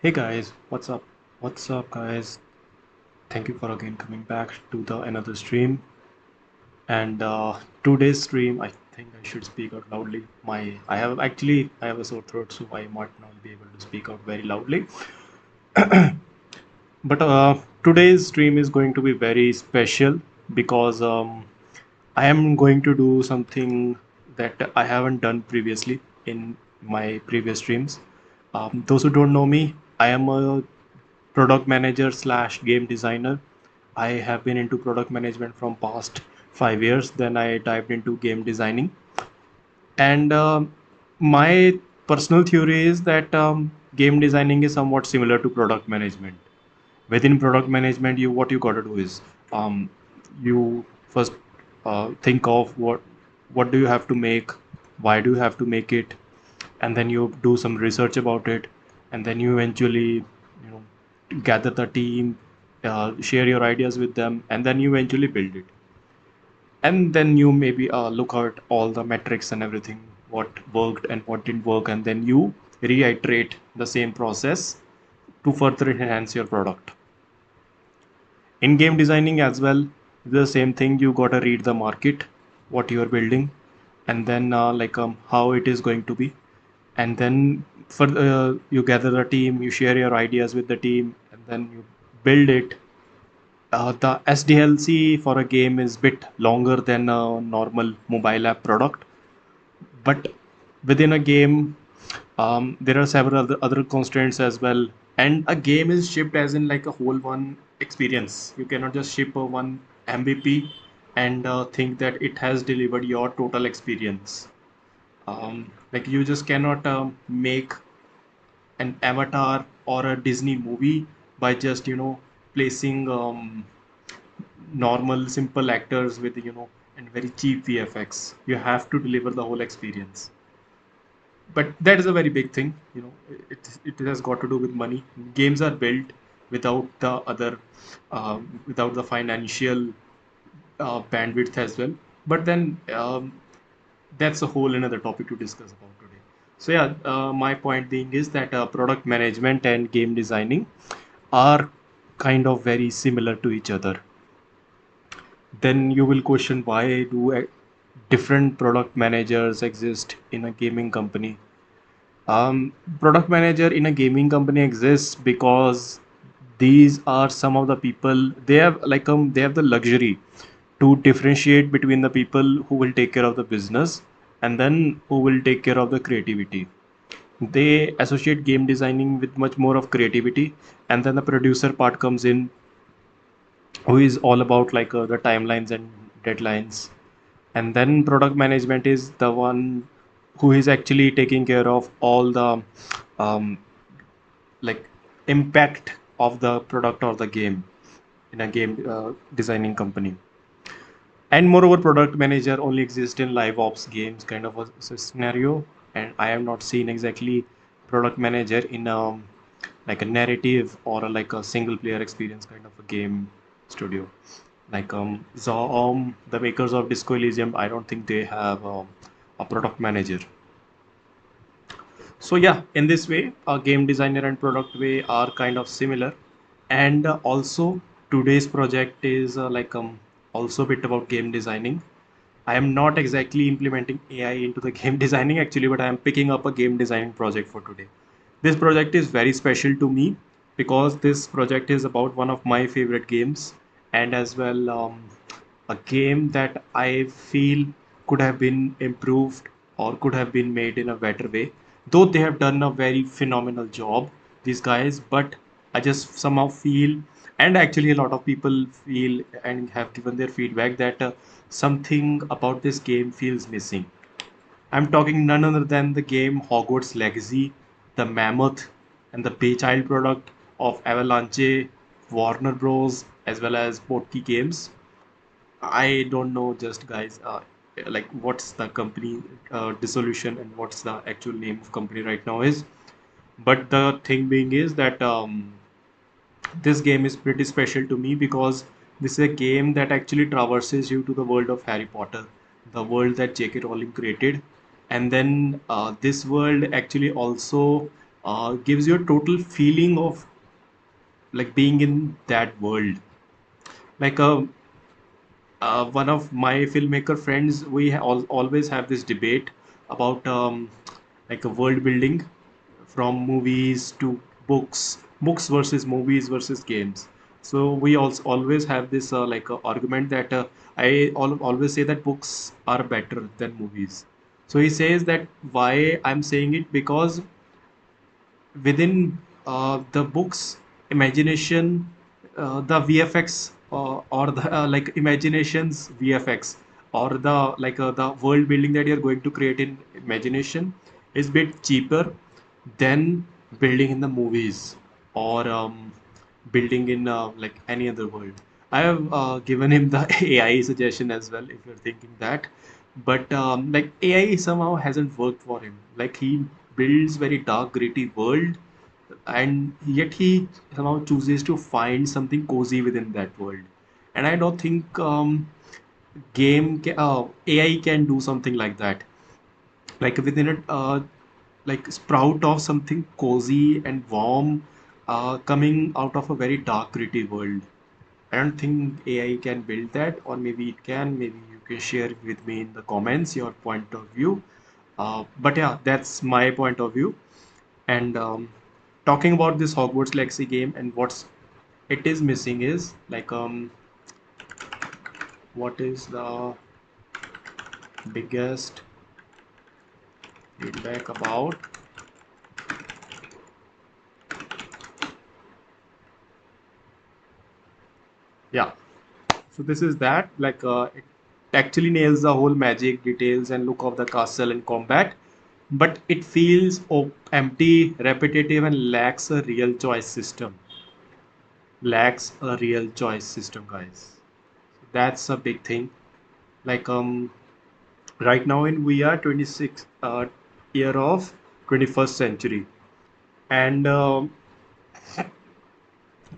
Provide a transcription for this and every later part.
Hey guys, what's up? What's up, guys? Thank you for again coming back to the another stream. And today's stream, I think I should speak out loudly. I have a sore throat, so I might not be able to speak out very loudly. But today's stream is going to be very special because I am going to do something that I haven't done previously in my previous streams. Those who don't know me, I am a product manager slash game designer. I have been into product management from past 5 years. Then I dived into game designing, and my personal theory is that game designing is somewhat similar to product management. Within product management, you what you got to do is you first think of what do you have to make, why do you have to make it, and then you do some research about it, and then you eventually gather the team, share your ideas with them, and then you eventually build it. And then you maybe look at all the metrics and everything, what worked and what didn't work, and then you reiterate the same process to further enhance your product. In game designing as well, the same thing. You gotta read the market, what you are building, and then how it is going to be, and then for you gather the team, you share your ideas with the team, and then you build it. The SDLC for a game is bit longer than a normal mobile app product, but within a game, there are several other constraints as well. And a game is shipped as in like a whole one experience. You cannot just ship a one MVP and think that it has delivered your total experience. Like you just cannot make an Avatar or a Disney movie by just placing normal simple actors with and very cheap VFX. You have to deliver the whole experience. But that is a very big thing. It has got to do with money. Games are built without the other without the financial bandwidth as well. But then that's a whole another topic to discuss about today. So yeah, my point being is that product management and game designing are kind of very similar to each other. Then you will question, why do different product managers exist in a gaming company? Product manager in a gaming company exists because these are some of the people, they have the luxury to differentiate between the people who will take care of the business and then who will take care of the creativity. They associate game designing with much more of creativity, and then the producer part comes in, who is all about the timelines and deadlines. And then product management is the one who is actually taking care of all the um, like impact of the product or the game in a game designing company. And moreover, product manager only exists in live ops games kind of a scenario, and I have not seen exactly product manager in like a narrative or like a single player experience kind of a game studio. The makers of Disco Elysium, I don't think they have a product manager. So yeah, in this way, a game designer and product way are kind of similar. And also today's project is also a bit about game designing. I am not exactly implementing AI into the game designing actually, but I am picking up a game designing project for today. This project is very special to me because this project is about one of my favorite games, and as well a game that I feel could have been improved or could have been made in a better way. Though they have done a very phenomenal job, these guys, but I just somehow feel, and actually a lot of people feel and have given their feedback that something about this game feels missing. I'm talking none other than the game Hogwarts Legacy, the mammoth and the Baychild product of Avalanche, Warner Bros, as well as Portkey Games. I don't know, just guys, like what's the company dissolution and what's the actual name of company right now is. But the thing being is that this game is pretty special to me because this is a game that actually traverses you to the world of Harry Potter, the world that J.K. Rowling created. And then this world actually also gives you a total feeling of like being in that world. Like one of my filmmaker friends, we always have this debate about like a world building from movies to books versus movies versus games. So we also always have this like argument that always say that books are better than movies. So he says that why I'm saying it, because within the book's imagination, the VFX or the like imagination's VFX, or the like the world building that you're going to create in imagination is bit cheaper than building in the movies, or building in like any other world. I have given him the AI suggestion as well, if you're thinking that, but like AI somehow hasn't worked for him. Like he builds very dark, gritty world, and yet he somehow chooses to find something cozy within that world. And I don't think AI can do something like that. Like within it, like sprout of something cozy and warm, coming out of a very dark, gritty world. I don't think AI can build that, or maybe it can. Maybe you can share with me in the comments your point of view. But yeah, that's my point of view. And talking about this Hogwarts Legacy game, and what's it is missing is like what is the biggest feedback about? Yeah, so this is that, like it actually nails the whole magic details and look of the castle and combat, but it feels empty, repetitive, and lacks a real choice system, guys. That's a big thing. Like right now in we are 26 year of 21st century, and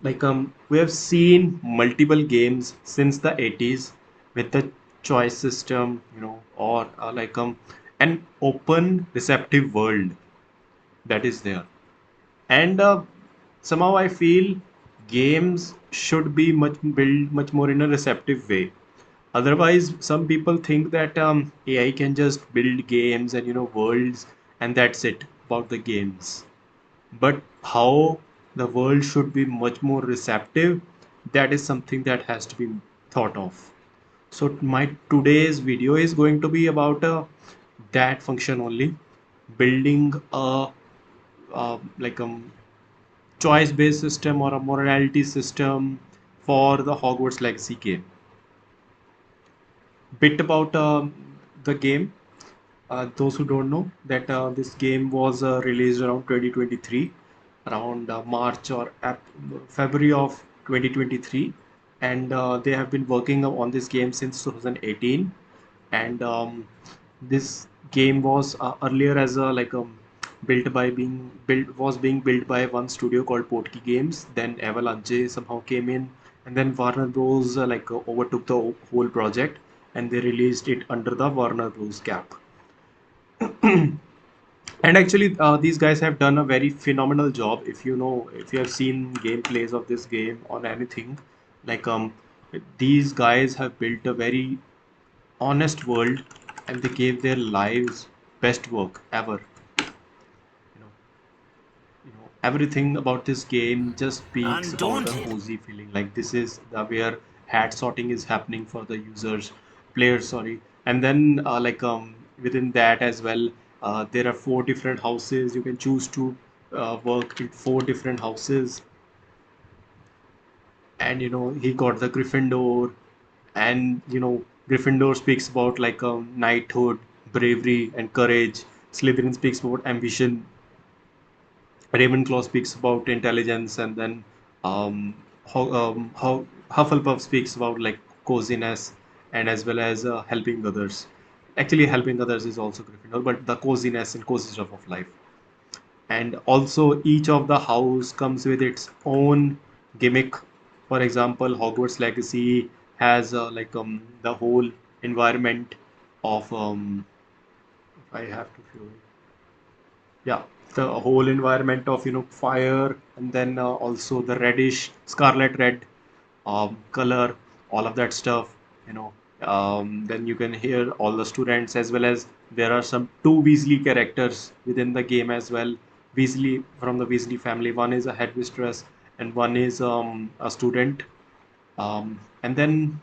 like we have seen multiple games since the 80s with the choice system, or like an open receptive world that is there. And somehow I feel games should be much built much more in a receptive way. Otherwise, some people think that AI can just build games and worlds, and that's it about the games. But how the world should be much more receptive, that is something that has to be thought of. So my today's video is going to be about that function only, building like choice based system or a morality system for the Hogwarts Legacy game. Bit about the game. Those who don't know that this game was released around 2023, around March or February of 2023, and they have been working on this game since 2018. And this game was earlier as a like being built by one studio called Portkey Games. Then Avalanche somehow came in, and then Warner Bros. Overtook the whole project, and they released it under the Warner Bros. Cap. And actually, these guys have done a very phenomenal job. If you have seen gameplays of this game on anything, like these guys have built a very honest world, and they gave their lives best work ever. You know, everything about this game just speaks about a Undaunted. cozy feeling. Like this is the where hat sorting is happening for the players, sorry. And then within that as well, there are four different houses. You can choose to work in four different houses, and he got the Gryffindor, and Gryffindor speaks about like knighthood, bravery, and courage. Slytherin speaks about ambition. Ravenclaw speaks about intelligence, and then how Hufflepuff speaks about like coziness, and as well as helping others. Actually, helping others is also Gryffindor, but the coziness and cozy stuff of life. And also, each of the house comes with its own gimmick. For example, Hogwarts Legacy has the whole environment of if I have to show you, yeah. the whole environment of fire, and then also the reddish scarlet red color, all of that stuff. you know then you can hear all the students, as well as there are some two Weasley characters within the game as well. Weasley from the Weasley family, one is a headmistress and one is a student. And then,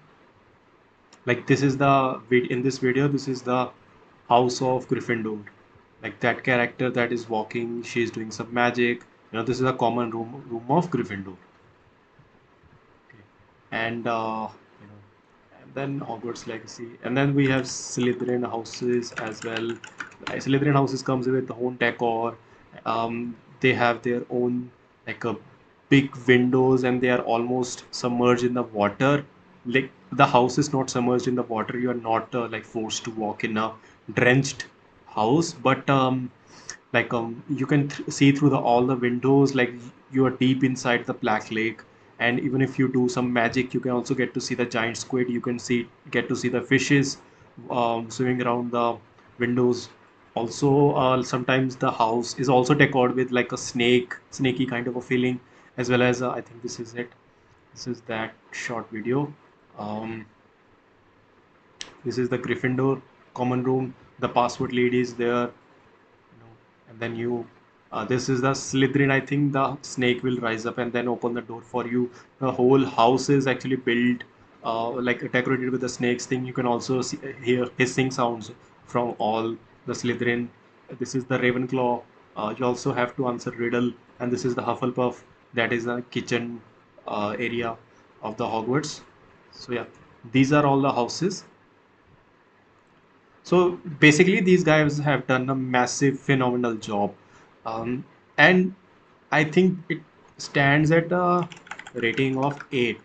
like, this is the in this video, this is the house of Gryffindor. Like, that character that is walking, she's doing some magic. This is a common room of Gryffindor. Okay. And you know and then Hogwarts Legacy, and then we have Slytherin houses as well. Slytherin houses comes with their own decor. They have their own, like, a big windows, and they are almost submerged in the water. Like, the house is not submerged in the water. You are not like forced to walk in a drenched house, but like, you can see through the all the windows, like you are deep inside the Black Lake. And even if you do some magic, you can also get to see the giant squid. You can get to see the fishes swimming around the windows. Also, sometimes the house is also decorated with like a snaky kind of a feeling, as well as I think this is it. This is that short video. um, this is the Gryffindor common room. The password lead is there, and then this is the Slytherin. I think the snake will rise up and then open the door for you. The whole house is actually built, like, decorated with the snakes thing. You can also hear hissing sounds from all the Slytherin. This is the Ravenclaw. You also have to answer riddle, and this is the Hufflepuff. That is the kitchen area of the Hogwarts. So yeah, these are all the houses. So basically, these guys have done a massive, phenomenal job, and I think it stands at a rating of 8.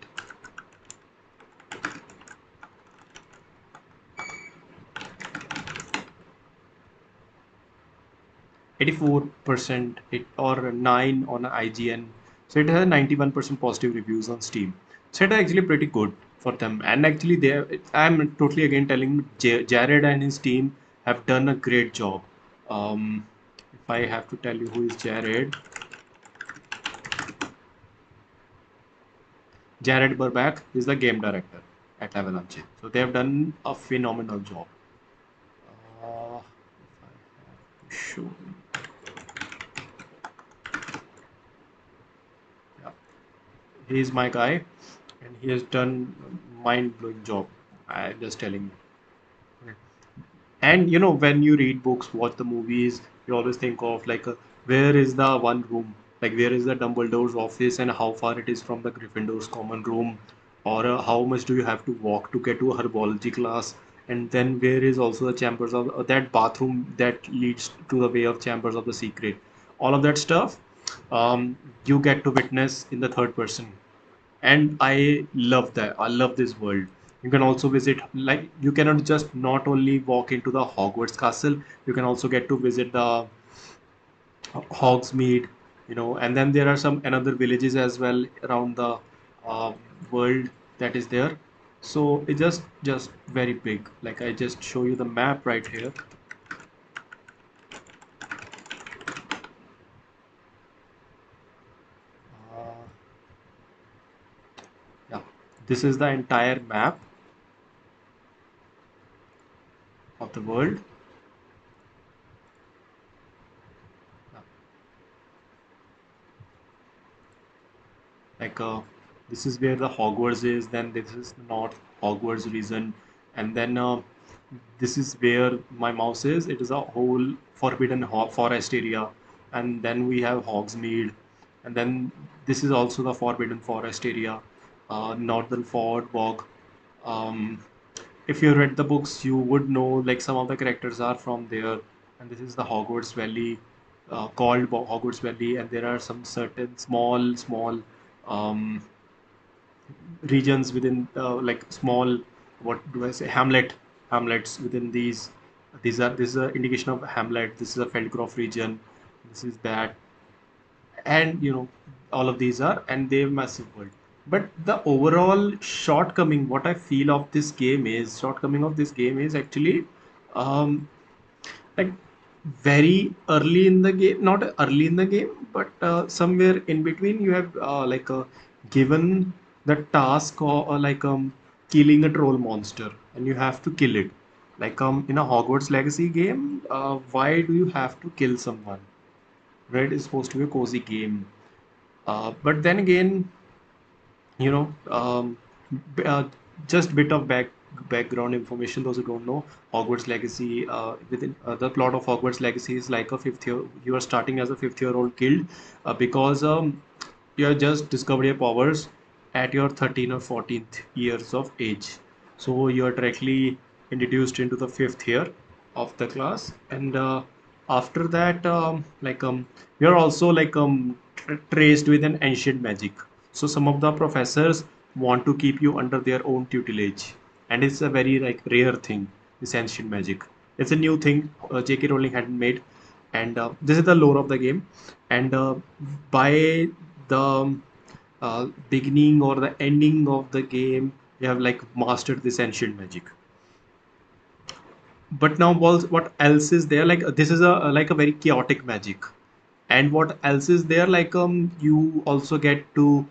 84% or 9 on IGN. So it has 91% positive reviews on Steam. So it's actually pretty good for them. And actually, I'm totally again telling Jared and his team have done a great job. If I have to tell you who is Jared, Jared Burback is the game director at Avalanche. So they have done a phenomenal job. If I have to show you, yeah, he is my guy, and he has done mind-blowing job. I'm just telling you. Okay. And when you read books, watch the movies, you always think of, like, where is the one room, like where is the Dumbledore's office, and how far it is from the Gryffindor's common room, or how much do you have to walk to get to a herbology class, and then where is also the chambers of that bathroom that leads to the way of chambers of the secret. All of that stuff, you get to witness in the third person, and I love that. I love this world. You can also visit, like, you cannot just not only walk into the Hogwarts castle, you can also get to visit the Hogsmeade, and then there are some another villages as well around the uh, world that is there. So it's just very big. Like, I just show you the map right here. uh, yeah, this is the entire map of the world. Yeah. Like, this is where the Hogwarts is, then this is North Hogwarts region, and then this is where my mouse is. It is a whole forbidden forest area, and then we have Hogsmeade, and then this is also the forbidden forest area, Northern Ford Bog. um, if you read the books, you would know, like, some of the characters are from there. And this is the Hogwarts Valley, called Hogwarts Valley, and there are some certain small um, regions within, like, small, what do I say, hamlets within these. This is an indication of hamlet. This is a Feldcroft region. This is that, and all of these are, and they're massive world. But the overall shortcoming, what I feel of this game is, actually, um like, very early in the game, not early in the game, but somewhere in between, you have given the task or like killing a troll monster, and you have to kill it. Like in a Hogwarts Legacy game, why do you have to kill someone? Right? It's supposed to be a cozy game. But then again, you know b- uh, just bit of background information, those who don't know. Hogwarts Legacy, within the plot of Hogwarts Legacy is like a fifth year, you are starting as a fifth-year-old kid, because you have just discovered your powers at your 13th or 14th years of age. So you are directly introduced into the fifth year of the class, and after that, you're also like traced with an ancient magic. So some of the professors want to keep you under their own tutelage, and it's a very like rare thing. This ancient magic, it's a new thing J.K. Rowling hadn't made, and this is the lore of the game. And by the beginning or the ending of the game, you have like mastered this ancient magic. But now what else is there? Like this is a like a very chaotic magic. And what else is there? Like you also get to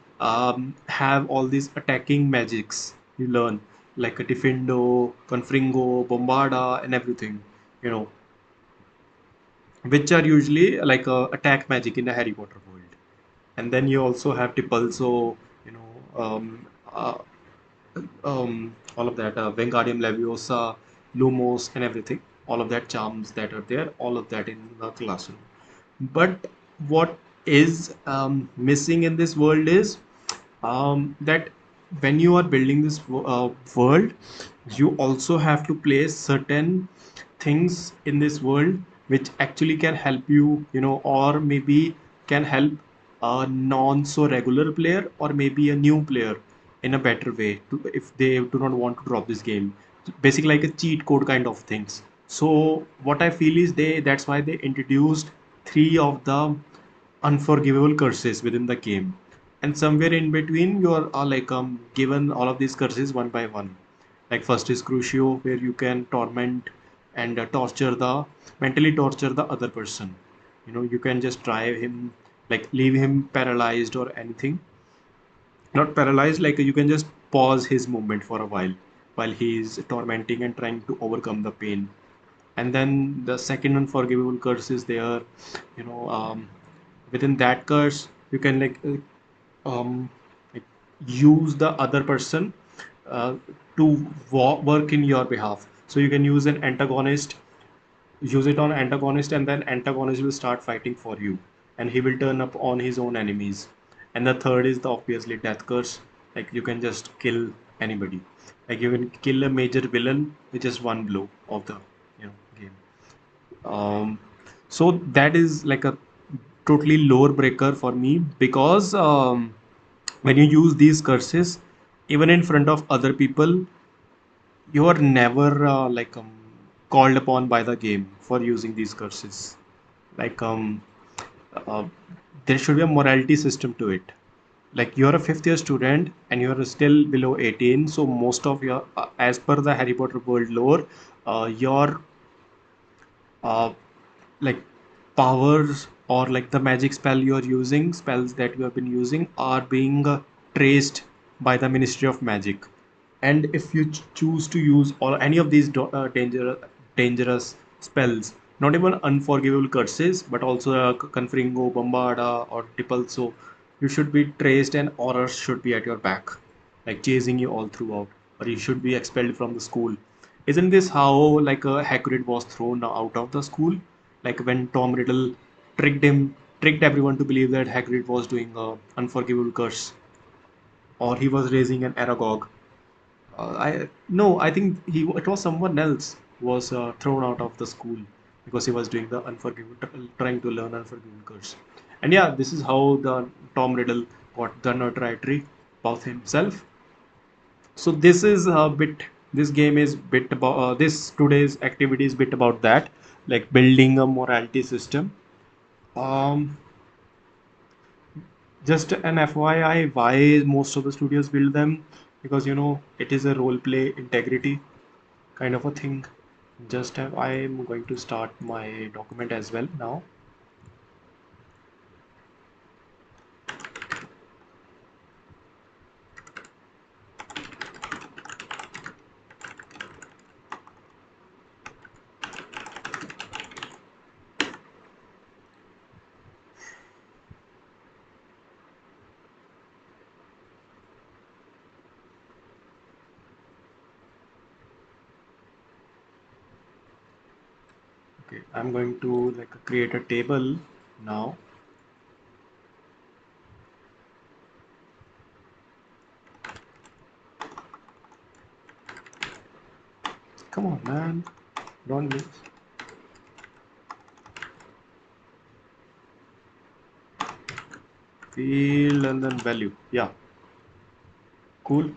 have all these attacking magics you learn, like a Diffindo, Confringo, Bombarda, and everything, you know, which are usually like attack magic in the Harry Potter world. And then you also have Tipulso, you know, all of that, Wingardium Leviosa, Lumos, and everything. All of that charms that are there, all of that in the classroom. But what is missing in this world is that when you are building this world, you also have to place certain things in this world which actually can help you, you know, or maybe can help a non so regular player or maybe a new player in a better way to, if they do not want to drop this game, basically like a cheat code kind of things. So what I feel is that's why they introduced three of the unforgivable curses within the game, and somewhere in between you are like given all of these curses one by one. Like first is Crucio, where you can torment and torture the mentally torture the other person. You know, you can just drive him, like leave him paralyzed or anything. Not paralyzed, like you can just pause his movement for a while he's tormenting and trying to overcome the pain. And then the second unforgivable curse is there. You know, within that curse you can like use the other person uh, to work in your behalf. So you can use it on antagonist, and then antagonist will start fighting for you, and he will turn up on his own enemies. And the third is the obviously death curse. Like you can just kill anybody, like you can kill a major villain with just one blow of the, you know, game. So that is like a totally lore breaker for me, because when you use these curses even in front of other people, you are never called upon by the game for using these curses. Like uh, there should be a morality system to it. Like you're a fifth year student and you're still below 18, so most of your as per the Harry Potter world lore, your uh, like powers or like the magic spell you're using, spells that you have been using are being traced by the Ministry of Magic. And if you choose to use or any of these dangerous spells, not even unforgivable curses, but also Confringo, Bombarda, or Tipulso, you should be traced and horrors should be at your back, like chasing you all throughout, or you should be expelled from the school. Isn't this how like Hagrid was thrown out of the school? Like when Tom Riddle tricked everyone to believe that Hagrid was doing a unforgivable curse, or he was raising an Aragog. I no, I think it was someone else who was thrown out of the school because he was doing the unforgivable, trying to learn unforgivable curse. And yeah, this is how the Tom Riddle got the notoriety about himself. So this is a bit. This game is bit about this today's activity is bit about that, like building a morality system. Um, just an FYI, why most of the studios build them? Because you know it is a role play integrity kind of a thing. just have I am going to start my document as well now. Okay, I'm going to like create a table now. Come on, man, don't miss. Field and then value. Yeah, cool.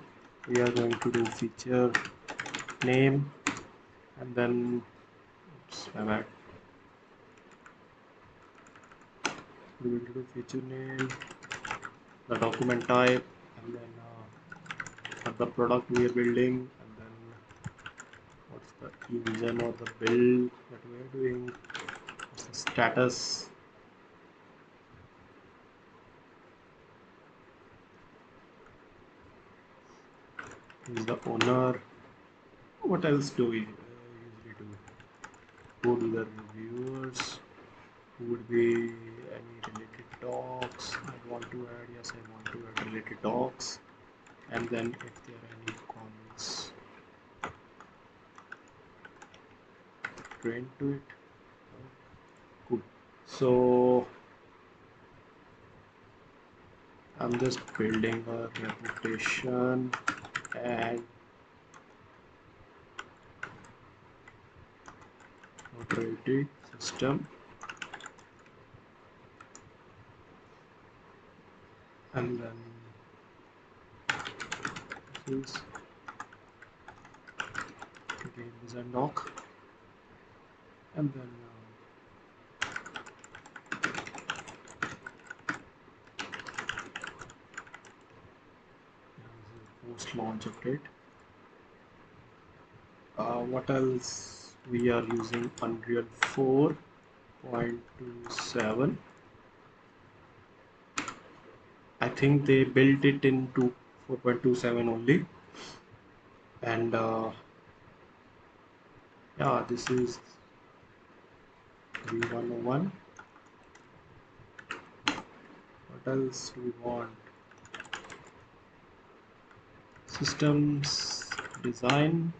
We are going to do feature name and then oops, my bad. We're going to do feature name, the document type, and then the product we are building, and then what's the engine or the build that we are doing, what's the status, who's the owner, what else do we usually do, who do the reviewers, who would be any related docs I want to add, yes I want to add related docs, and then if there are any comments trained to it. Cool. So I'm just building a reputation and operating system, and then this is game design doc, and then post launch update. What else? We are using Unreal 4.27. I think they built it into 4.27 only, and yeah, this is V101. What else do we want? Systems design,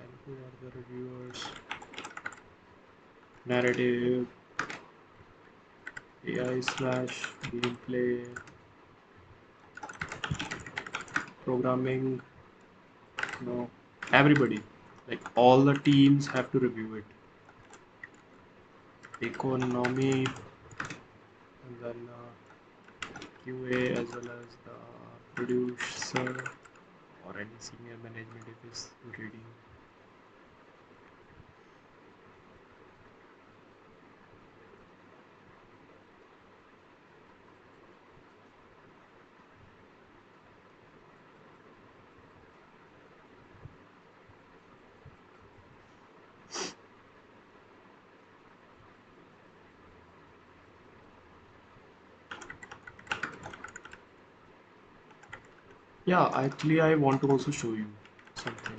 and who are the reviewers? Narrative, AI slash gameplay, programming, everybody, like all the teams have to review it. Economy, and then QA, as well as the producer or any senior management if is reading. Yeah, actually I want to also show you something.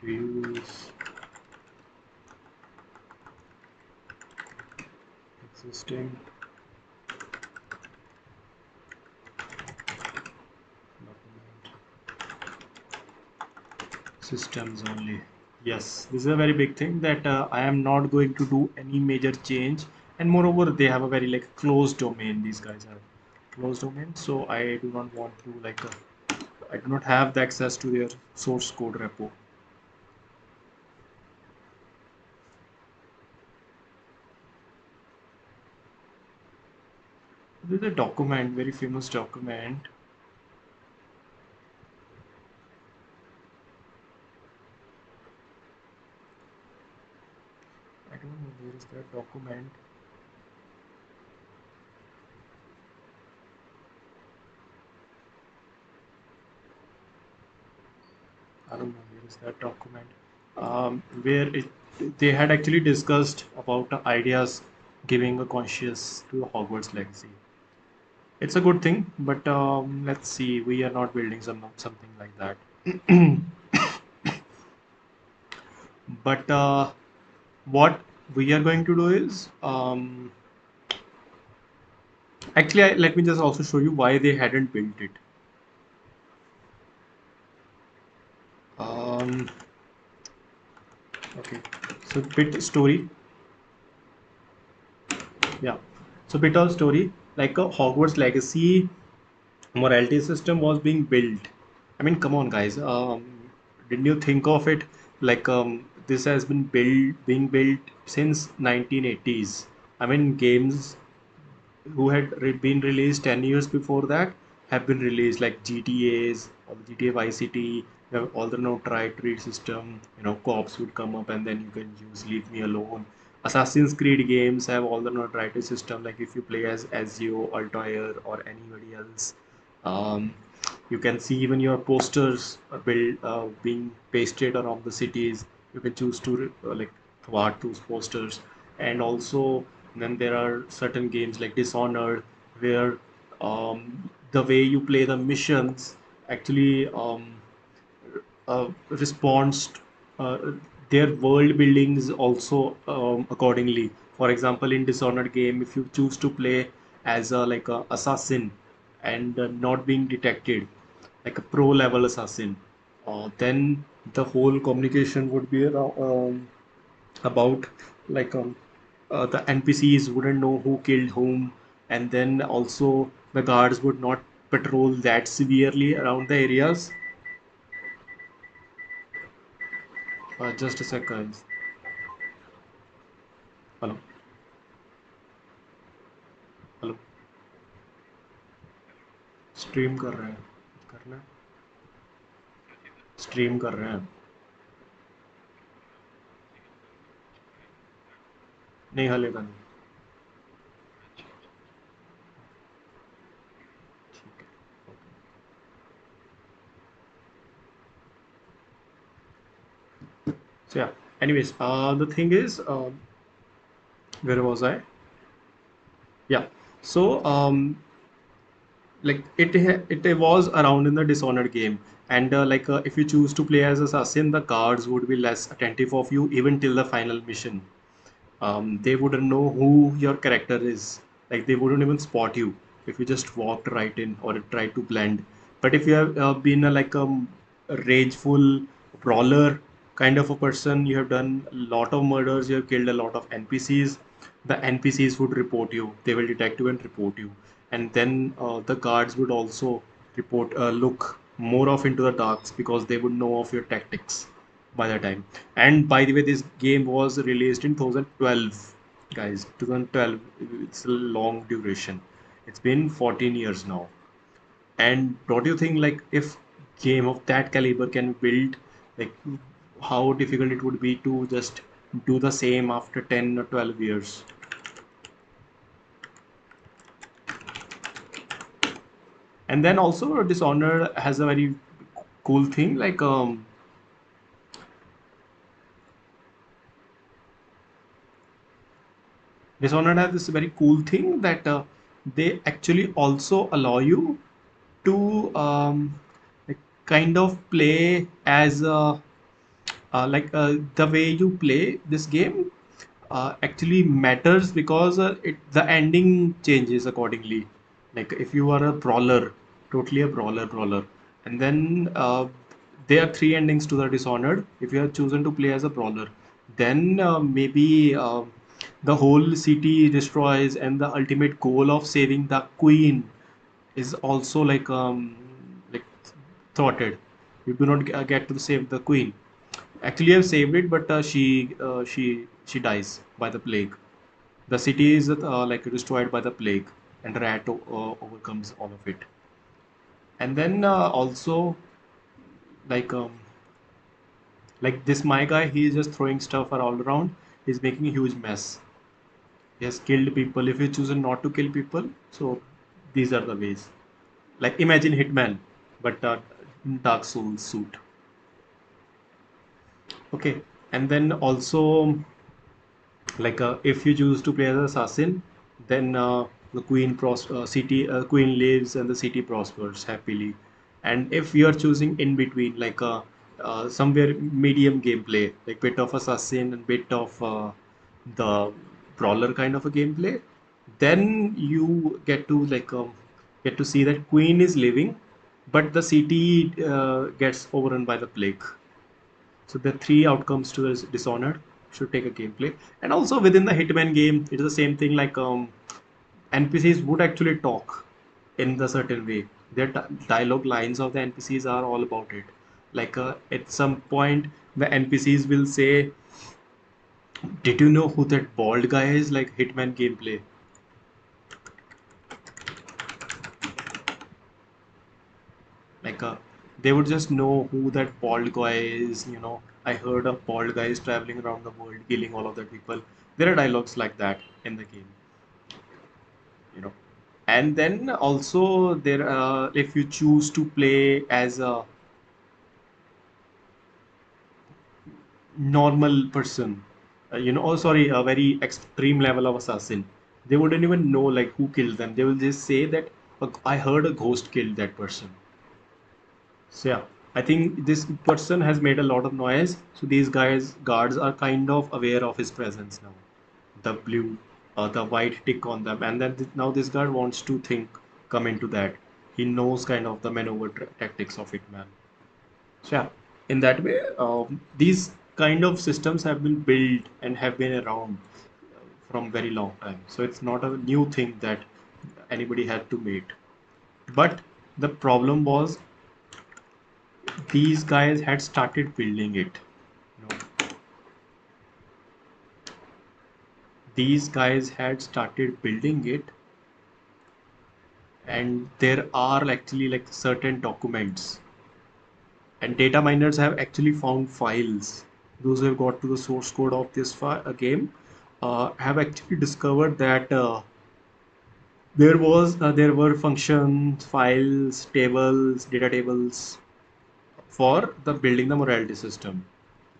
Views, existing document, systems only. Yes, this is a very big thing that I am not going to do any major change, and moreover they have a very like closed domain. These guys have closed domain, so I do not want to like I do not have the access to their source code repo. There's a document, very famous document. I don't know where is that document. I don't know where is that document. Where they had actually discussed about the ideas giving a conscious to the Hogwarts Legacy. It's a good thing, but let's see. We are not building something like that. But what we are going to do is actually let me just also show you why they hadn't built it. Um, okay, so bit story, yeah. So bit of story, like a Hogwarts Legacy morality system was being built. I mean, come on, guys. Didn't you think of it? Like this has been being built since 1980s. I mean, games who had been released 10 years before that have been released, like GTAs or GTA Vice City. You have all the no try to read system. Cops would come up and then you can use leave me alone. Assassin's Creed games have all the no try to system. Like if you play as Ezio, Altair, or anybody else, um, you can see even your posters being pasted around the cities. You can choose to like thwart those posters. And also then there are certain games like Dishonored where the way you play the missions actually responds their world building is also accordingly. For example, in Dishonored game, if you choose to play as a like a assassin and not being detected, like a pro level assassin, then the whole communication would be about like the NPCs wouldn't know who killed whom, and then also the guards would not patrol that severely around the areas. Just a sec, guys. Hello hello stream कर रहे हैं करना है stream कर रहे हैं नहीं हलेगा नहीं ठीक है so yeah, anyways, the thing is, where was I? Yeah, so like it was around in the Dishonored game, and like if you choose to play as assassin, the guards would be less attentive of you even till the final mission. They wouldn't know who your character is. Like they wouldn't even spot you if you just walked right in or tried to blend. But if you have been a rageful brawler kind of a person, you have done a lot of murders, you have killed a lot of NPCs. The NPCs would report you. They will detect you and report you. And then the guards would also look more off into the darks because they would know of your tactics by the time. And by the way, this game was released in 2012, guys. 2012. It's a long duration. It's been 14 years now. And don't you think like if game of that caliber can build, like how difficult it would be to just do the same after 10 or 12 years? And then also Dishonored has a very cool thing like Dishonored has this very cool thing that they actually also allow you to like kind of play as the way you play this game actually matters because the ending changes accordingly. Like if you are a brawler, totally a brawler, and then there are three endings to the Dishonored. If you have chosen to play as a brawler, then maybe the whole city destroys, and the ultimate goal of saving the queen is also like thwarted. You do not get to save the queen. Actually, I've saved it, but she dies by the plague. The city is like destroyed by the plague, and rat overcomes all of it. And then also like this my guy, he is just throwing stuff all around. He's making a huge mess. He has killed people. If you choose not to kill people, so these are the ways. Like imagine Hitman, but Dark Souls suit. Okay, and then also if you choose to play as assassin, then the city queen lives and the city prospers happily. And if you are choosing in between, somewhere medium gameplay, like bit of assassin and bit of the brawler kind of a gameplay, then you get to see that queen is living, but the city gets overrun by the plague. So the three outcomes to is Dishonored should take a gameplay, and also within the Hitman game, it is the same thing. NPCs would actually talk in the certain way. Their dialogue lines of the NPCs are all about it. At some point, the NPCs will say, "Did you know who that bald guy is?" Like Hitman gameplay. Like they would just know who that bald guy is. I heard a bald guy is traveling around the world killing all of the people. There are dialogues like that in the game. you know and then also there if you choose to play as a normal person, oh sorry, a very extreme level of assassin, they wouldn't even know like who killed them. They will just say that, I heard a ghost killed that person." So yeah, I think this person has made a lot of noise, so these guards are kind of aware of his presence now. The blue, the white tick on them, and then now this guard wants to come into that. He knows kind of the maneuver tactics of it, man. So yeah, in that way, these kind of systems have been built and have been around from very long time. So it's not a new thing that anybody had to make. But the problem was these guys had started building it. You know, these guys had started building it, and there are actually like certain documents, and data miners have actually found files. Those who have got to the source code of this game have actually discovered that there were functions, files, tables, data tables for the building the morality system.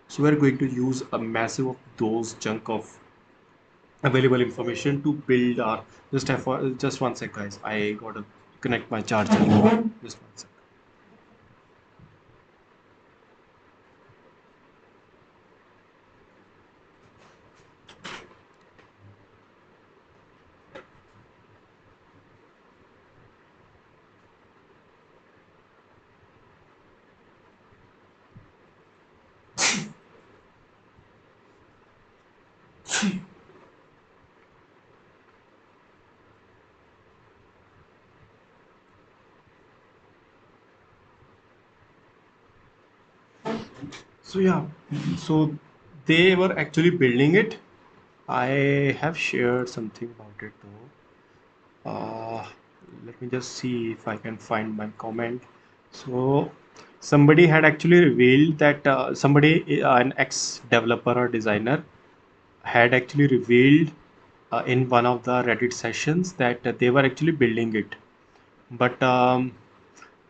So we're going to use a massive of those chunk of available information to build our just one sec, guys. I gotta connect my charger. Just one sec. So yeah, so they were actually building it. I have shared something about it though. Let me just see if I can find my comment. So somebody had actually revealed that an ex-developer or designer, had actually revealed in one of the Reddit sessions that they were actually building it, but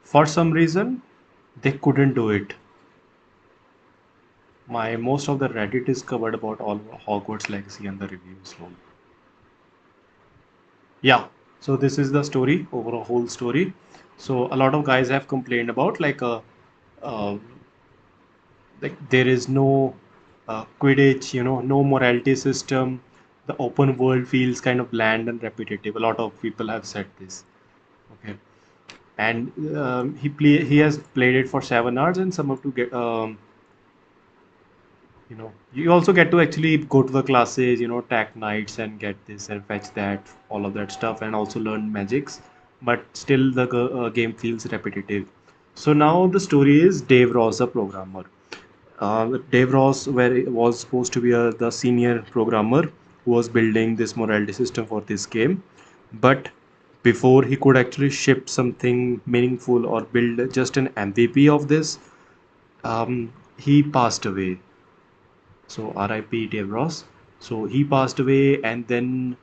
for some reason they couldn't do it. My most of the Reddit is covered about all Hogwarts Legacy and the reviews. Lol. Yeah, so this is the story, over a whole story. So a lot of guys have complained about uh, there is no Quidditch, no morality system. The open world feels kind of bland and repetitive. A lot of people have said this. Okay, and he has played it for 7 hours, and some of to get you also get to actually go to the classes, tag nights and get this and fetch that, all of that stuff, and also learn magics, but still the game feels repetitive. So now the story is Dave Ross, a programmer. Dave Ross was supposed to be the senior programmer who was building this morality system for this game, but before he could actually ship something meaningful or build just an MVP of this, he passed away. So RIP Dave Ross. So he passed away, and then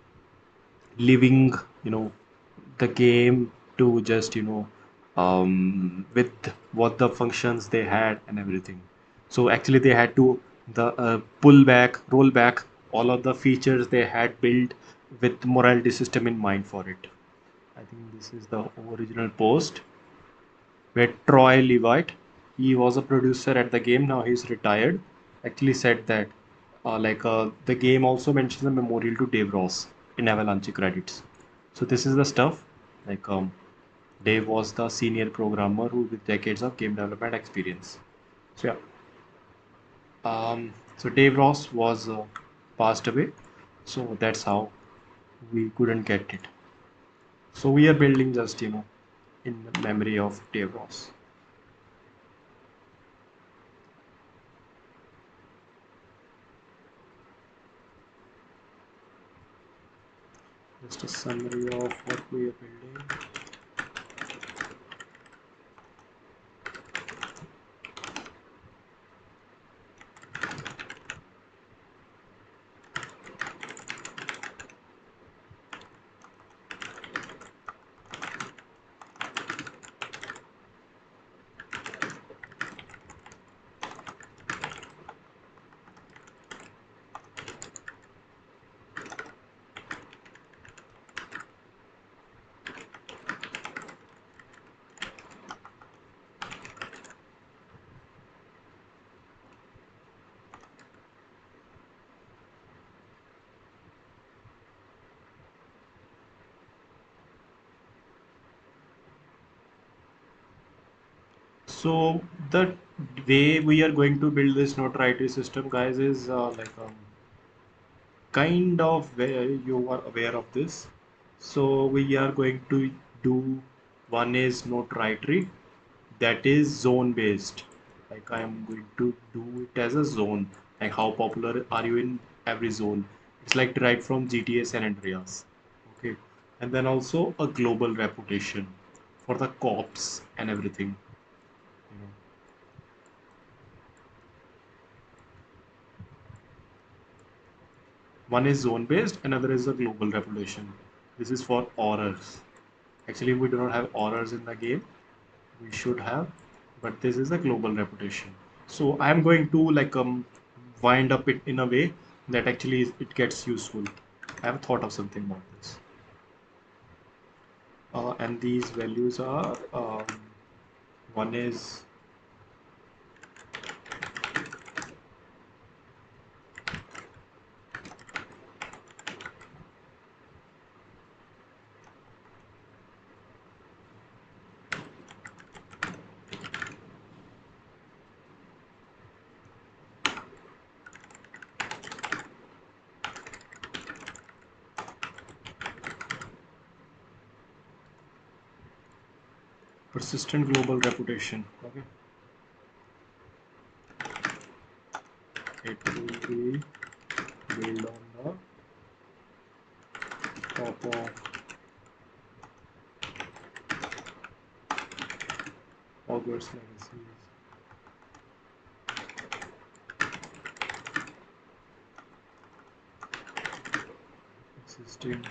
leaving, you know, the game to just, with what the functions they had and everything. So actually they had to the roll back all of the features they had built with morality system in mind for it. I think this is the original post where Troy Levitt, he was a producer at the game, now he's retired, actually said that the game also mentions a memorial to Dave Ross in Avalanche credits. So this is the stuff. Like Dave was the senior programmer who with decades of game development experience. So yeah, so Dave Ross was passed away. So that's how we couldn't get it. So we are building just in memory of Dave Ross. Just a summary of what we are building. So the way we are going to build this notoriety system, guys, is kind of where you are aware of this. So we are going to do one is notoriety that is zone based. Like I am going to do it as a zone. Like how popular are you in every zone? It's like derived from GTA San Andreas. Okay, and then also a global reputation for the cops and everything. You know. One is zone based, another is a global reputation. This is for horrors. Actually, we do not have horrors in the game. We should have, but this is a global reputation. So I am going to wind up it in a way that actually it gets useful. I have thought of something about this. And these values are one is persistent global reputation. Okay, it will be built on the top of Hogwarts Legacy. Existing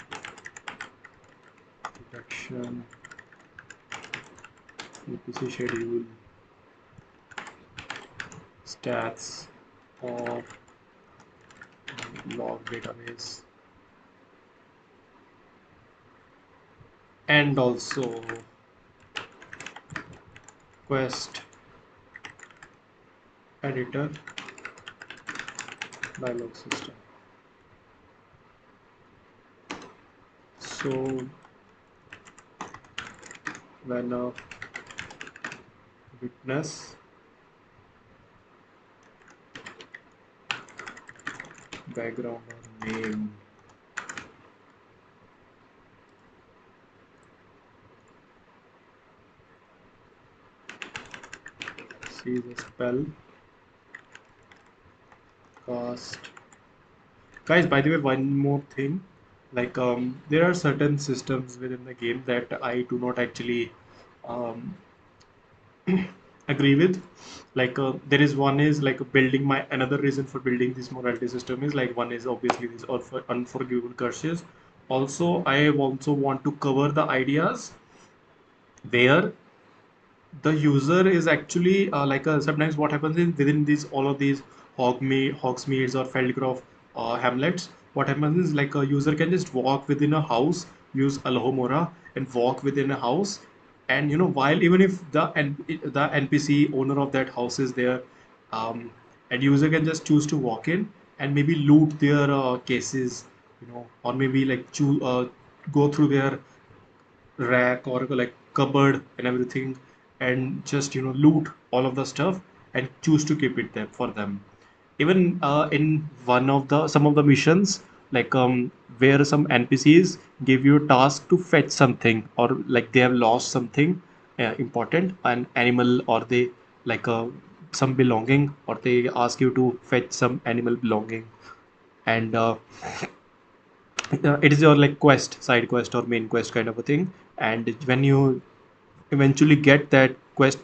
detection, UPC schedule, stats of log database, and also quest editor dialog system. So when a witness background or name sees a spell cast. Guys, by the way, one more thing. Like there are certain systems within the game that I do not actually um, agree with. Like there is one is like building my another reason for building this morality system is like one is obviously these unforgivable curses. Also, I also want to cover the ideas where the user is actually sometimes what happens is within these all of these Hogsmeades or Feldcroft hamlets, what happens is like a user can just walk within a house, use Alohomora and walk within a house, and while even if the NPC owner of that house is there, um, and user can just choose to walk in and maybe loot their cases, or maybe like go through their rack or like cupboard and everything, and just loot all of the stuff and choose to keep it there for them. Even in one of the some of the missions, like where some NPCs give you a task to fetch something, or like they have lost something important, an animal, or they like some belonging, or they ask you to fetch some animal belonging, and it is your like quest, side quest or main quest kind of a thing. And when you eventually get that quest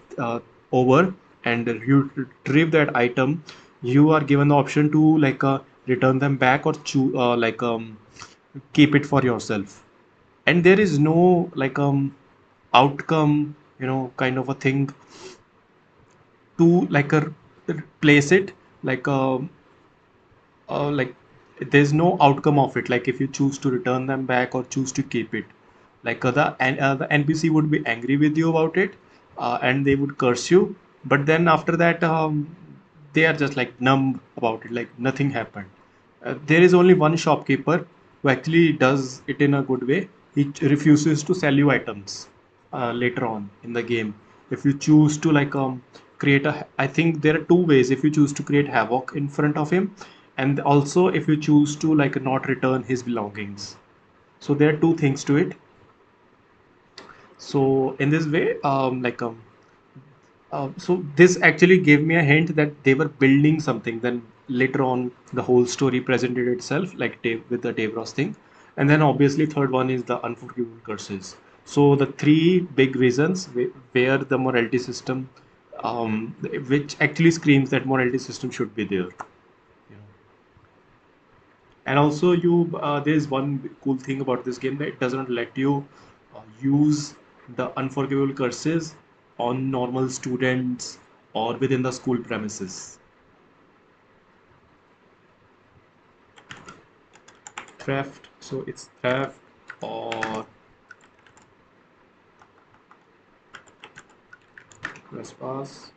over and you retrieve that item, you are given the option to like return them back or keep it for yourself. And there is no like outcome, kind of a thing to like place it, like like there's no outcome of it, like if you choose to return them back or choose to keep it. Like the NPC would be angry with you about it, and they would curse you, but then after that they are just like numb about it, like nothing happened. There is only one shopkeeper who actually does it in a good way. He refuses to sell you items later on in the game. If you choose to like create a, I think there are two ways. If you choose to create havoc in front of him, and also if you choose to like not return his belongings. So there are two things to it. So in this way, so this actually gave me a hint that they were building something. Then later on, the whole story presented itself, like Dave with the Dave Ross thing, and then obviously third one is the unforgivable curses. So the three big reasons where the morality system, which actually screams that morality system should be there. And also, there's one cool thing about this game that it doesn't let you use the unforgivable curses on normal students or within the school premises. Theft, so it's theft or trespass.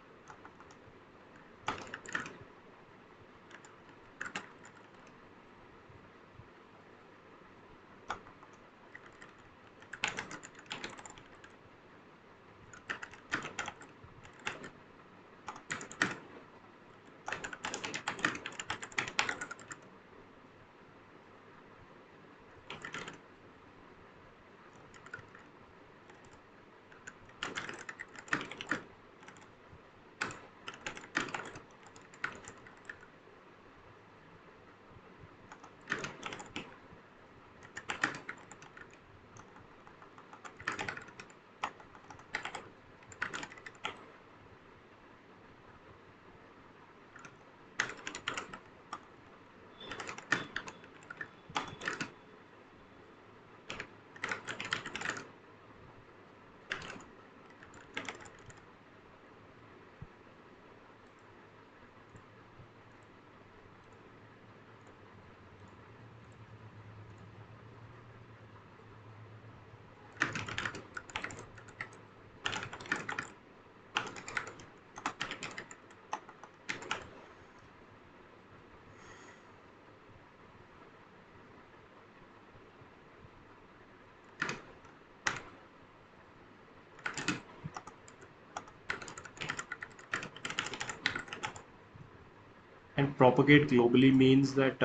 And propagate globally means that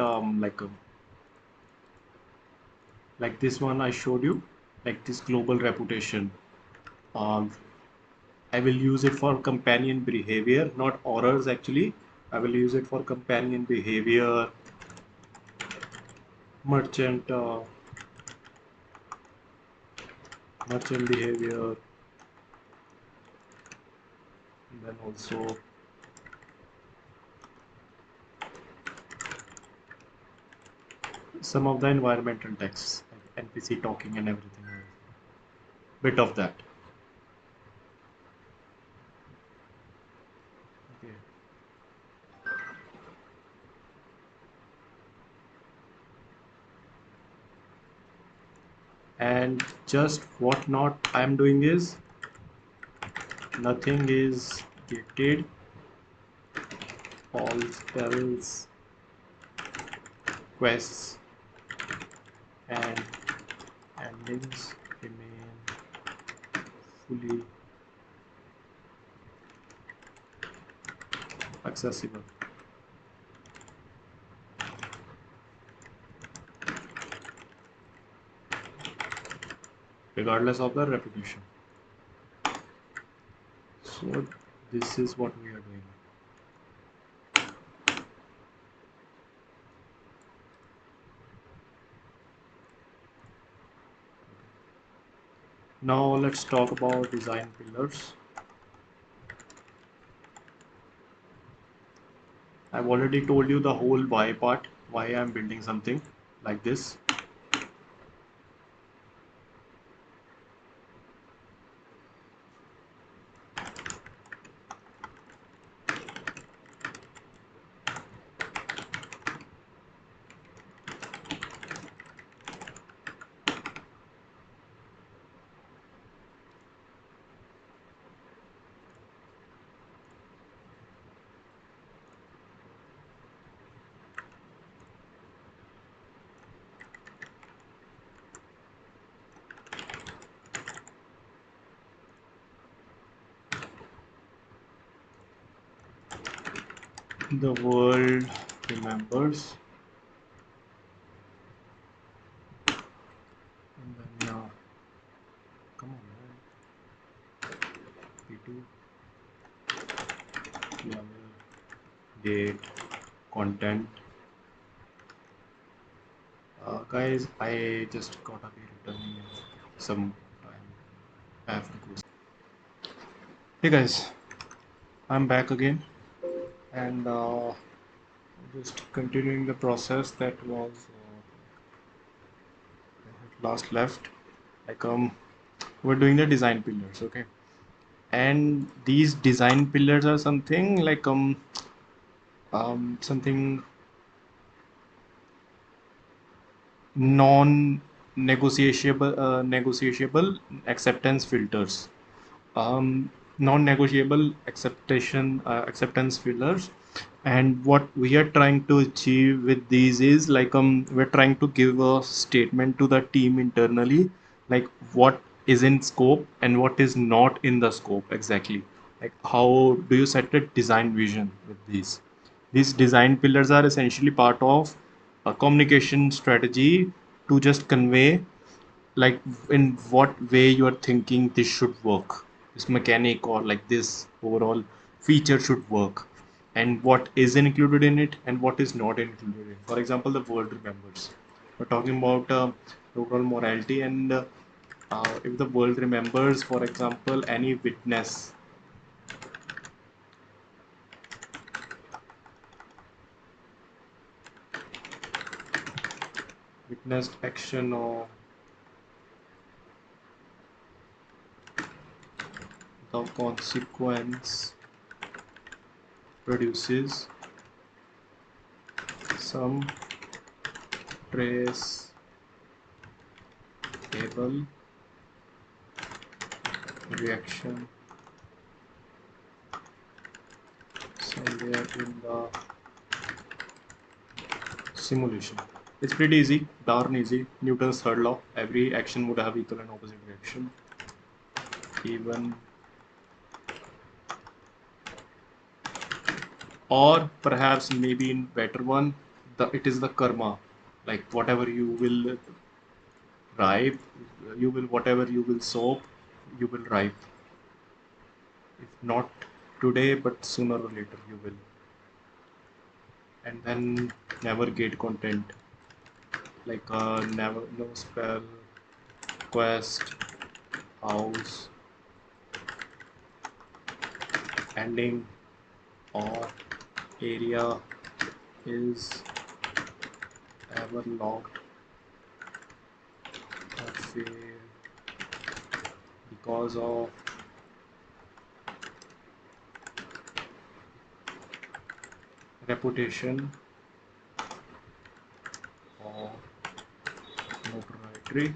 like this one I showed you, like this global reputation. Um, I will use it for companion behavior, not horrors actually. I will use it for companion behavior, merchant. merchant behavior, then also some of the environmental texts like NPC talking and everything. Bit of that. Okay. And just what not I'm doing is nothing is gated, all spells, quests, and endings remain fully accessible regardless of the reputation. So this is what we are doing. Now let's talk about design pillars. I've already told you the whole why part, why I'm building something like this. The world remembers, and then come on, man. P2 level, date, content. Guys, I just got to be returning some time. I have to go. Hey guys, I'm back again, and just continuing the process that was last left. Like we're doing the design pillars, okay? And these design pillars are something like something negotiable acceptance filters, non-negotiable acceptance filters. And what we are trying to achieve with these is like we're trying to give a statement to the team internally, like what is in scope and what is not in the scope exactly. Like how do you set a design vision with these design pillars are essentially part of a communication strategy to just convey like in what way you are thinking this should work, this mechanic or like this overall feature should work, and what is included in it and what is not included in it. For example, the world remembers, we're talking about overall morality, and if the world remembers, for example, any witnessed action or the consequence produces some traceable reaction somewhere in the simulation. It's pretty easy, darn easy. Newton's third law. Every action would have equal and opposite reaction. Even, or perhaps maybe in better one, it is the karma. Like whatever you will ripe, you will whatever you will sow, you will ripe. If not today, but sooner or later you will. And then never gate content, like never no spell quest house ending or area is ever locked or failed because of reputation or notoriety.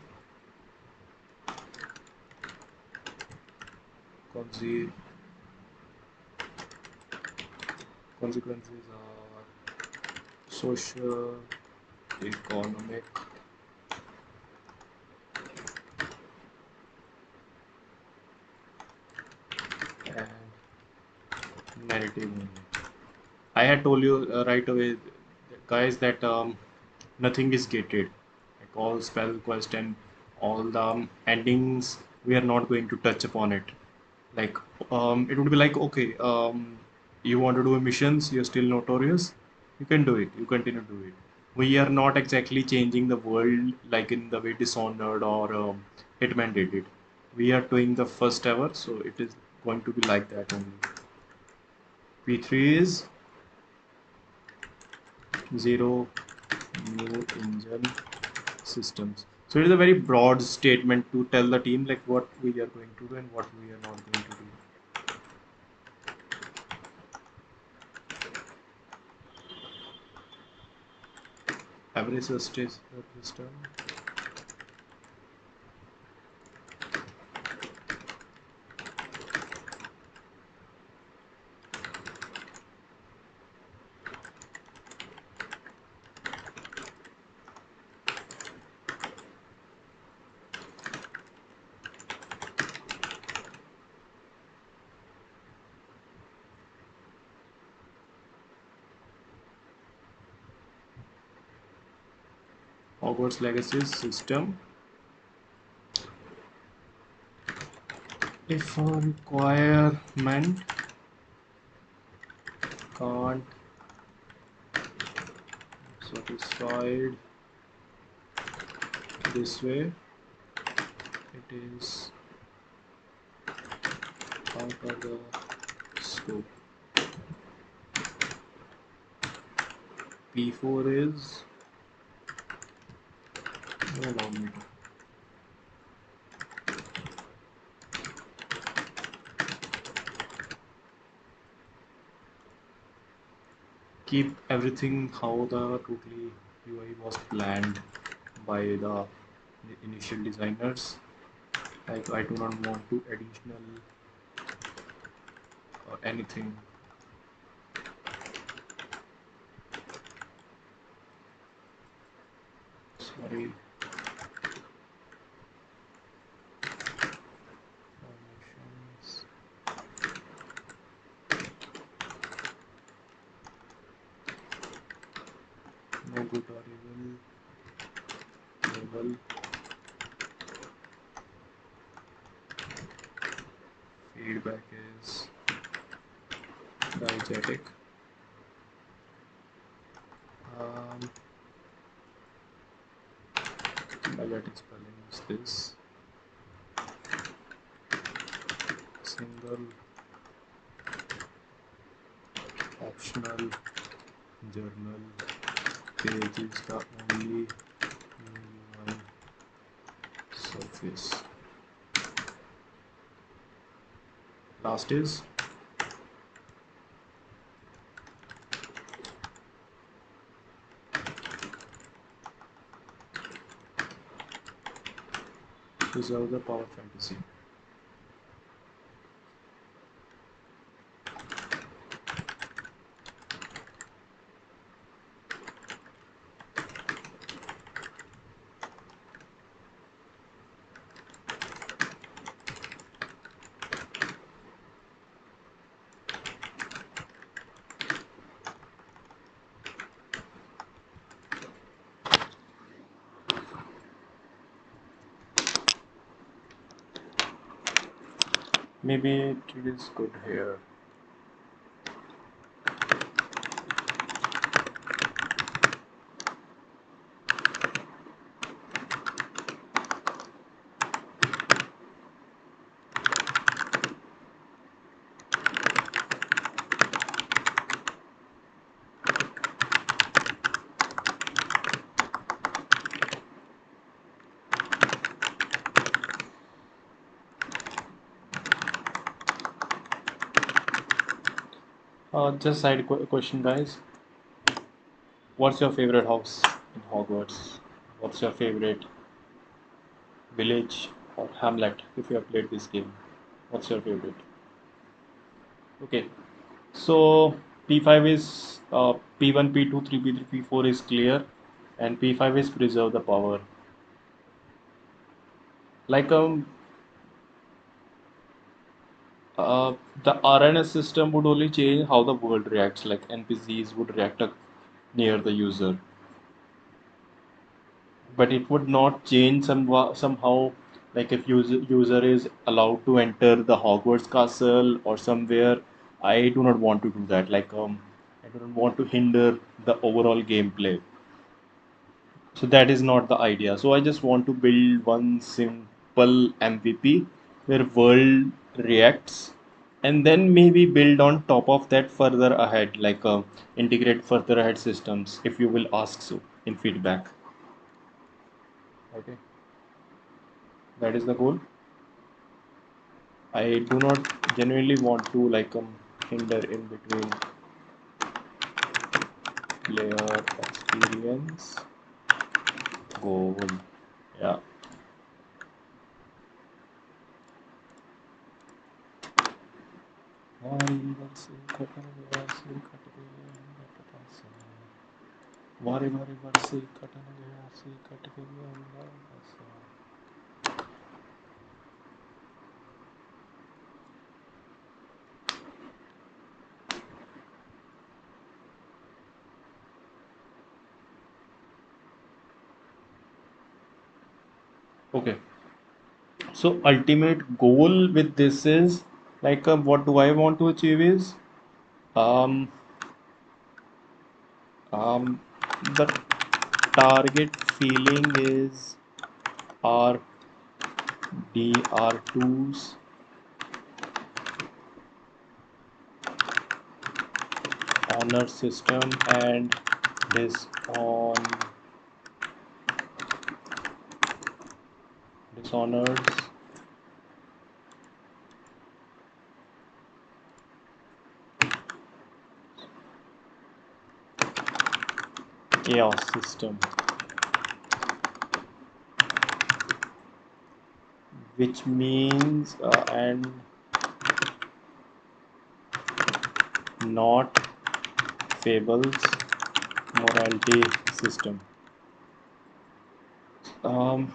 Conse- Consequences are social, economic, and narrative. I had told you right away, guys, that nothing is gated. Like all spell quest and all the endings, we are not going to touch upon it. Like it would be like, okay, you want to do missions, you're still notorious, you can do it, you continue to do it. We are not exactly changing the world like in the way Dishonored or Hitman did it. We are doing the first ever, so it is going to be like that only. P3 is zero new engine systems. So it is a very broad statement to tell the team like what we are going to do and what we are not going to do. Average system. Hogwarts Legacy system. If a requirement can't satisfied this way, it is out of the scope. P4 is no longer. Keep everything how the totally UI was planned by the initial designers. Like I do not want to additional or anything. Sorry. Formations. No good or evil. Label. Feedback is diegetic. Diegetic spelling is this. Single optional journal page is the only UI surface. Last is preserve the power fantasy. Maybe it is good here. Just question, guys. What's your favorite house in Hogwarts? What's your favorite village or hamlet if you have played this game? What's your favorite? Okay, so P5 is P1, P2, 3, P3, P4 is clear, and P5 is preserve the power. Like uh, the RNS system would only change how the world reacts, like NPCs would react near the user, but it would not change somehow. Like if user is allowed to enter the Hogwarts castle or somewhere, I do not want to do that. Like I do not want to hinder the overall gameplay. So that is not the idea. So I just want to build one simple MVP where world reacts, and then maybe build on top of that further ahead, like integrate further ahead systems if you will ask so in feedback. Okay, that is the goal. I do not genuinely want to like hinder in between player experience goal. Yeah. वारी वर्षे कटन गया से cut गए अंधा पतासा वारे वारे वर्षे कटन गया से कट गए अंधा पतासा. Okay, so ultimate goal with this is like what do I want to achieve is um um the target feeling is our DR2's honor system and dishon dishonors chaos system, which means and not fables morality system. Um,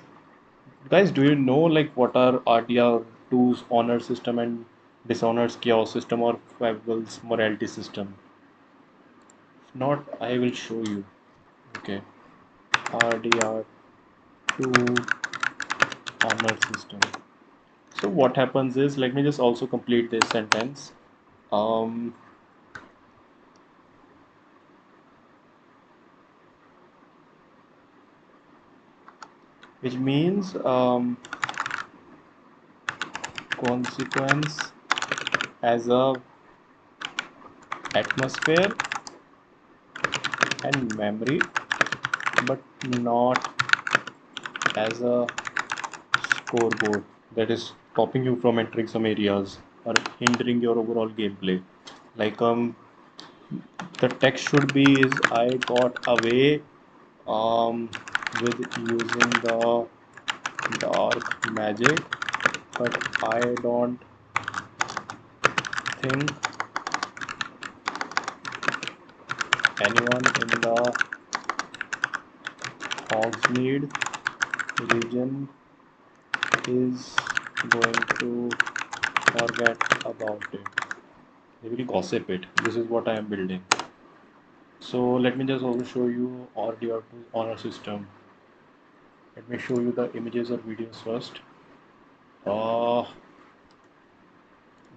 guys, do you know like what are RDR2's honor system and dishonor's chaos system or fables morality system? If not, I will show you. Okay, RDR2 honor system. So what happens is, let me just also complete this sentence. Um, which means consequence as a atmosphere and memory, but not as a scoreboard that is stopping you from entering some areas or hindering your overall gameplay. Like the text should be is I got away with using the dark magic, but I don't think anyone in the Hogsmeade region is going to forget about it. They will gossip it. This is what I am building. So let me just also show you RDR2 honor system. Let me show you the images or videos first. Uh,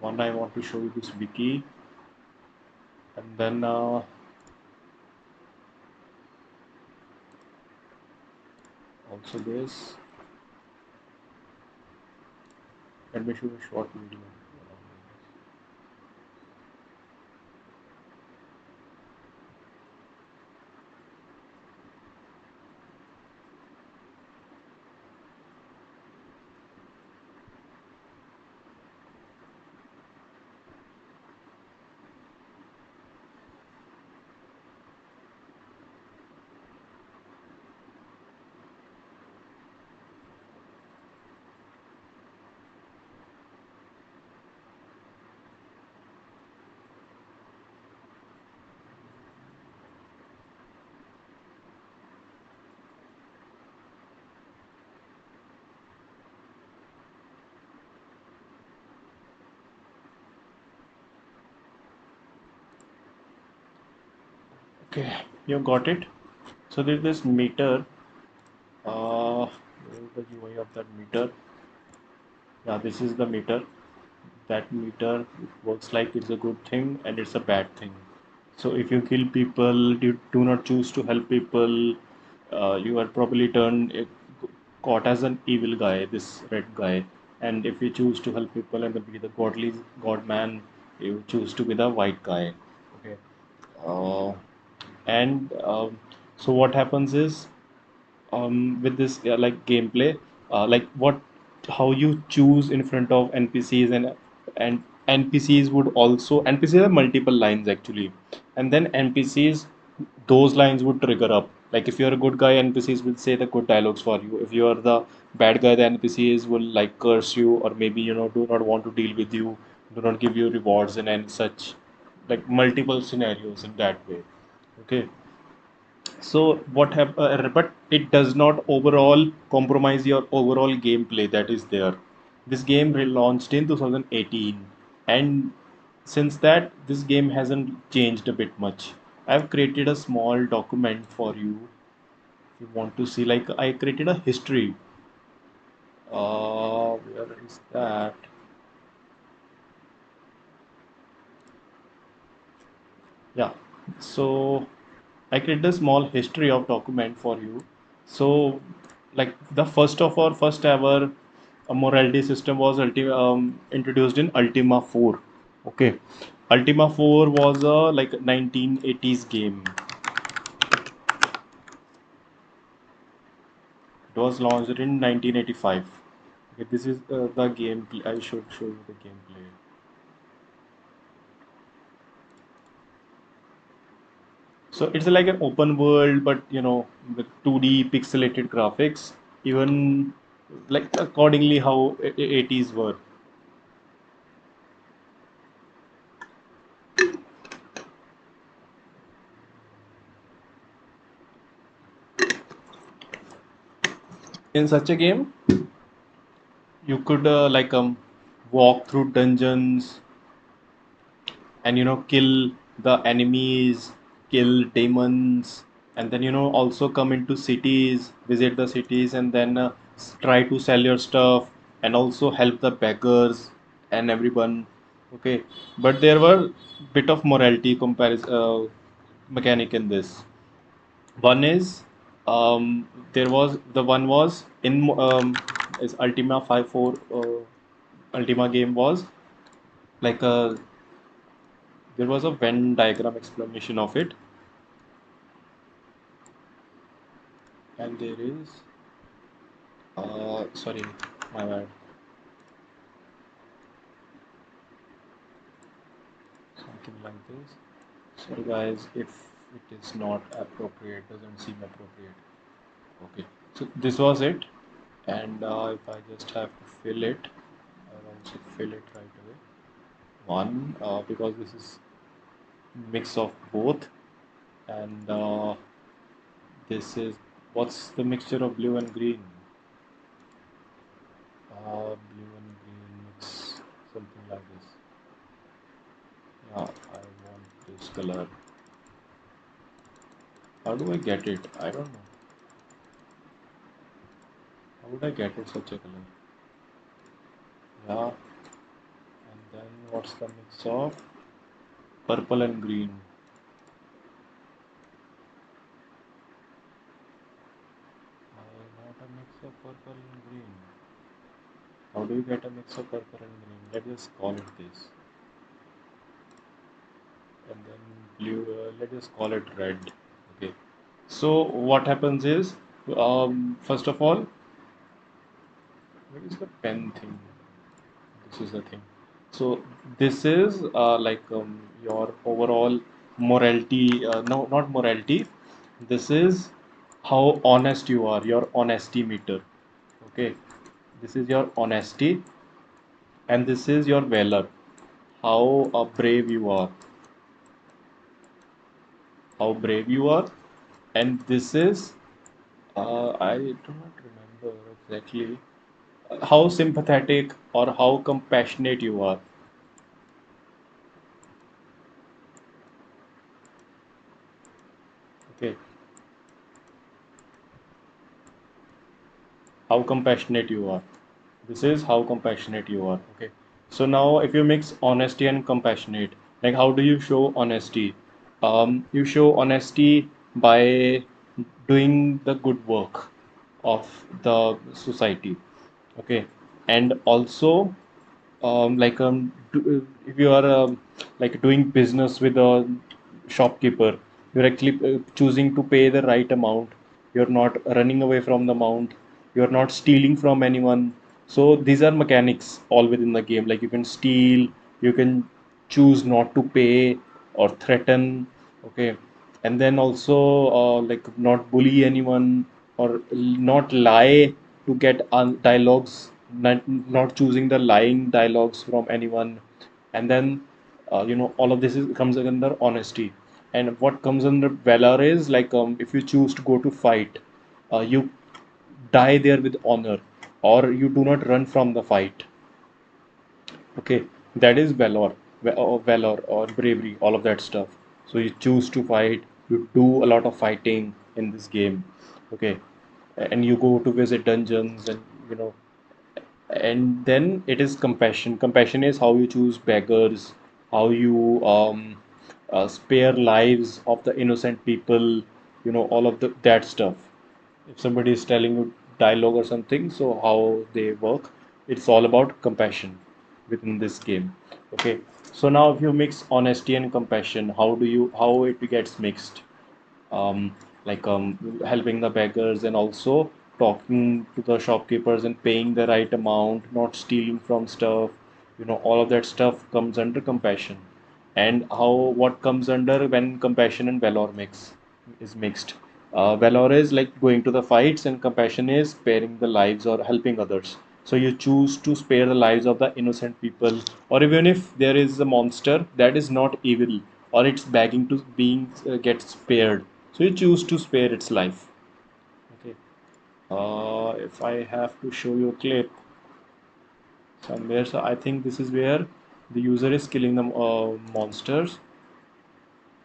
one I want to show you this wiki, and then also this. Let me show you a short video. Okay, you got it. So there's this meter. Where is the UI of that meter? Yeah, this is the meter. That meter works like it's a good thing and it's a bad thing. So if you kill people, you do not choose to help people, you are probably caught as an evil guy, this red guy. And if you choose to help people and be the godly god man, you choose to be the white guy. Okay. Uh, and so what happens is with this like gameplay, like what how you choose in front of NPCs, and NPCs would also NPCs have multiple lines actually, and then NPCs, those lines would trigger up. Like if you're a good guy, NPCs will say the good dialogues for you. If you're the bad guy, the NPCs will like curse you, or maybe do not want to deal with you, do not give you rewards and such, like multiple scenarios in that way. Okay. So but it does not overall compromise your overall gameplay that is there. This game relaunched in 2018, and since that, this game hasn't changed a bit much. I've created a small document for you if you want to see. Like I created a history. Where is that? Yeah. So I created a small history of document for you. So, like the first of our first ever morality system was introduced in Ultima 4. Okay, Ultima 4 was a like 1980s game. It was launched in 1985. Okay, this is the gameplay. I should show you the gameplay. So it's like an open world, but with 2D pixelated graphics, even like accordingly how 80s were. In such a game, you could walk through dungeons and kill the enemies, kill demons, and then also come into cities, visit the cities, and then try to sell your stuff and also help the beggars and everyone. Okay, but there were bit of morality comparison mechanic in this. One is there was the one was in is Ultima 5 4 Ultima game was like a there was a Venn diagram explanation of it, and there is sorry, my bad, something like this. Sorry guys, if it is not appropriate, doesn't seem appropriate. Okay, so this was it, and if I just have to fill it, I'll also fill it right away. One, because this is mix of both, and this is what's the mixture of blue and green? Blue and green mix, something like this. Yeah, I want this color. How do I get it? I don't know. How would I get it such a color? Yeah, and then what's the mix of purple and green? I want a mix of purple and green. How do you get a mix of purple and green? Let's just call it this. And then blue, let's just call it red. Okay. So what happens is, first of all, where is the pen thing? This is the thing. So this is your overall morality. No, not morality. This is how honest you are. Your honesty meter. Okay. This is your honesty, and this is your valor. How brave you are. How brave you are, and this is I do not remember exactly how sympathetic or how compassionate you are. Okay, how compassionate you are. This is how compassionate you are. Okay, so now if you mix honesty and compassionate, like how do you show honesty? You show honesty by doing the good work of the society. Okay, and also if you are like doing business with a shopkeeper, you're actually choosing to pay the right amount. You're not running away from the amount. You're not stealing from anyone. So these are mechanics all within the game. Like you can steal, you can choose not to pay or threaten. Okay, and then also like not bully anyone or not lie to get dialogues, not choosing the lying dialogues from anyone. And then all of this comes under honesty. And what comes under valor is like if you choose to go to fight, you die there with honor, or you do not run from the fight. Okay, that is valor, or valor or bravery, all of that stuff. So you choose to fight, you do a lot of fighting in this game. Okay, and you go to visit dungeons, and you know, and then it is compassion. Compassion is how you choose beggars, how you spare lives of the innocent people, all of that stuff. If somebody is telling you dialogue or something, so how they work, it's all about compassion within this game. Okay, so now if you mix honesty and compassion, how it gets mixed? Helping the beggars, and also talking to the shopkeepers and paying the right amount, not stealing from stuff. All of that stuff comes under compassion. And how what comes under when compassion and valor is mixed. Valor is like going to the fights, and compassion is sparing the lives or helping others. So you choose to spare the lives of the innocent people, or even if there is a monster that is not evil, or it's begging to being get spared, so you choose to spare its life. Okay. If I have to show you a clip somewhere, so I think this is where the user is killing the monsters,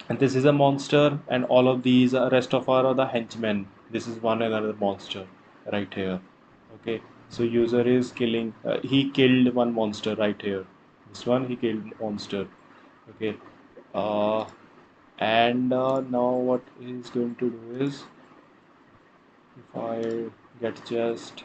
and this is a monster, and all of these rest of are the henchmen. This is one another monster right here. Okay, so user is killing. He killed one monster right here. This one he killed monster. Okay, uh, and now what he's going to do is, if I get just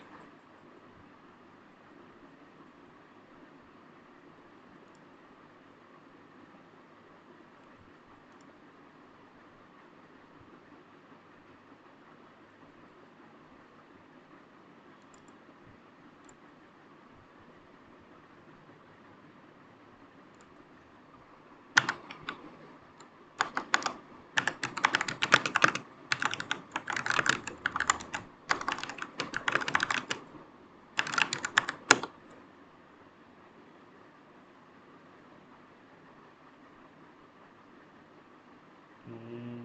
mm,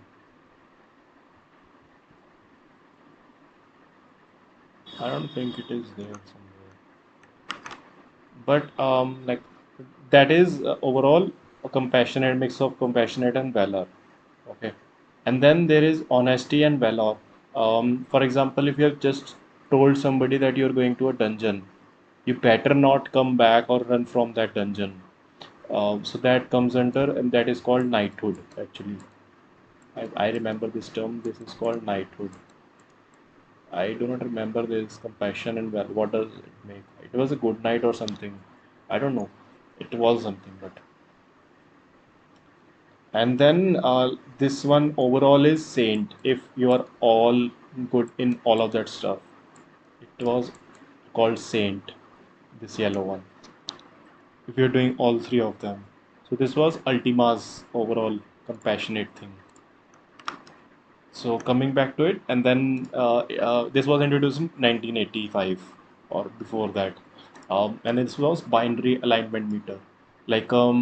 I don't think it is there somewhere. But like that is overall a compassionate mix of compassionate and valor. Okay, and then there is honesty and valor. For example, if you have just told somebody that you're going to a dungeon, you better not come back or run from that dungeon. So that comes under, and that is called knighthood. Actually, I remember this term. This is called knighthood. I do not remember this compassion and what does it make? It was a good night or something. I don't know. It was something, but and then this one overall is saint. If you are all good in all of that stuff, it was called saint. This yellow one. If you're doing all three of them, so this was Ultima's overall compassionate thing. So coming back to it, and then this was introduced in 1985 or before that, and this was binary alignment meter. Like uh,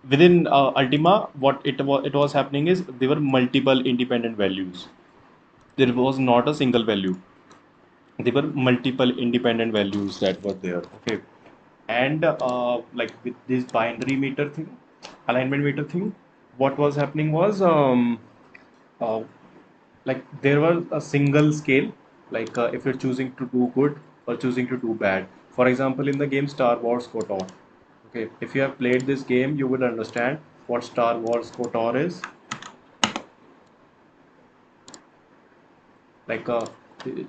within Ultima, what it was happening is there were multiple independent values. There was not a single value. There were multiple independent values that were there. Okay, and like with this binary meter thing, alignment meter thing, what was happening was uh, like there was a single scale, like if you're choosing to do good or choosing to do bad. For example, in the game Star Wars KOTOR, okay, if you have played this game you would understand what Star Wars KOTOR is. Like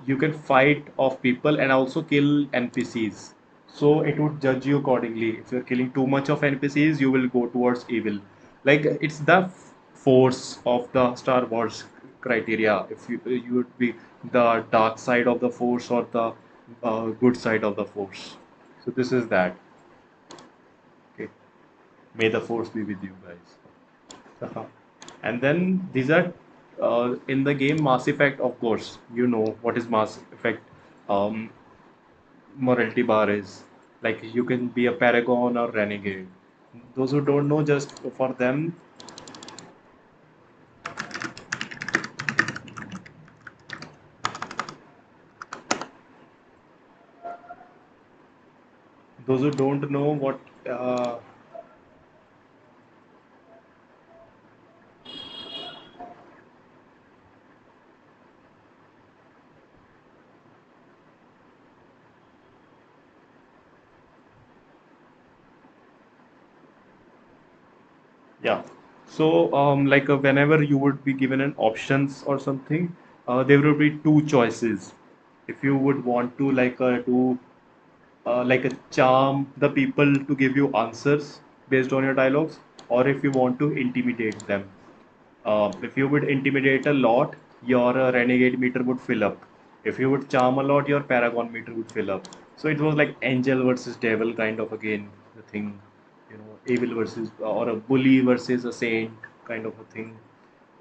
you can fight off people and also kill NPCs, so it would judge you accordingly. If you're killing too much of NPCs you will go towards evil. Like it's the force of the Star Wars criteria. If you would be the dark side of the force or the good side of the force. So this is that. Okay, may the force be with you guys. And then these are in the game Mass Effect, of course. You know what is Mass Effect. Um, Morality bar is like you can be a paragon or renegade. Those who don't know, just for them, those who don't know what, yeah. So like whenever you would be given an options or something, there will be two choices. If you would want to do like a charm the people to give you answers based on your dialogues, or if you want to intimidate them. If you would intimidate a lot, your renegade meter would fill up. If you would charm a lot, your paragon meter would fill up. So it was like angel versus devil kind of again the thing, evil versus or a bully versus a saint kind of a thing.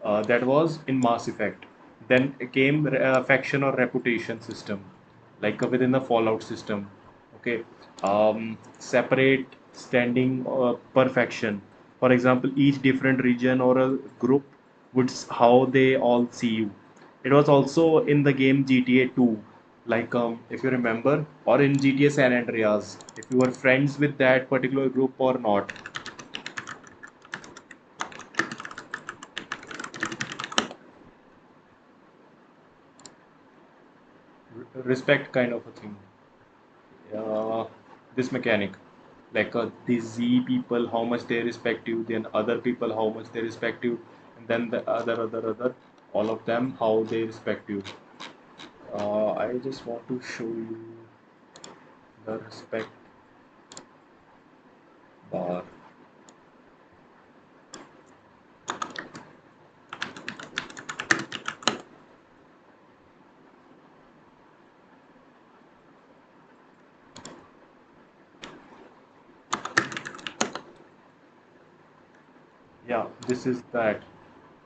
That was in Mass Effect. Then came faction or reputation system, like within the Fallout system. Okay, separate standing perfection. For example, each different region or a group would how they all see you. It was also in the game GTA 2, like if you remember, or in GTA San Andreas, if you were friends with that particular group or not. Respect kind of a thing. This mechanic, like the Z people, how much they respect you, then other people, how much they respect you, and then the other, all of them, how they respect you. I just want to show you the respect bar. Yeah, this is that.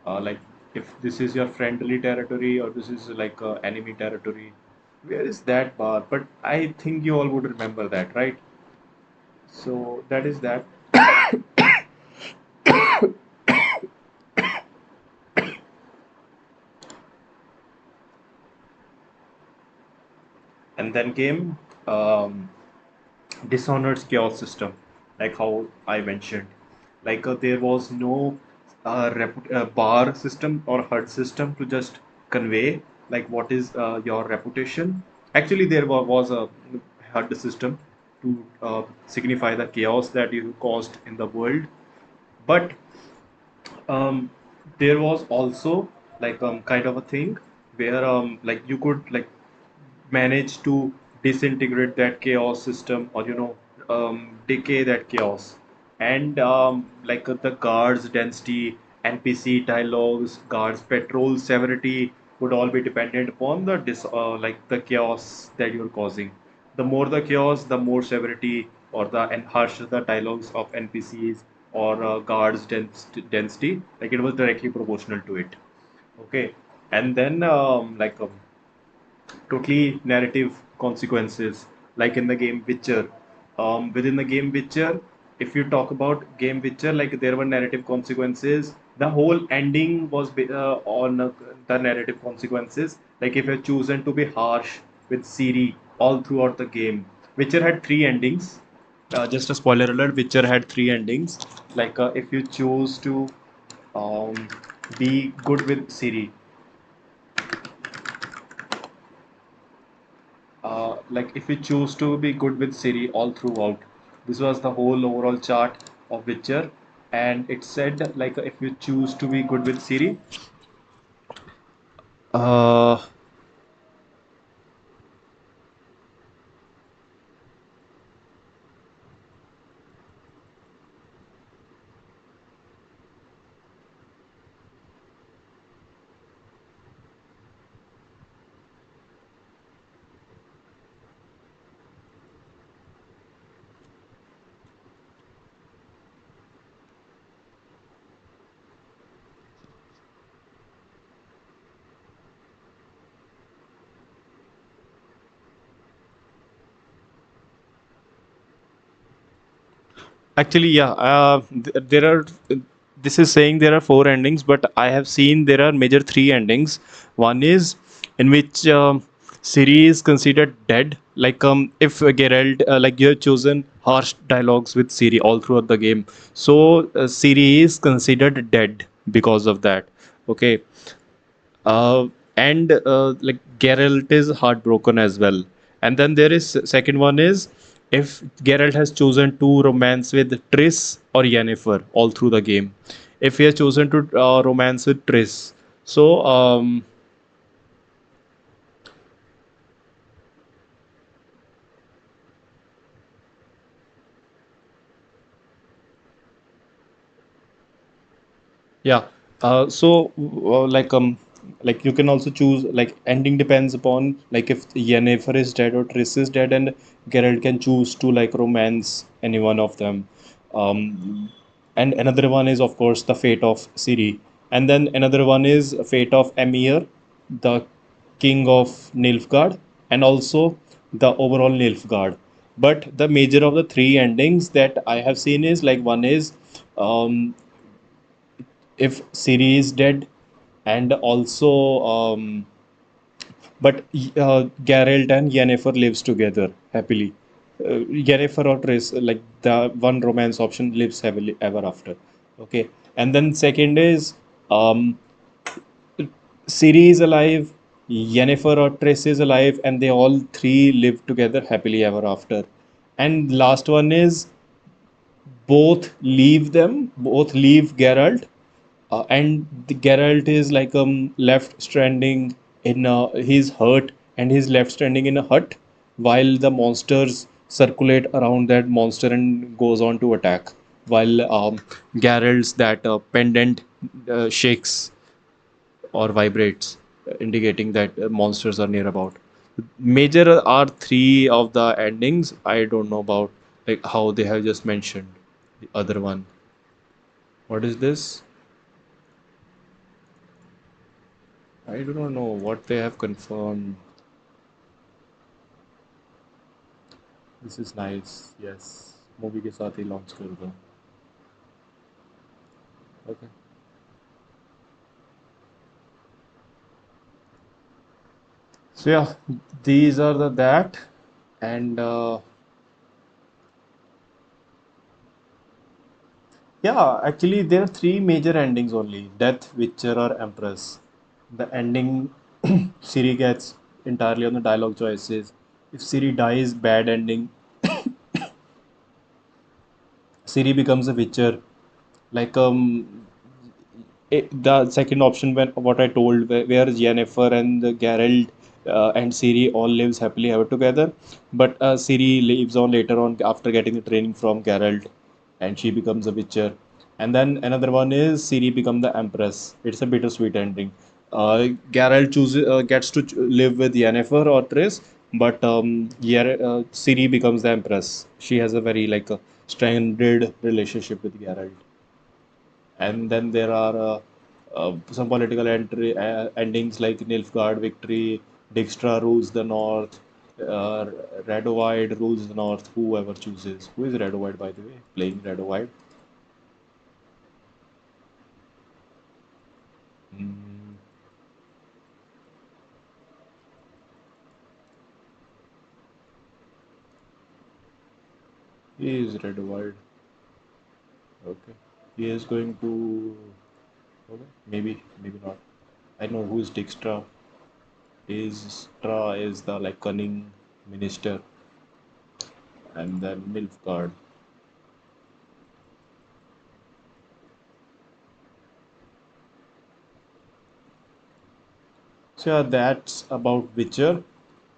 Like if this is your friendly territory or this is like enemy territory, where is that bar? But I think you all would remember that, right? So that is that. And then came um, Dishonored's chaos system, like how I mentioned. Like there was no bar system or HUD system to just convey like what is your reputation. Actually, there was a HUD system to signify the chaos that you caused in the world, but um, there was also like kind of a thing where like you could like manage to disintegrate that chaos system, or decay that chaos. And like the guards density, NPC dialogues, guards patrol severity would all be dependent upon the like the chaos that you're causing. The more the chaos, the more severity or the and harsher the dialogues of NPCs or guards density. Like it was directly proportional to it. Okay, and then totally narrative consequences, like in the game Witcher. Within the game Witcher, if you talk about game Witcher, like there were narrative consequences. The whole ending was on the narrative consequences. Like if you're chosen to be harsh with Siri all throughout the game. Witcher had three endings. Just a spoiler alert, Witcher had three endings. Like if you choose to Um, be good with Siri. Like if you choose to be good with Siri all throughout, this was the whole overall chart of Witcher, and it said like if you choose to be good with Siri, uh, actually, yeah. There are. This is saying there are four endings, but I have seen there are major three endings. One is in which Siri is considered dead. Like if Geralt, like you have chosen harsh dialogues with Siri all throughout the game, so Siri is considered dead because of that. Okay, uh, and like Geralt is heartbroken as well. And then there is second one is if Geralt has chosen to romance with Triss or Yennefer all through the game. If he has chosen to romance with Triss, so yeah. Like you can also choose like ending depends upon like if Yennefer is dead or Triss is dead, and Geralt can choose to like romance any one of them. And another one is of course the fate of Ciri, and then another one is fate of Emir, the king of Nilfgaard, and also the overall Nilfgaard. But the major of the three endings that I have seen is like one is um, if Siri is dead, and also but Geralt and Yennefer lives together happily. Yennefer or Triss, like the one romance option, lives happily ever after. Okay, and then second is Siri is alive, Yennefer or Triss is alive, and they all three live together happily ever after. And last one is both leave Geralt, and the Geralt is like left stranding in he's hurt and he's left stranding in a hut while the monsters circulate around that monster and goes on to attack while Geralt's that pendant shakes or vibrates, indicating that monsters are near about. Major are three of the endings. I don't know about like how they have just mentioned the other one. What is this? I do not know what they have confirmed. This is nice. Yes. Movie के साथ ही launch कर दो. Okay. So yeah, these are the that, and yeah, actually there are three major endings only: Death, Witcher, or Empress. The ending Siri gets entirely on the dialogue choices. If Siri dies, bad ending. Siri becomes a Witcher. Like the second option when what I told where Jennifer and Geralt and Siri all lives happily ever together, but Siri lives on later on after getting the training from Geralt, and she becomes a Witcher. And then another one is Siri become the Empress. It's a bittersweet ending. Geralt chooses gets to live with Yennefer or Triss, but Siri becomes the Empress. She has a very like a stranded relationship with Geralt. And then there are some political endings like Nilfgaard victory, Dijkstra rules the north, Radovid rules the north, whoever chooses. Who is Radovid, by the way? Playing Radovid. Mm, he is Radovid. Okay. He is going to. Okay. Maybe not. I know who is Dijkstra. Dijkstra is the like cunning minister, and then Nilfgaard. So yeah, that's about Witcher.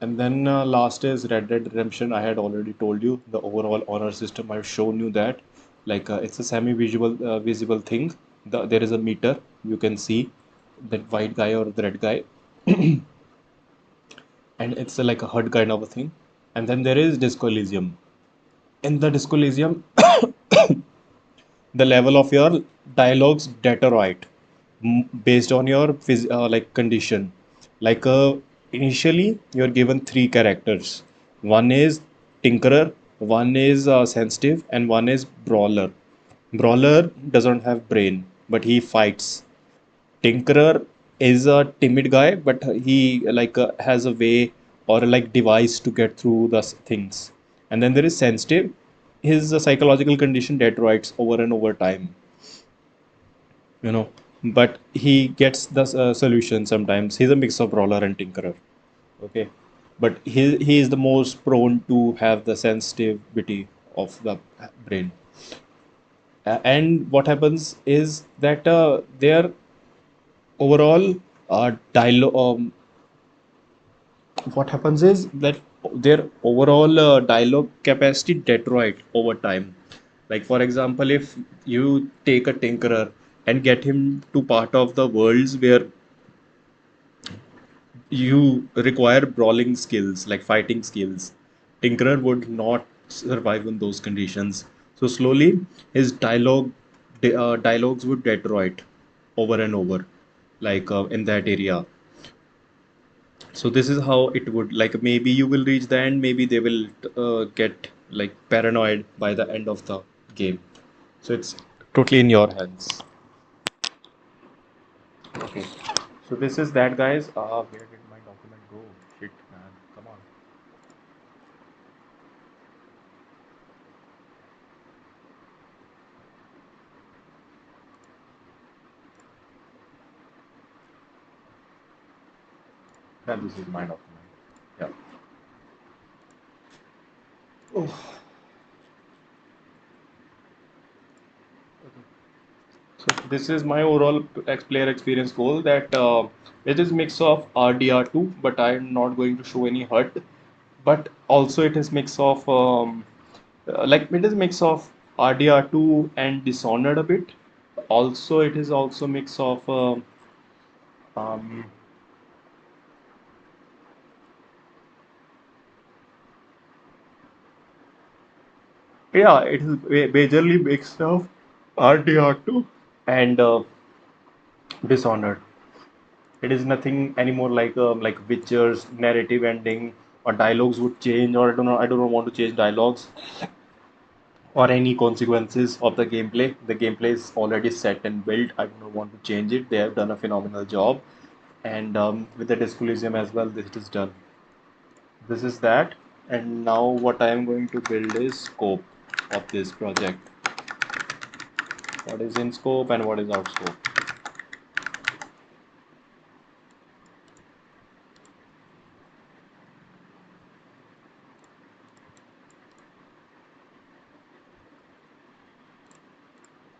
And then last is Red Dead Redemption. I had already told you the overall honor system. I've shown you that. Like it's a semi-visual visible thing. There is a meter. You can see that white guy or the red guy, and it's like a HUD kind of a thing. And then there is Disco Elysium. In the Disco Elysium, the level of your dialogues deteriorate based on your like condition. Like initially you're given three characters. One is tinkerer, one is sensitive, and one is brawler. Brawler doesn't have brain, but he fights. Tinkerer is a timid guy, but he like has a way or like device to get through the things. And then there is sensitive. His psychological condition deteriorates over and over time, you know. But he gets the solution sometimes. He's a mix of brawler and tinkerer. Okay, but he is the most prone to have the sensitivity of the brain. And what happens is that their overall dialogue what happens is that their overall dialogue capacity deteriorate over time. Like for example, if you take a tinkerer and get him to part of the worlds where you require brawling skills like fighting skills, tinkerer would not survive in those conditions. So slowly his dialogues would deteriorate over and over, like in that area. So this is how it would, like, maybe you will reach the end, maybe they will get like paranoid by the end of the game. So it's totally in your hands. Okay, so this is that, guys. Where did my document go? Shit, man, come on. Yeah, this is my document. Yeah. Oh. So this is my overall player experience goal, that it is mix of RDR2, but I'm not going to show any HUD. But also it is mix of like it is mix of RDR2 and Dishonored a bit. Also it is also mix of um, yeah, it is majorly mix of RDR2 and Dishonored. It is nothing anymore like Witcher's narrative ending or dialogues would change, or I don't want to change dialogues or any consequences of the gameplay. The gameplay is already set and built. I do not want to change it. They have done a phenomenal job, and with the Disco Elysium as well, this is done. This is that, and now what I am going to build is scope of this project. What is in scope and what is out scope.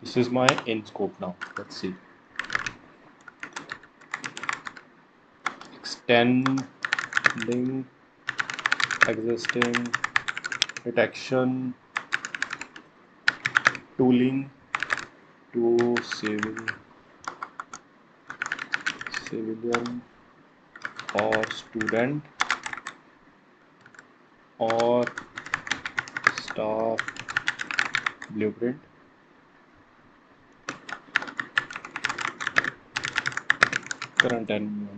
This is my in scope now. Let's see. Extending existing detection tooling to civilian or student or staff blueprint. Current and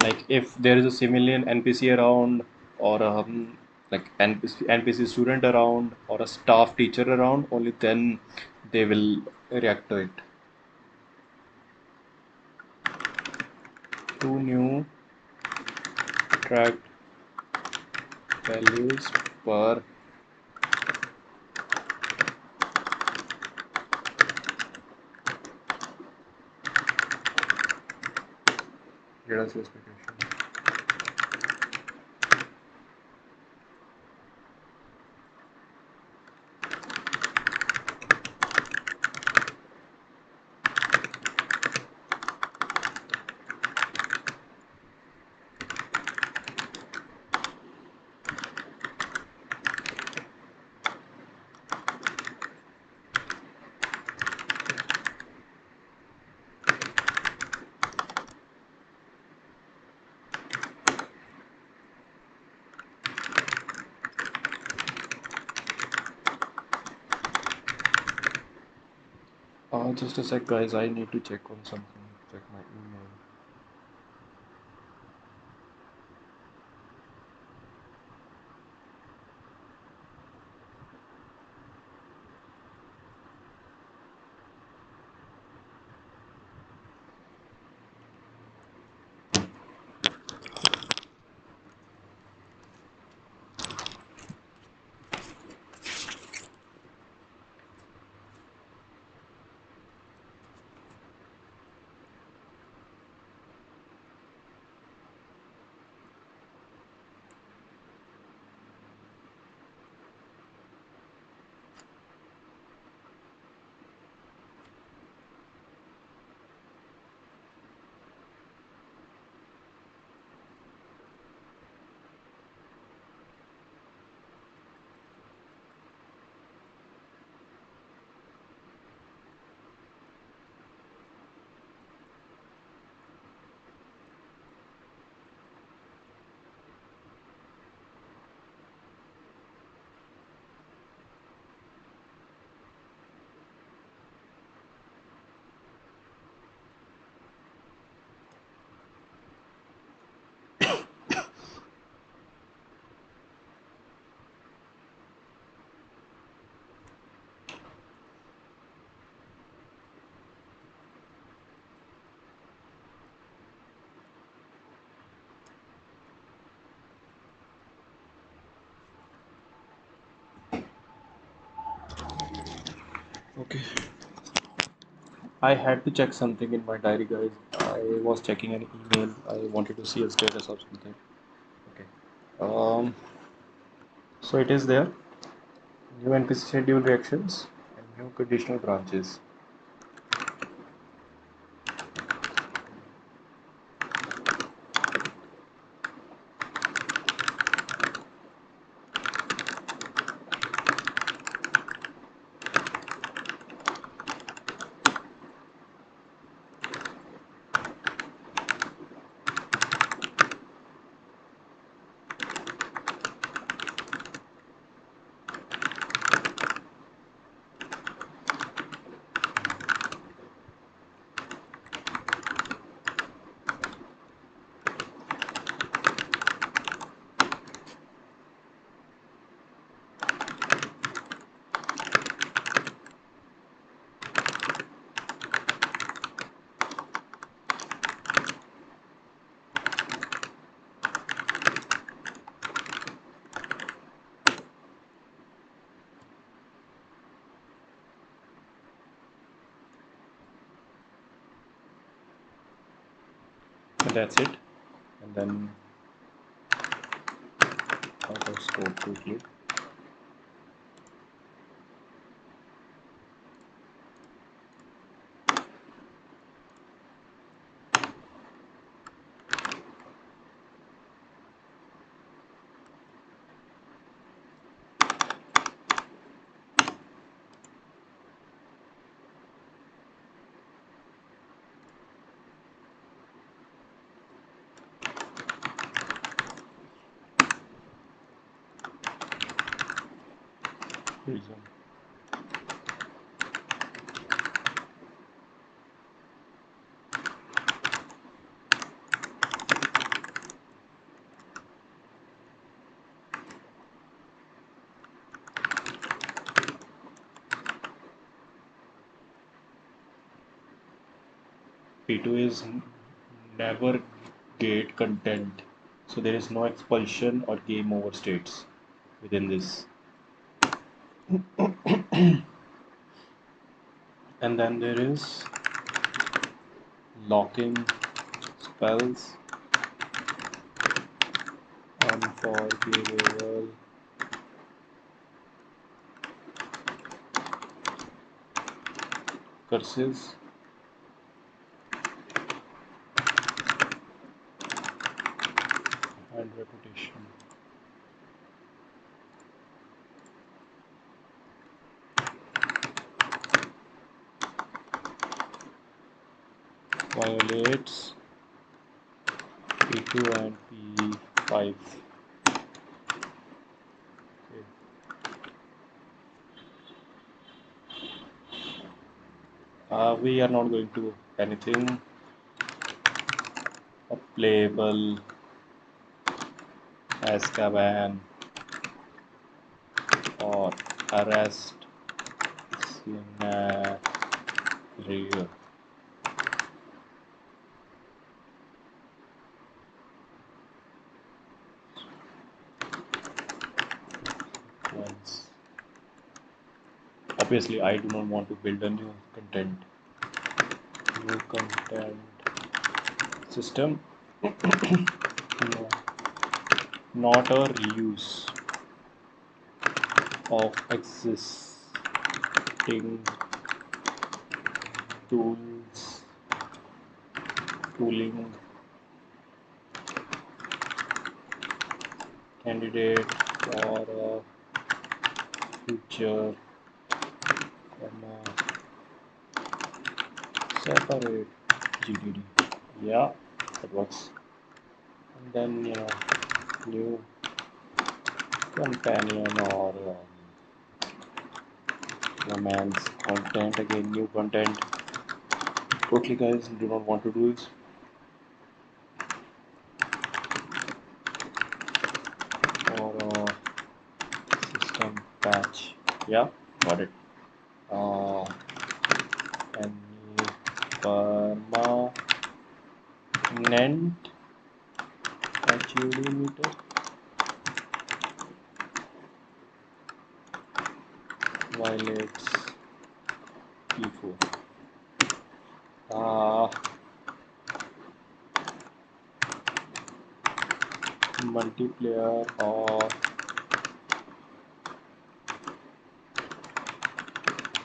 like if there is a civilian NPC around, or like NPC student around, or a staff teacher around, only then they will react to it. Two new tracked values per Data specification. Just a sec, guys. I need to check on something. Check my email. Okay. I had to check something in my diary, guys. I was checking an email. I wanted to see a status of something. Okay. So it is there. New NPC schedule reactions and new conditional branches. And that's it. And then out of scope quickly. Reason. P2 is never gate content, so there is no expulsion or game over states within this. And then there is locking spells Unforgivable Curses and Reputation. Violates P2 and P5. We are not going to anything. A playable Azkaban or arrest scenario. Obviously, I do not want to build a new content system. No, not a reuse of existing tooling candidate for a future separate GDD. Yeah, that works. And then new companion or romance content. Again, new content. Totally, guys, do not want to do this. Or system patch. Yeah, got it. And permanent HUD meter. Violates P4. Multiplier or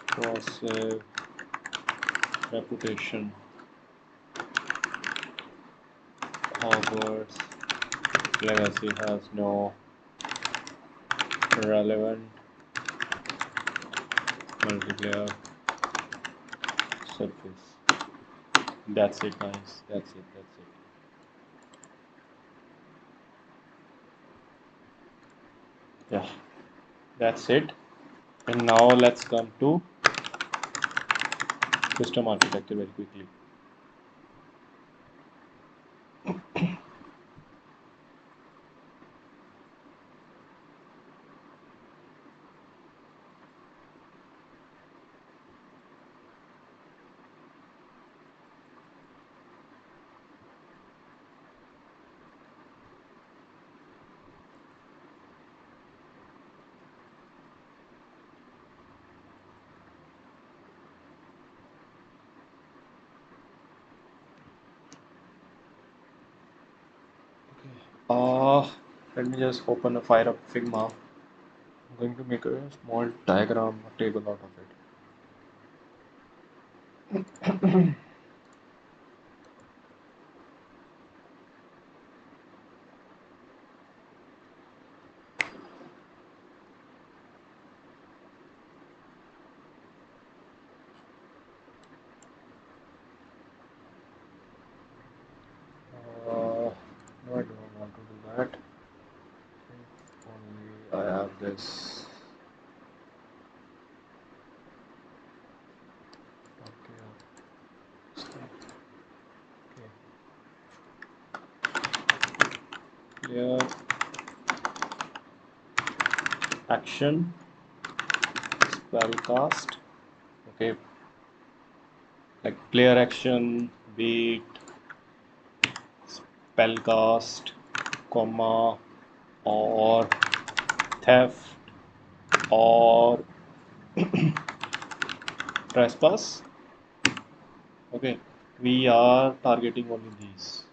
cross reputation. Hogwarts Legacy has no relevant multiplayer surface. That's it, guys. That's it. Yeah, that's it. And now let's come to system architecture very quickly. Let me just open a fire up Figma. I'm going to make a small diagram or table out of it. No, I don't want to do that. Only I have this. Okay. Clear action spellcast. Okay, like player action, beat, spellcast, comma, or theft, or trespass. Okay, we are targeting only these.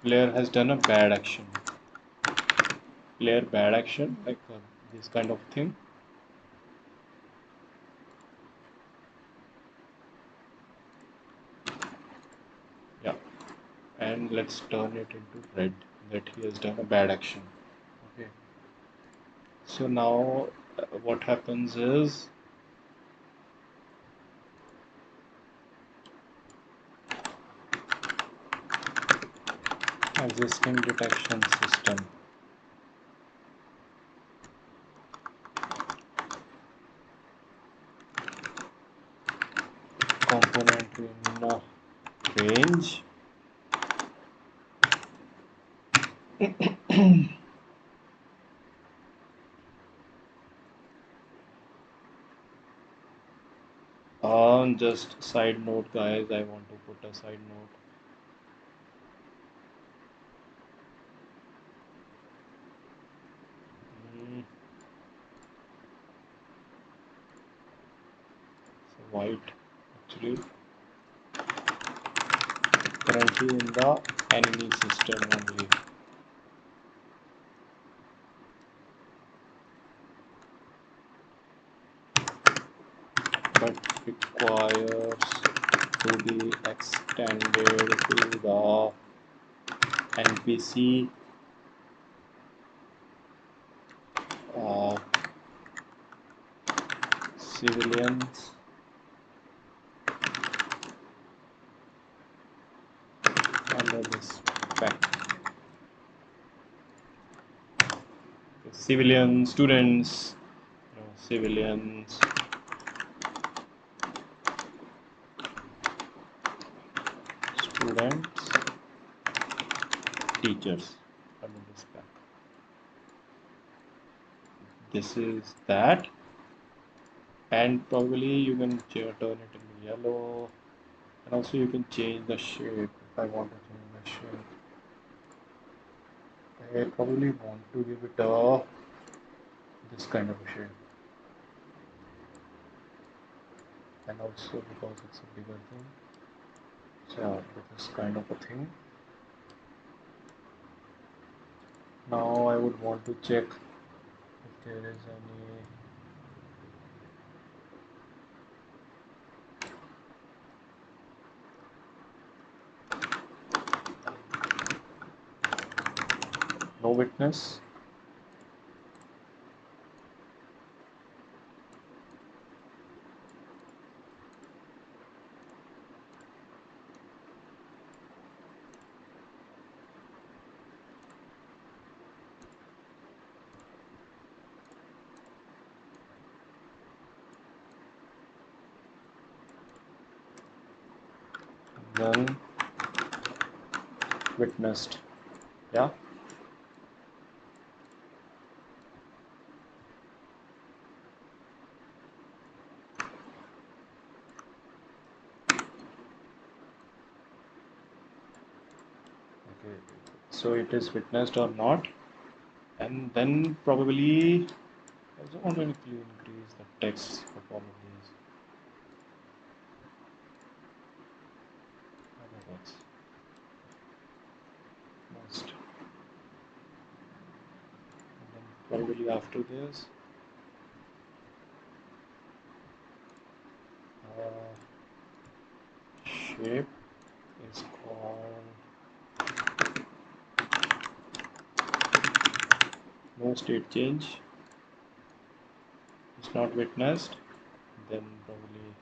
Player has done a bad action. Player bad action, like this kind of thing. Yeah, and let's turn it into red that he has done a bad action. Okay, so now what happens is existing detection system. Component in range. Just side note, guys. I want to put a side note. Mm, so white actually currently in the enemy system only. But requires to be extended to the NPC civilians under this spec. Civilian students, civilians, students, teachers under this spec. This is that, and probably you can turn it in yellow, and also you can change the shape if I want to change the shape. I probably want to give it a this kind of a shape, and also because it's a bigger thing, so this kind of a thing. Now I would want to check if there is any no witness. Then witnessed. Yeah. Okay. So it is witnessed or not, and then probably I also want to increase the text of all of these. Other words. Most. And then probably after this, shape is called no state change. It's not witnessed. Then probably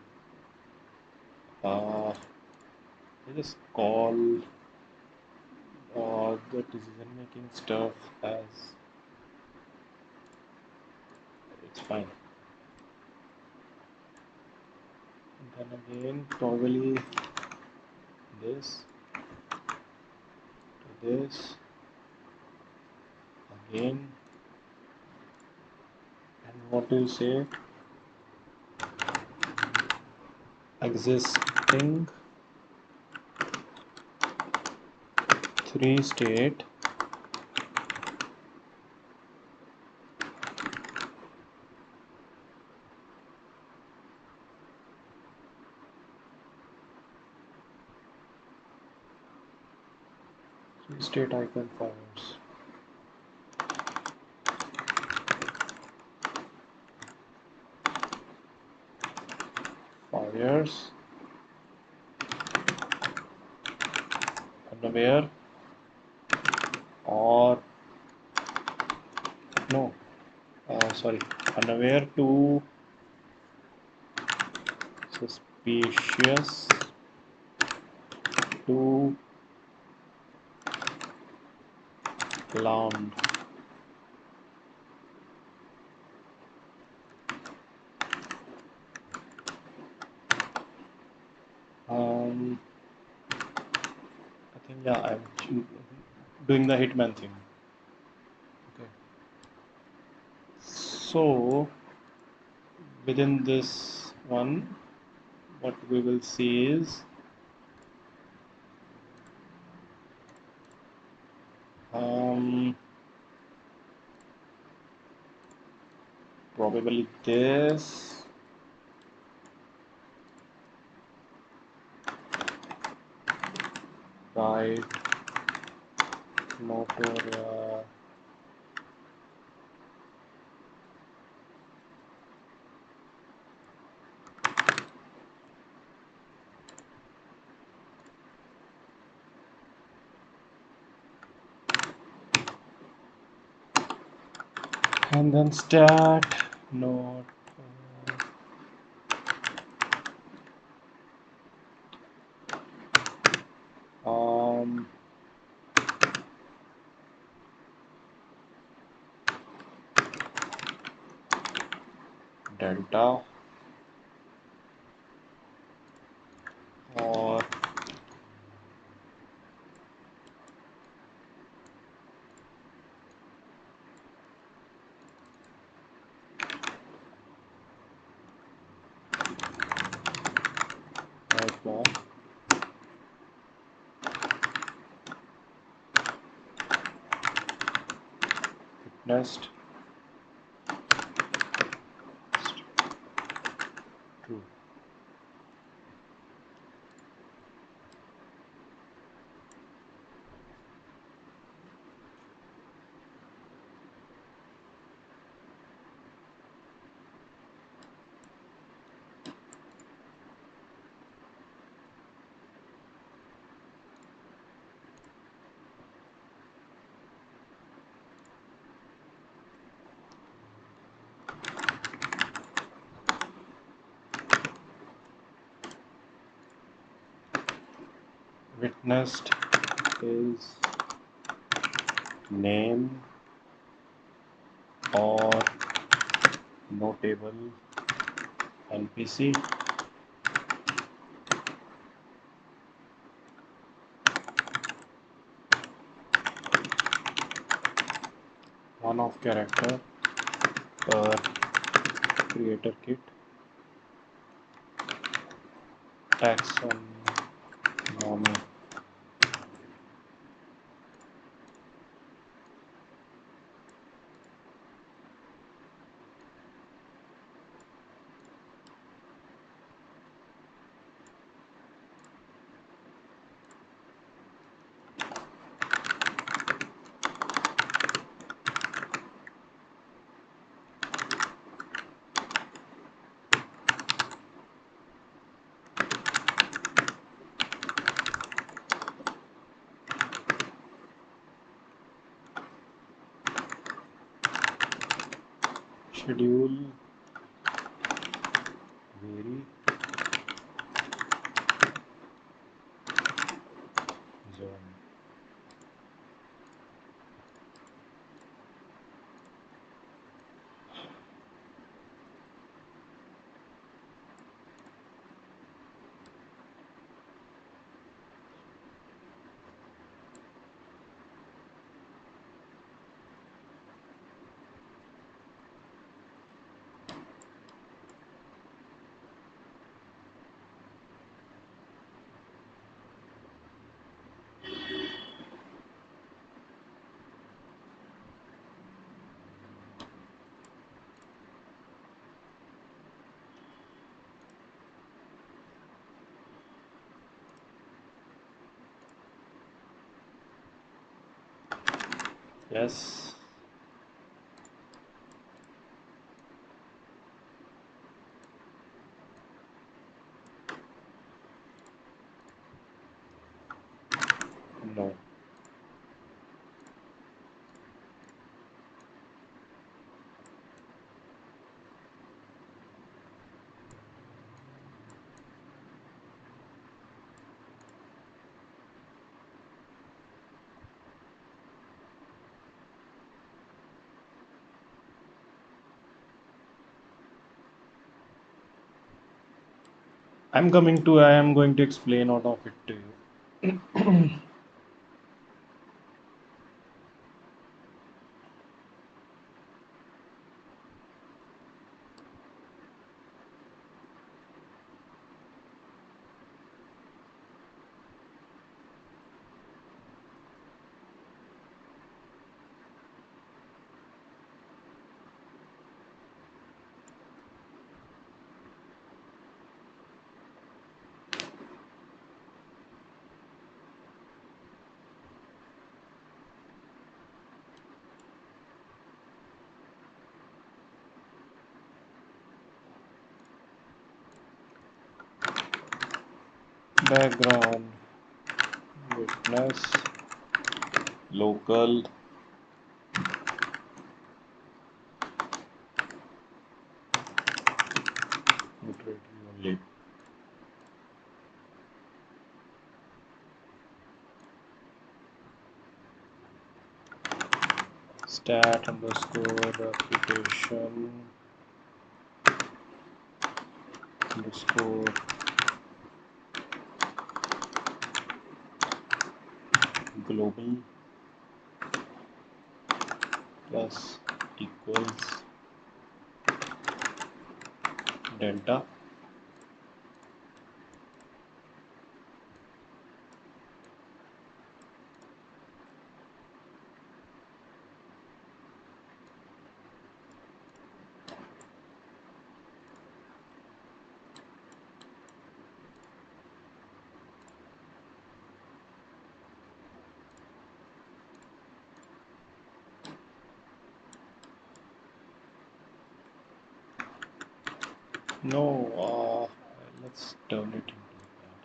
I just call the decision making stuff as it's fine. And then again probably this to this again, and what do you say? Existing 3-state State icon fires. Fires. Unaware. Or no. Sorry. Unaware to suspicious to alarmed. I think yeah, I'm doing the hitman thing. Okay. So within this one, what we will see is probably this. Right. Motor. And then stat node delta or right bar witnessed true. Witnessed is name or notable NPC. One of character per creator kit. Taxonomy. Schedule vary zone. Yes. No. I am going to explain all of it to you. Background, witness, local, literary only. Stat underscore application underscore global plus equals delta. No, let's turn it into that.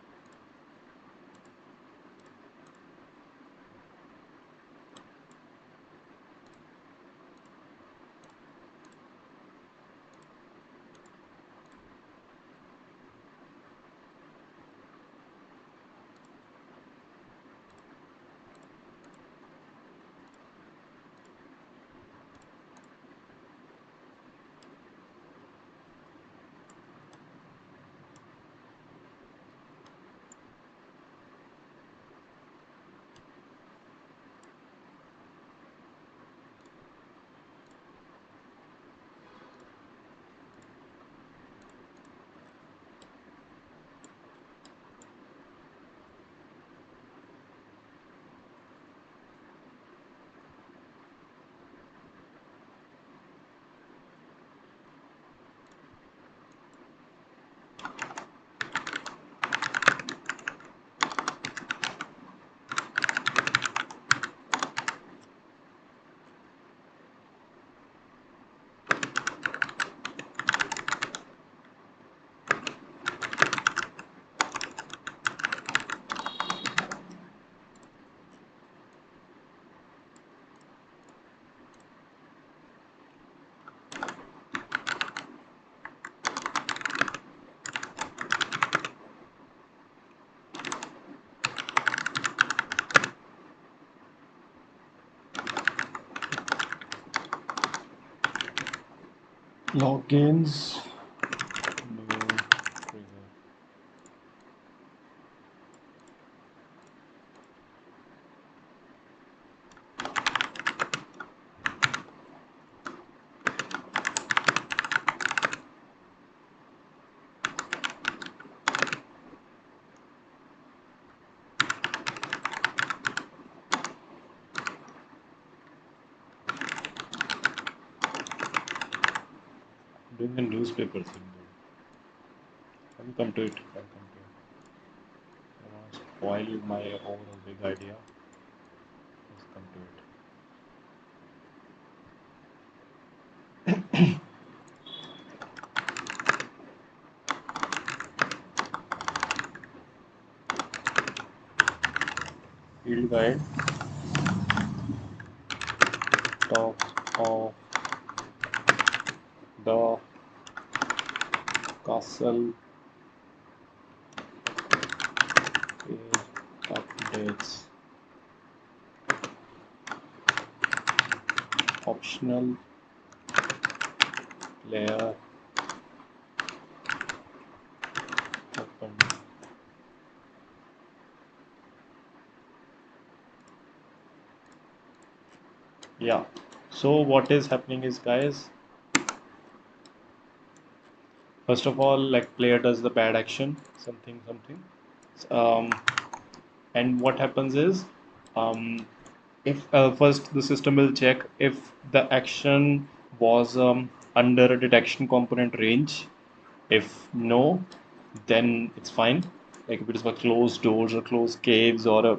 Logins, new trigger. Doing the newspaper thing though. I'll come to it. I'll come to it. I want to spoil my overall big idea. Let's come to it. Field guide talks of the castle page updates. Optional player open. Yeah. So what is happening is, guys, first of all, like player does the bad action, something, something. Um, and what happens is, um, if first the system will check if the action was under a detection component range. If no, then it's fine. Like if it is for closed doors or closed caves or a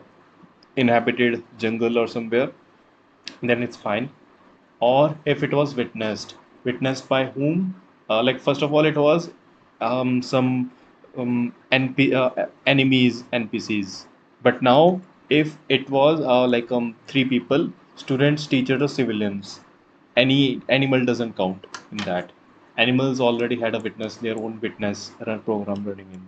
inhabited jungle or somewhere, then it's fine. Or if it was witnessed by whom? Like first of all, it was some enemies NPCs. But now, if it was like three people, students, teachers, or civilians, any animal doesn't count in that. Animals already had a witness, their own witness run program running in,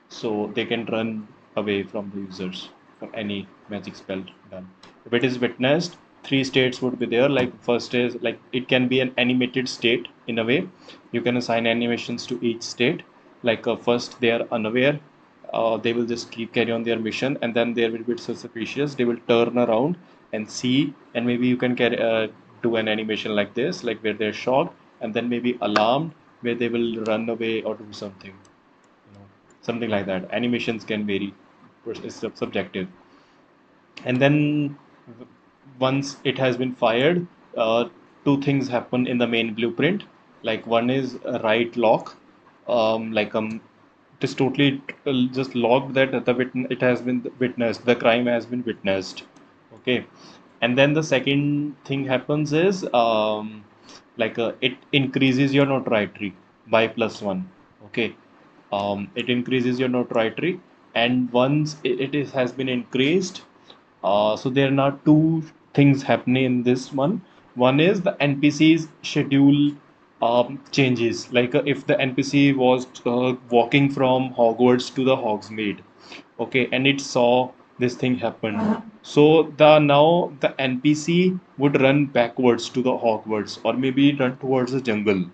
so they can run away from the users for any magic spell done. If it is witnessed, three states would be there. Like first is like it can be an animated state in a way. You can assign animations to each state. Like first they are unaware, they will just keep carry on their mission, and then they will be suspicious. They will turn around and see, and maybe you can do an animation like this, like where they're shocked, and then maybe alarmed, where they will run away or do something, something like that. Animations can vary, it's subjective. And then once it has been fired, two things happen in the main blueprint. Like one is a write lock, like it is totally just logged that it has been witnessed, the crime has been witnessed. Okay. And then the second thing happens is it increases your notoriety by +1. Okay. It increases your notoriety, and once it has been increased, so there are now two things happening in this one. One is the NPC's schedule changes. Like if the NPC was walking from Hogwarts to the Hogsmeade, okay, and it saw this thing happen. So the now the NPC would run backwards to the Hogwarts, or maybe run towards the jungle.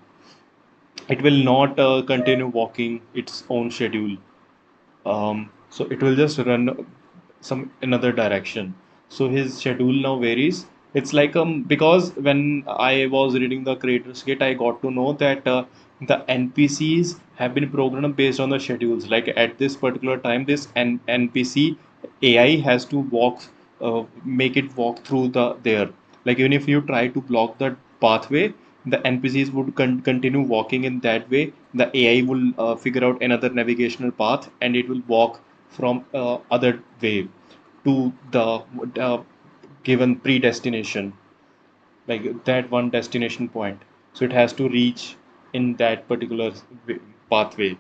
It will not continue walking its own schedule, so it will just run some another direction. So his schedule now varies. It's like because when I was reading the creator's kit, I got to know that the NPCs have been programmed based on the schedules. Like at this particular time, this NPC AI has to walk, make it walk through the there. Like even if you try to block the pathway, the NPCs would continue walking in that way. The AI will figure out another navigational path, and it will walk from other way to the uh, given predestination, like that one destination point. So it has to reach in that particular pathway.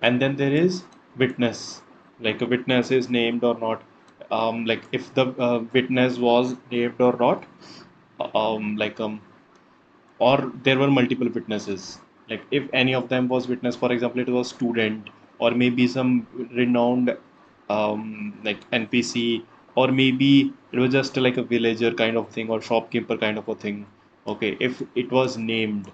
And then there is witness. Like a witness is named or not. Like if the witness was named or not. Like or there were multiple witnesses. Like if any of them was witness, for example, it was student, or maybe some renowned like NPC, or maybe it was just like a villager kind of thing, or shopkeeper kind of a thing. Okay, if it was named,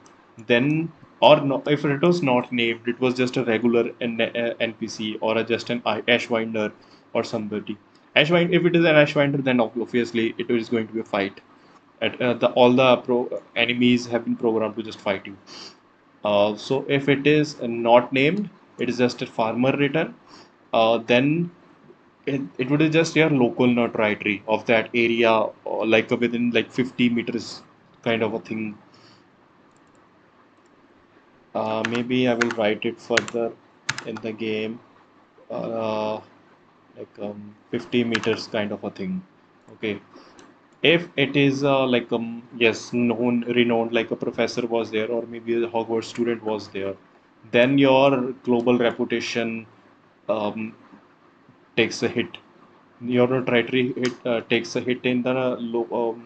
then, or no, if it was not named, it was just a regular NPC, or just an Ashwinder or somebody. Ashwinder, if it is an Ashwinder, then obviously it is going to be a fight. All the enemies have been programmed to just fight you. So if it is not named, it is just a farmer written. Then it would be just your local notoriety of that area, or like within like 50 meters kind of a thing. Maybe I will write it further in the game. Uh, 50 meters kind of a thing. Okay. If it is yes, known, renowned, like a professor was there, or maybe a Hogwarts student was there, then your global reputation um, takes a hit. your notoriety takes a hit in the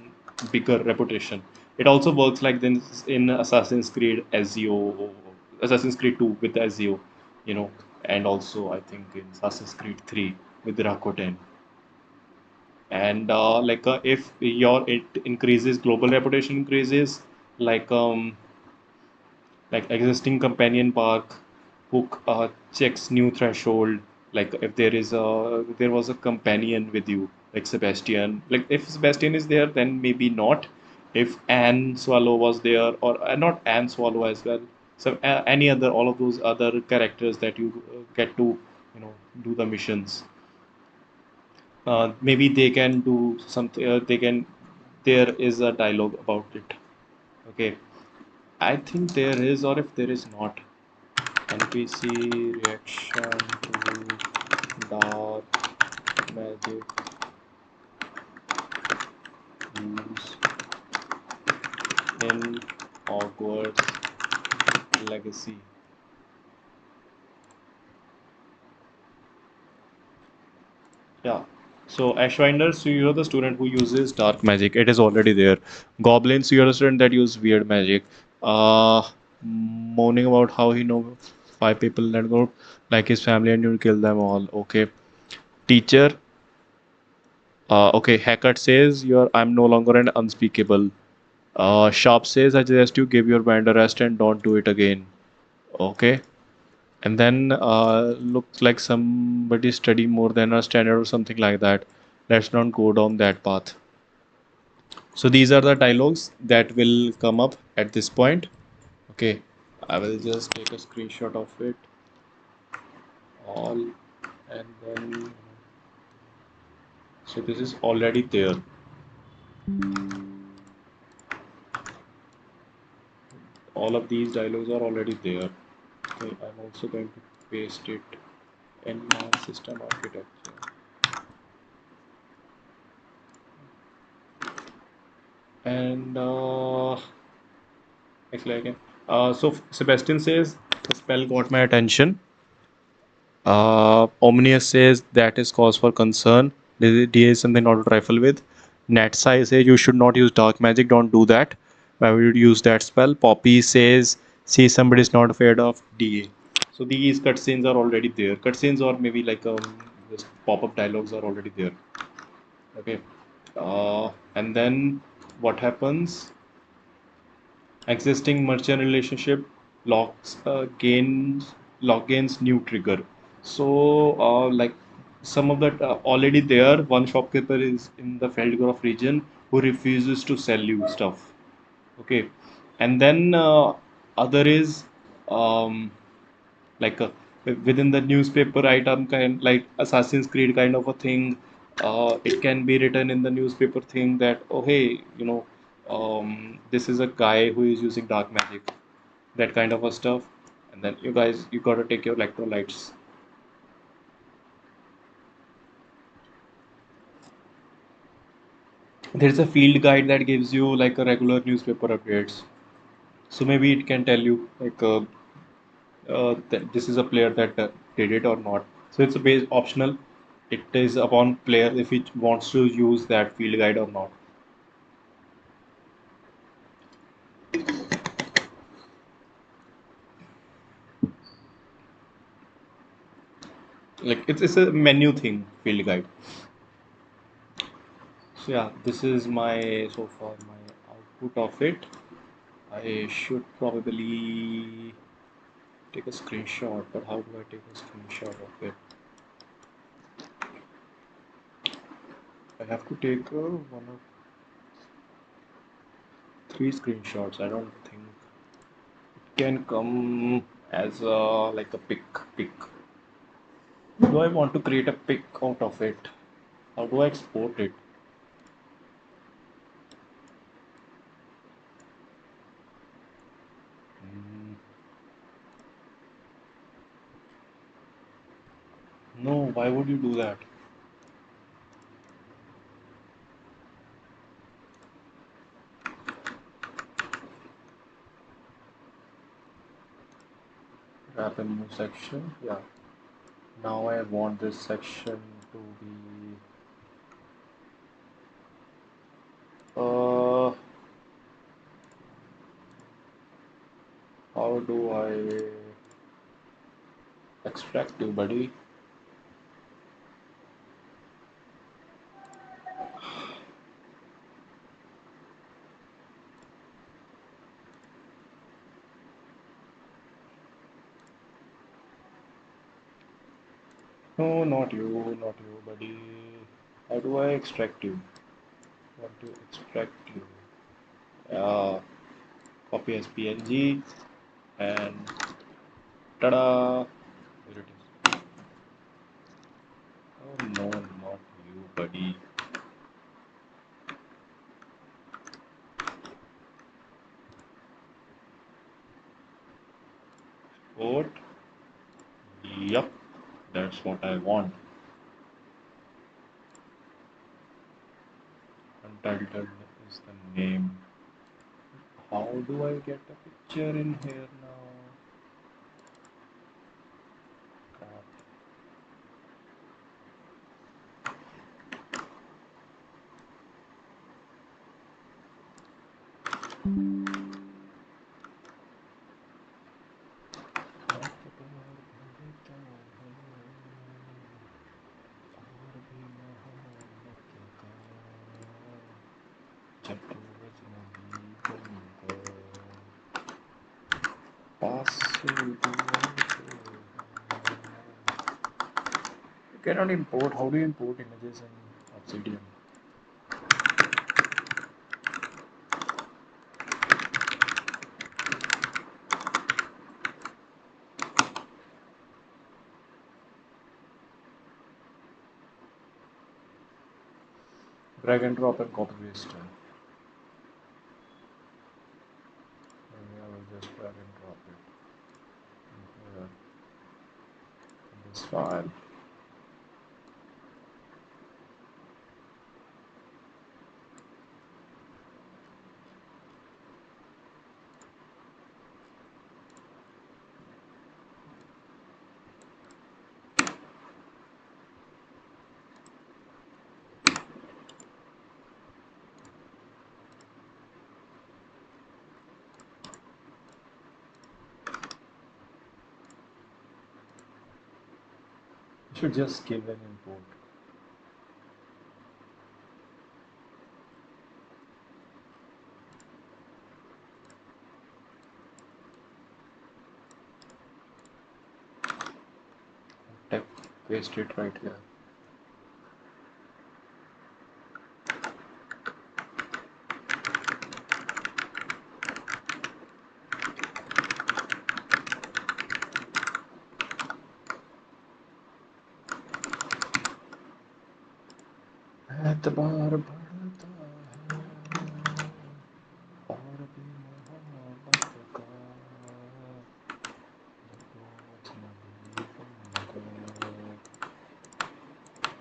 bigger reputation. It also works like this in Assassin's Creed SEO, Assassin's Creed 2 with the SEO, you know, and also I think in Assassin's Creed 3 with Rakuten. And if your it increases, global reputation increases, like um, like existing companion park hook checks new threshold, like if there was a companion with you like Sebastian, like if Sebastian is there then maybe not, if Anne Swallow was there, or not Anne Swallow as well, so any other, all of those other characters that you get to do the missions, maybe they can do something, they can, there is a dialogue about it. Okay, I think there is, or if there is not, NPC reaction to dark magic use in Hogwarts Legacy. Yeah. So Ashwinders, so you're the student who uses dark magic. It is already there. Goblins, you're the student that use weird magic. Moaning about how he know five people that go like his family and you'll kill them all. Okay. Teacher, okay. Hackett says you're I'm no longer an unspeakable. Sharp says, I suggest you give your band a rest and don't do it again. Okay. And then looks like somebody study more than a standard or something like that. Let's not go down that path. So these are the dialogues that will come up at this point. Okay. I will just take a screenshot of it all, and then so this is already there. All of these dialogues are already there. Okay, I'm also going to paste it in my system architecture. And actually, I can. So Sebastian says the spell got my attention. Omnius says that is cause for concern. DA is something not to trifle with. Natsai says you should not use dark magic. Don't do that. Why would you use that spell? Poppy says see somebody is not afraid of DA. So these cutscenes are already there. Cutscenes or maybe like just pop-up dialogues are already there. Okay. And then what happens? Existing merchant relationship locks gains new trigger. So like some of that already there. One shopkeeper is in the Feldgrove region who refuses to sell you stuff. Okay, and then other is um, like within the newspaper item kind, like Assassin's Creed kind of a thing. It can be written in the newspaper thing that, oh hey, this is a guy who is using dark magic, that kind of a stuff. And then you guys, you gotta take your electrolytes. There's a field guide that gives you like a regular newspaper updates. So maybe it can tell you like that this is a player that did it or not. So it's a base optional. It is upon player if he wants to use that field guide or not. Like it's a menu thing, field guide. So yeah, this is my so far my output of it. I should probably take a screenshot, but how do I take a screenshot of it? I have to take one of three screenshots. I don't think it can come as like a pic. Do I want to create a pic out of it? How do I export it? Mm, no, why would you do that? Wrap a new section. Yeah. Now I want this section to be. I extract you, buddy? No, not you, buddy. How do I extract you? Want to extract you? Copy as PNG and tada! Here it is. Oh no, not you, buddy. What? Yup, that's what I want. Untitled is the name. How do I get a picture in here now? Crap. You cannot import. How do you import images in Obsidian? Drag and drop and copy paste. Maybe I will just drag and drop it in here in this file. You should just give an import. Paste it right here. एतबार बढ़ता है और भी मोहब्बत का रोज नबी तुमको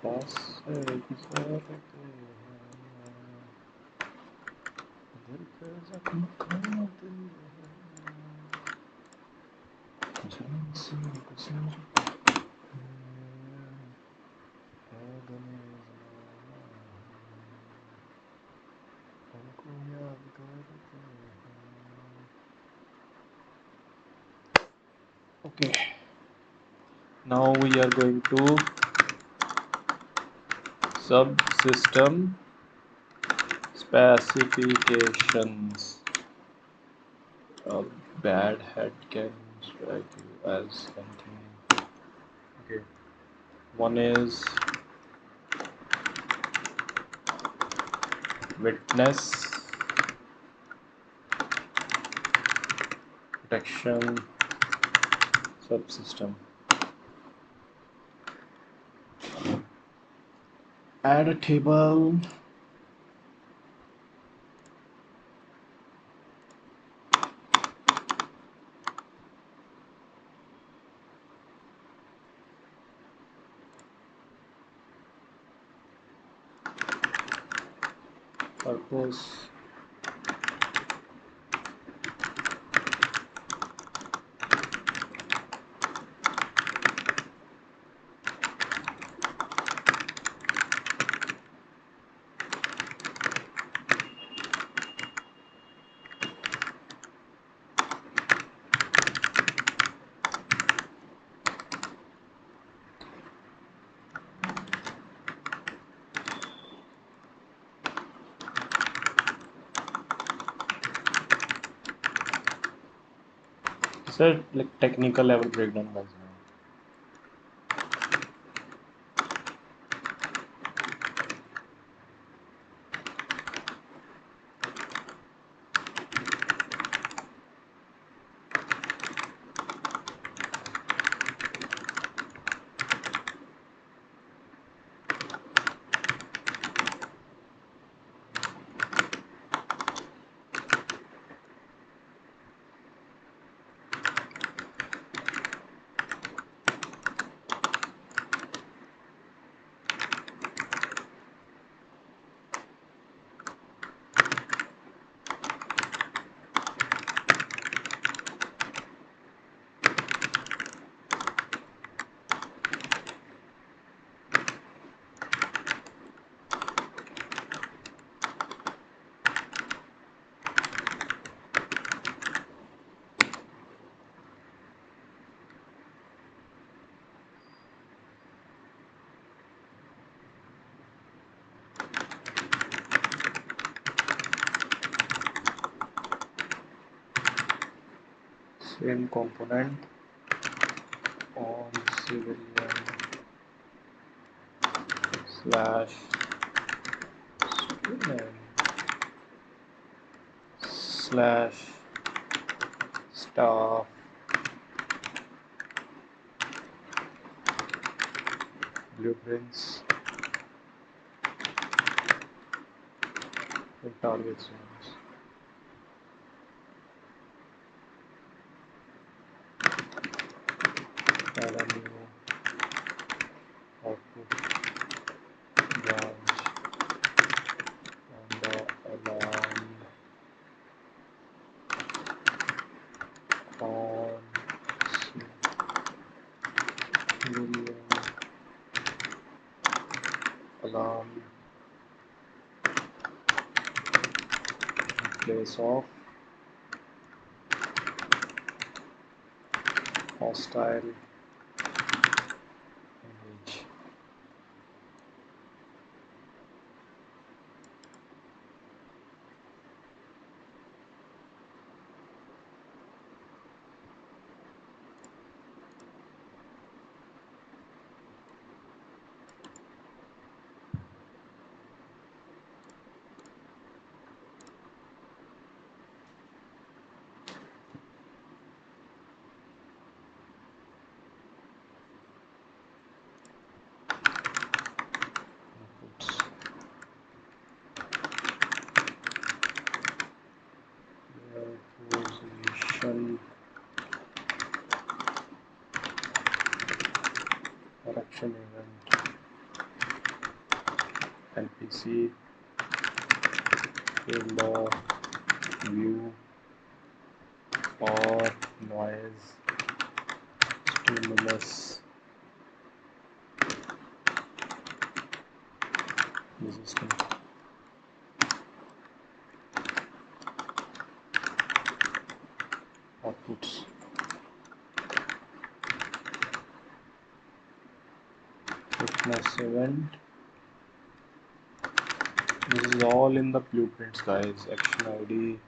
पास से गुजरते हैं दिल पे जख्म खाते हैं जान से गुजरते हैं है गमे ज़माना उनको याद करते हैं. Okay, now we are going to subsystem specifications. A bad head can strike you as anything. Okay, one is witness protection subsystem. Add a table. Purpose. So like technical level breakdown guys. Same component on civilian slash student slash staff blueprints and target zones. Add a new output branch on the alarmed on civilian alarm in place of hostile image. Position correction event NPC in the view or noise stimulus resistant. Outputs witness event. This is all in the blueprints guys. Action ID,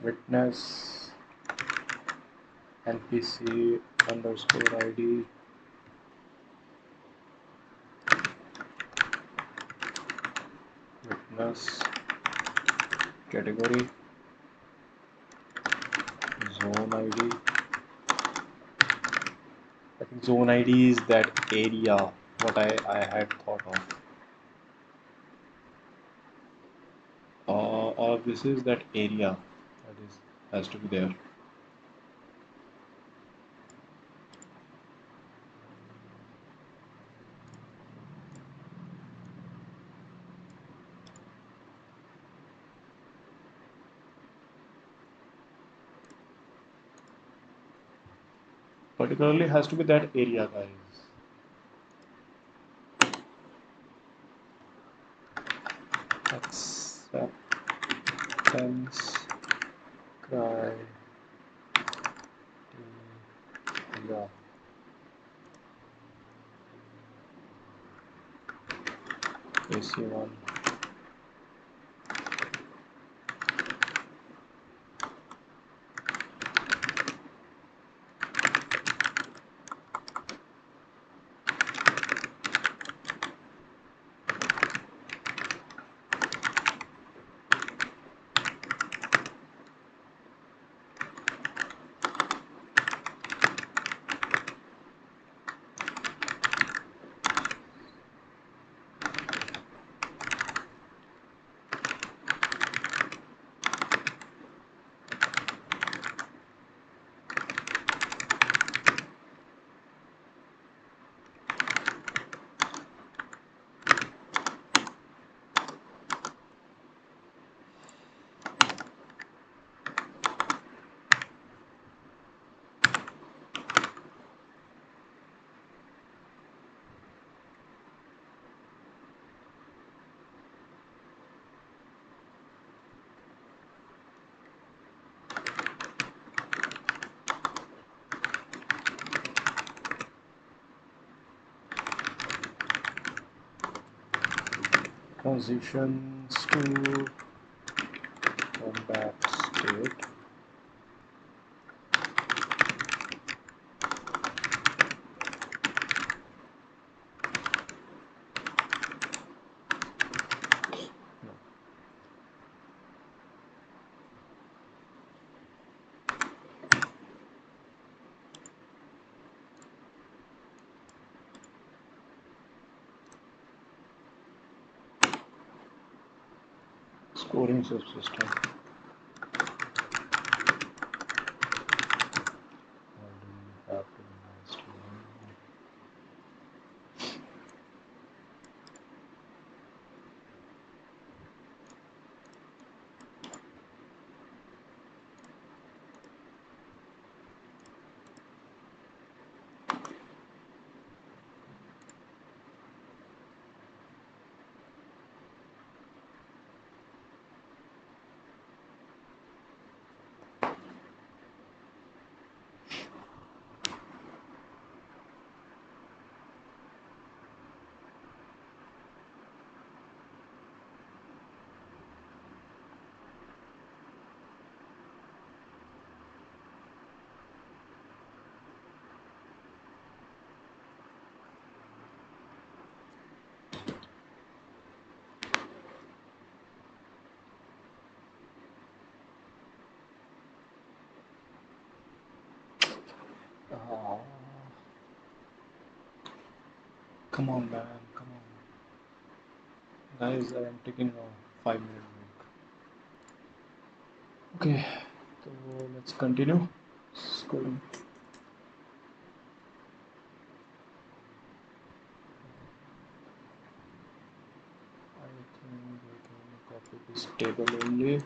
witness NPC underscore ID, witness category, zone ID. I think zone ID is that area what I had thought of. Or this is that area that is has to be there. Particularly has to be that area guys. Acceptance criteria. AC1 transitions to combat state. Scoring subsystem. What do you have to invest in? Oh, come on, man, come on. Guys, I am taking a 5 minute break. Okay, so let's continue scoring. I think we can copy this table only and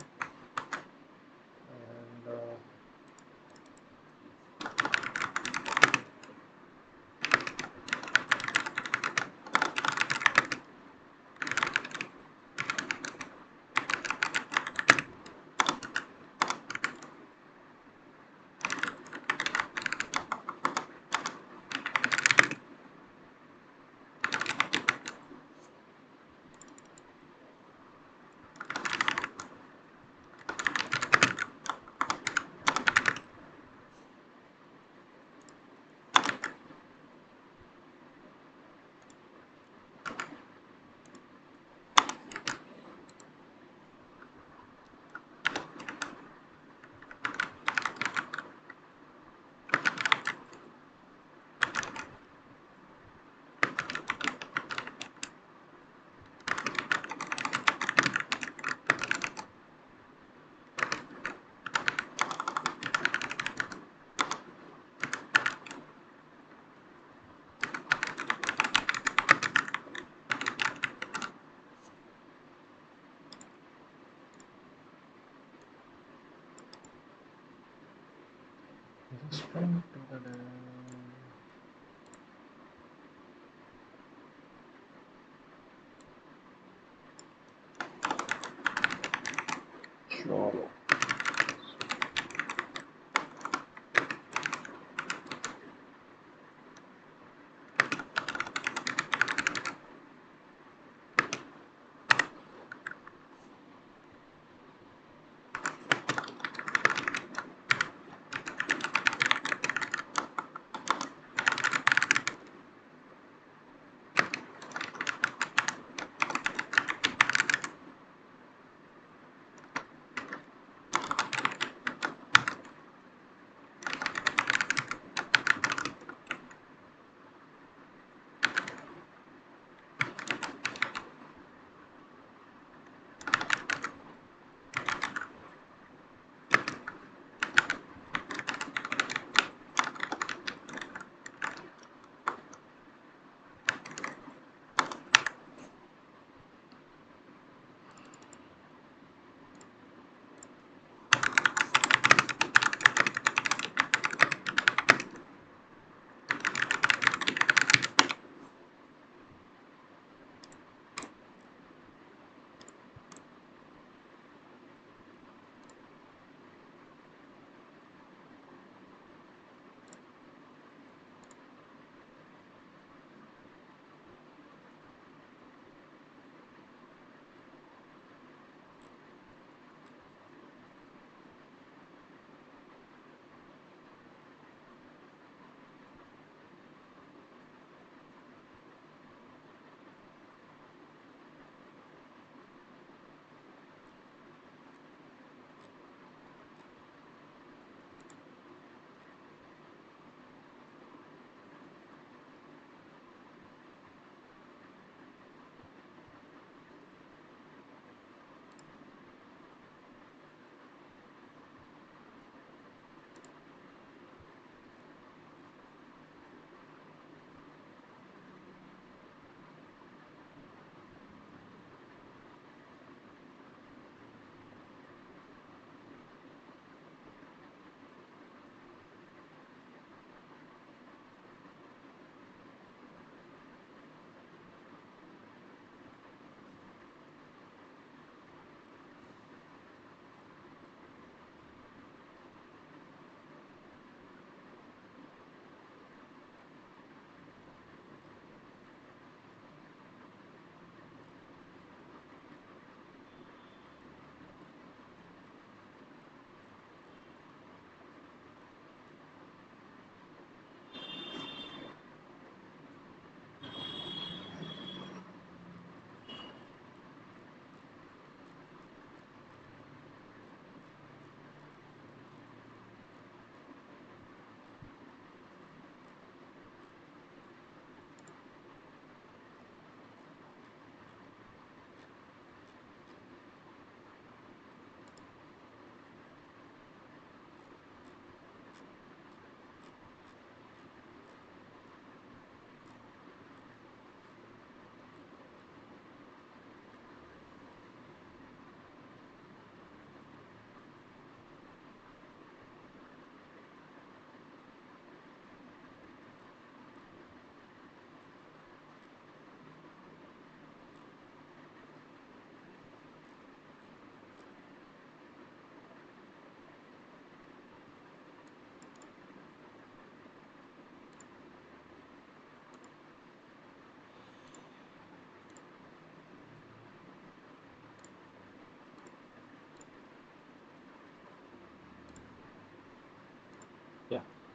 sprint to the sure.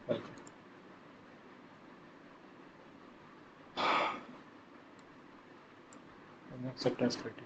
Okay. And acceptance criteria.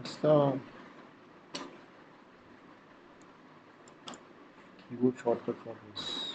What's the keyboard shortcut for this?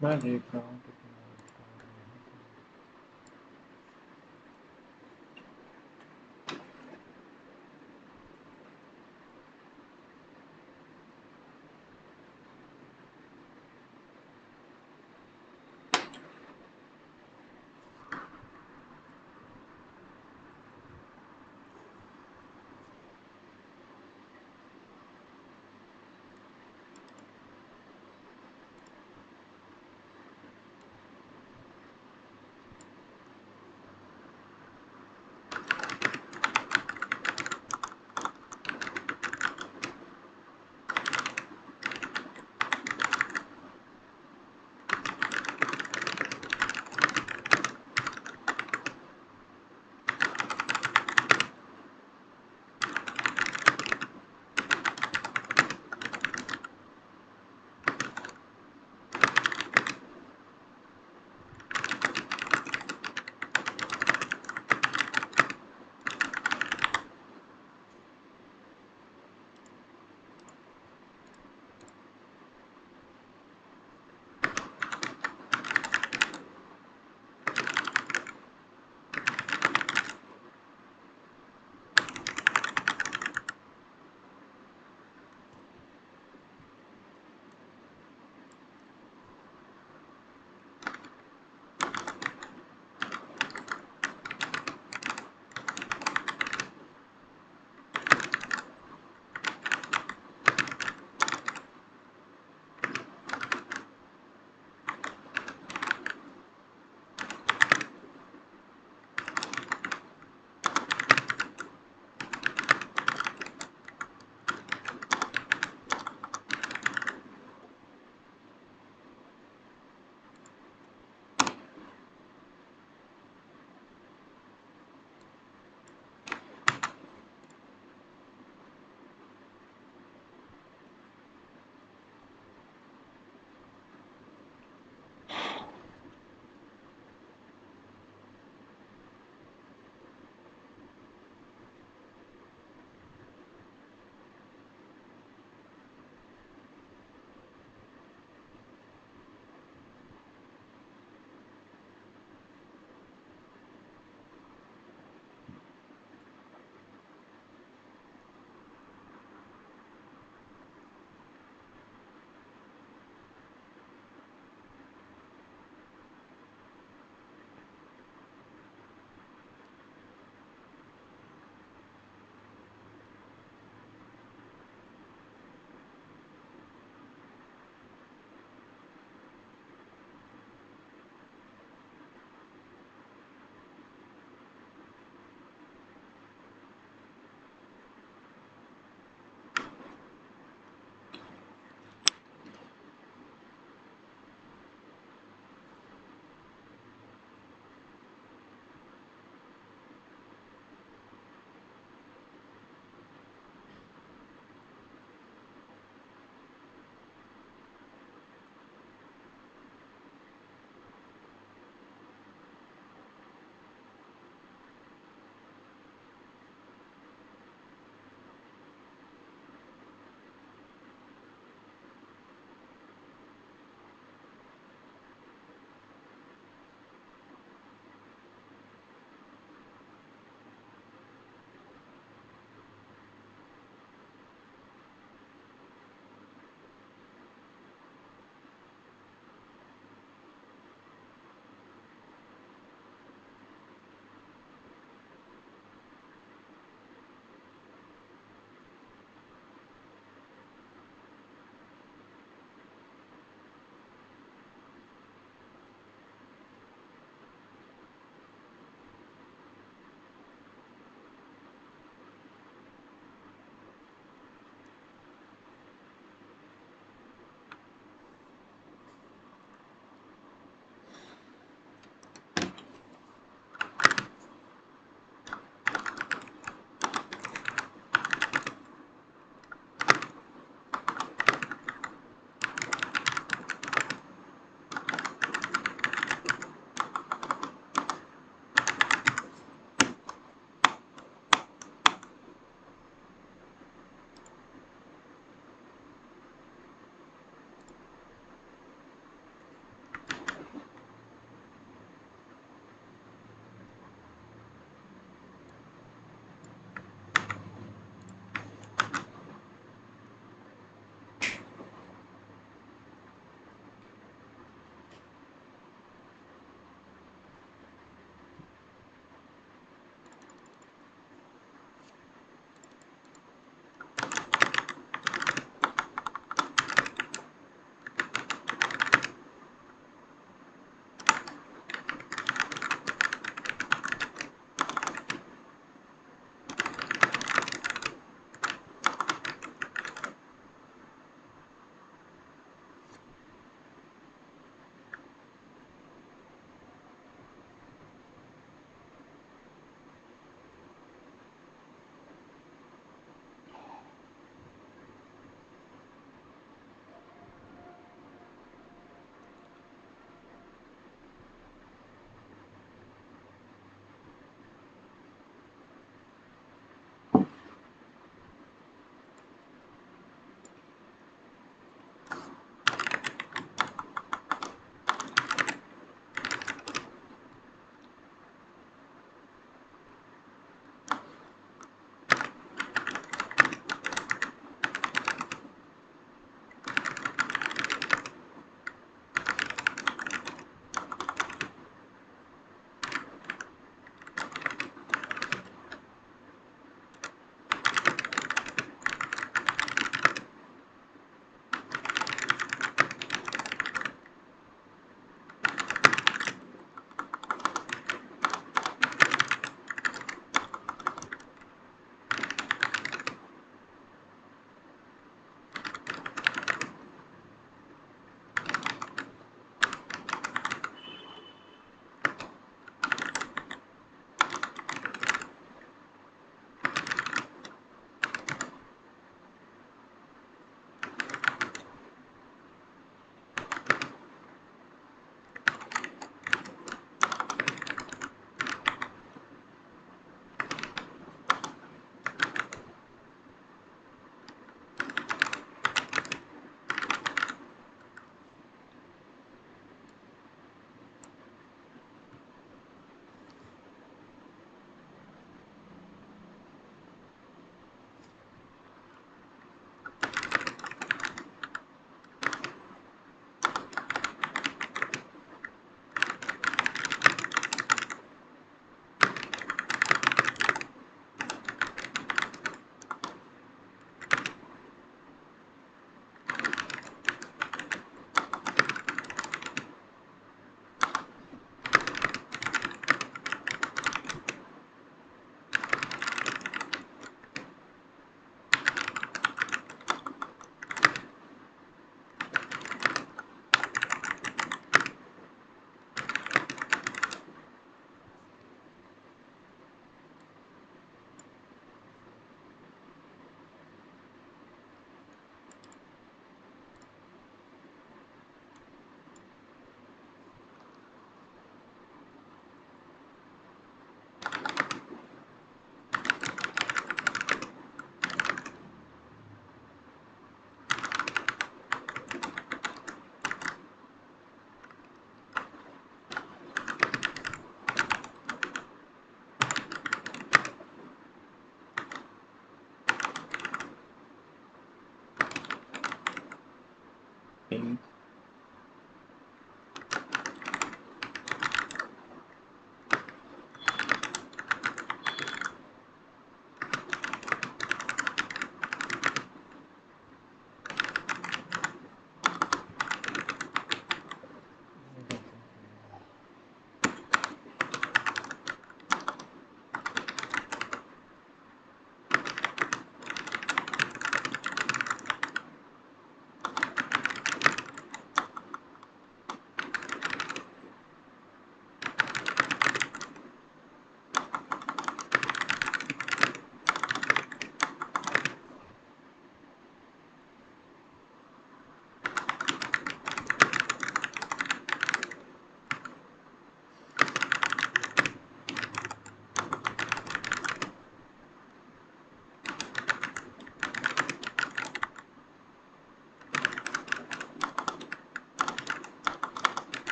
Background.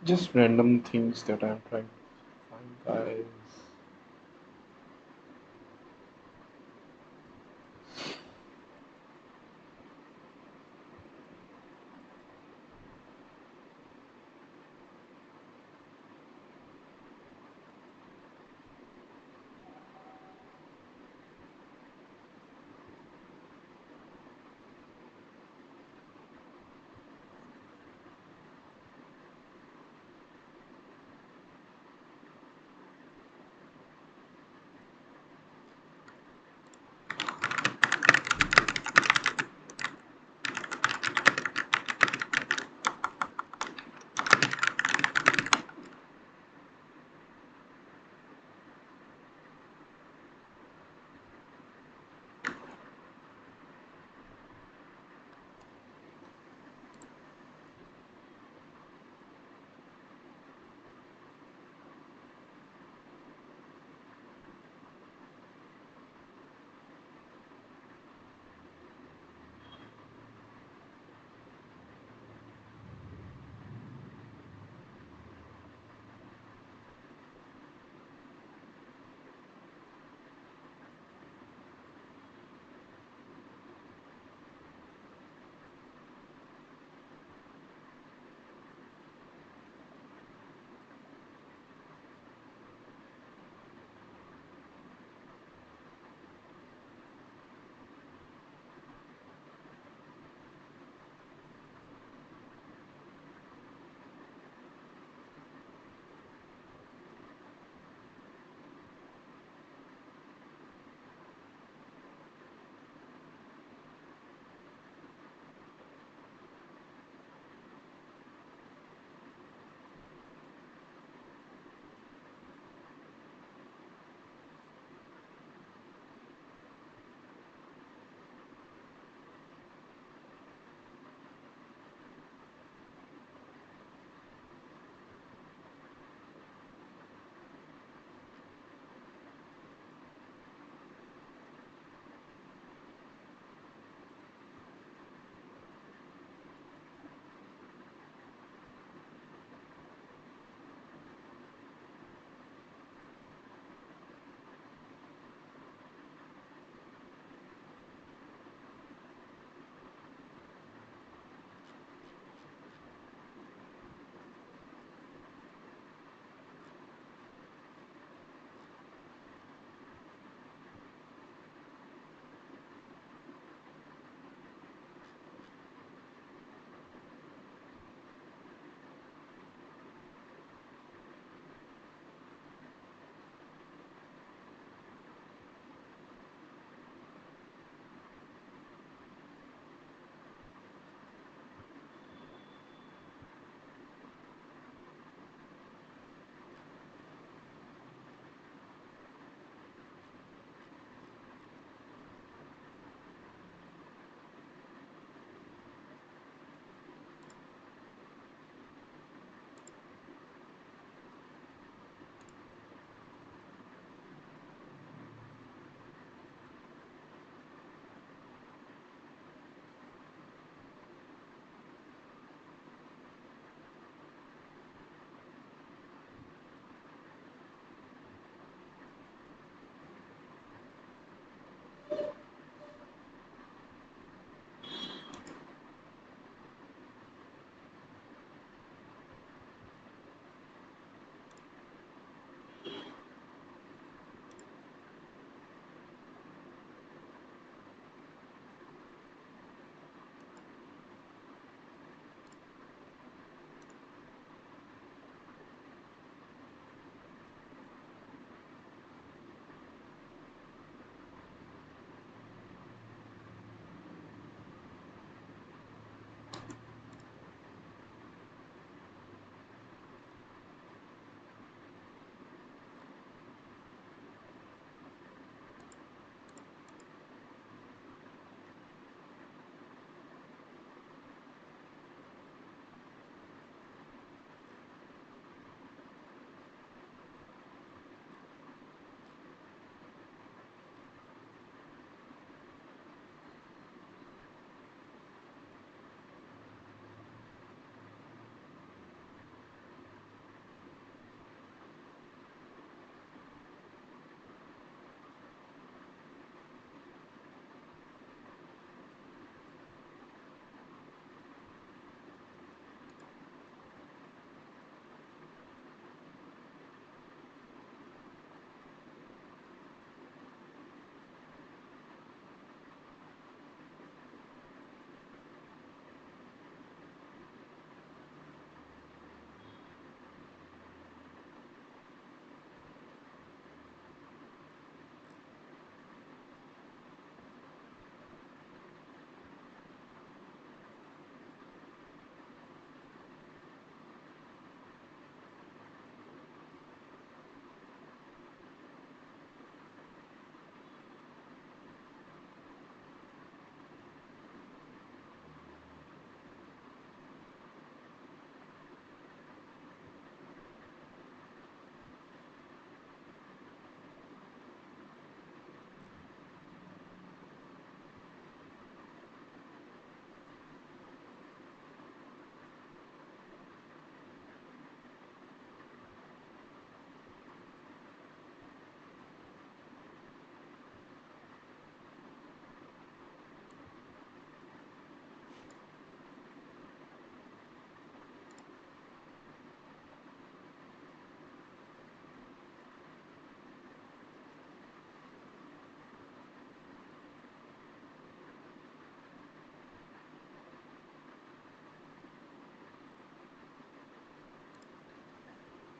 Just random things that I'm trying to find, guys.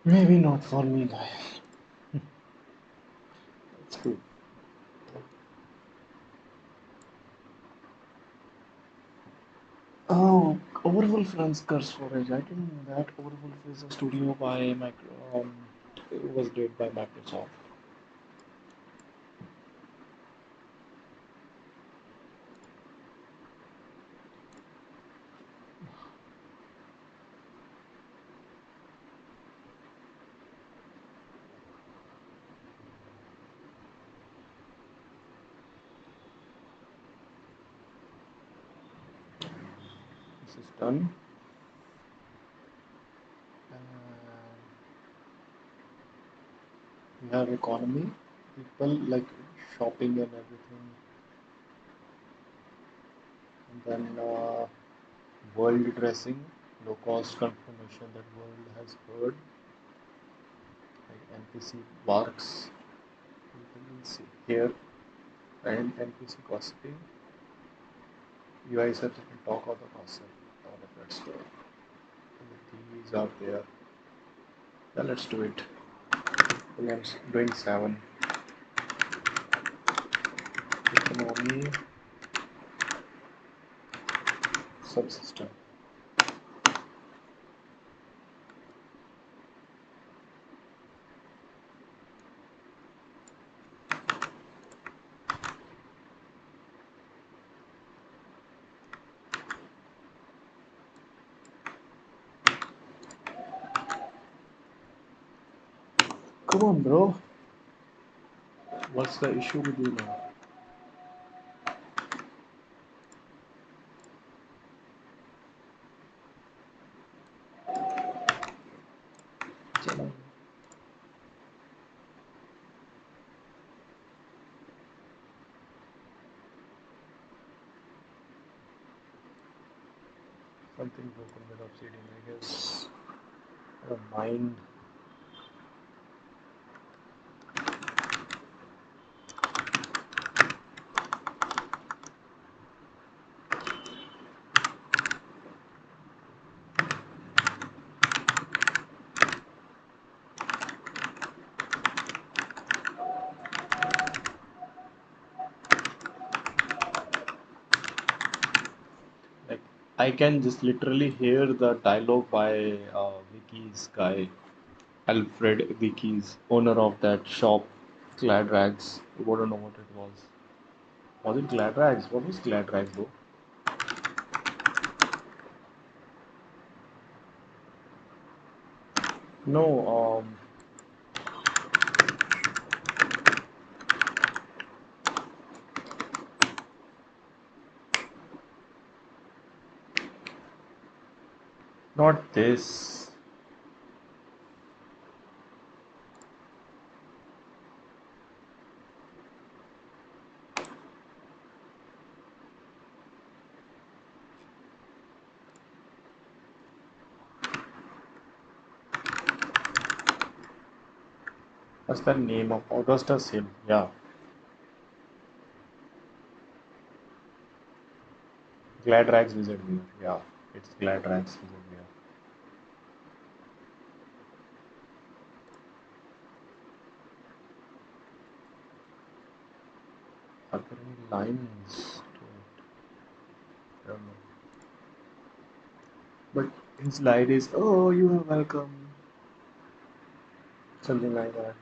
Maybe not for me, guy. That's true. Oh, Overwolf runs Curse Forage. I didn't know that. Overwolf is a studio by it was did by Microsoft. This is done. And we have economy, people like shopping and everything, and then world dressing, low cost confirmation that world has heard, like NPC barks. You can see here and NPC gossiping. UI says you can talk of the gossip, all of that stuff. And these are there. Yeah, let's do it. Okay, I'm doing 7. Economy, subsystem. Come on, bro. What's the issue with you now? Chalo. Something broken with obsidian, I guess. I don't mind. Like I can just literally hear the dialogue by Vicky's guy, Alfred Vicky's, owner of that shop, Glad Rags. You wouldn't know what it was. Was it Glad Rags? What was Glad Rags though? No, not this. What's the name of Augustus Hill? Yeah, Glad Rags Wizard Wear. Yeah, it's Glad Rags Wizard Wear. Are there any lines to it? I don't know. But his line is, "Oh, you are welcome," something like that.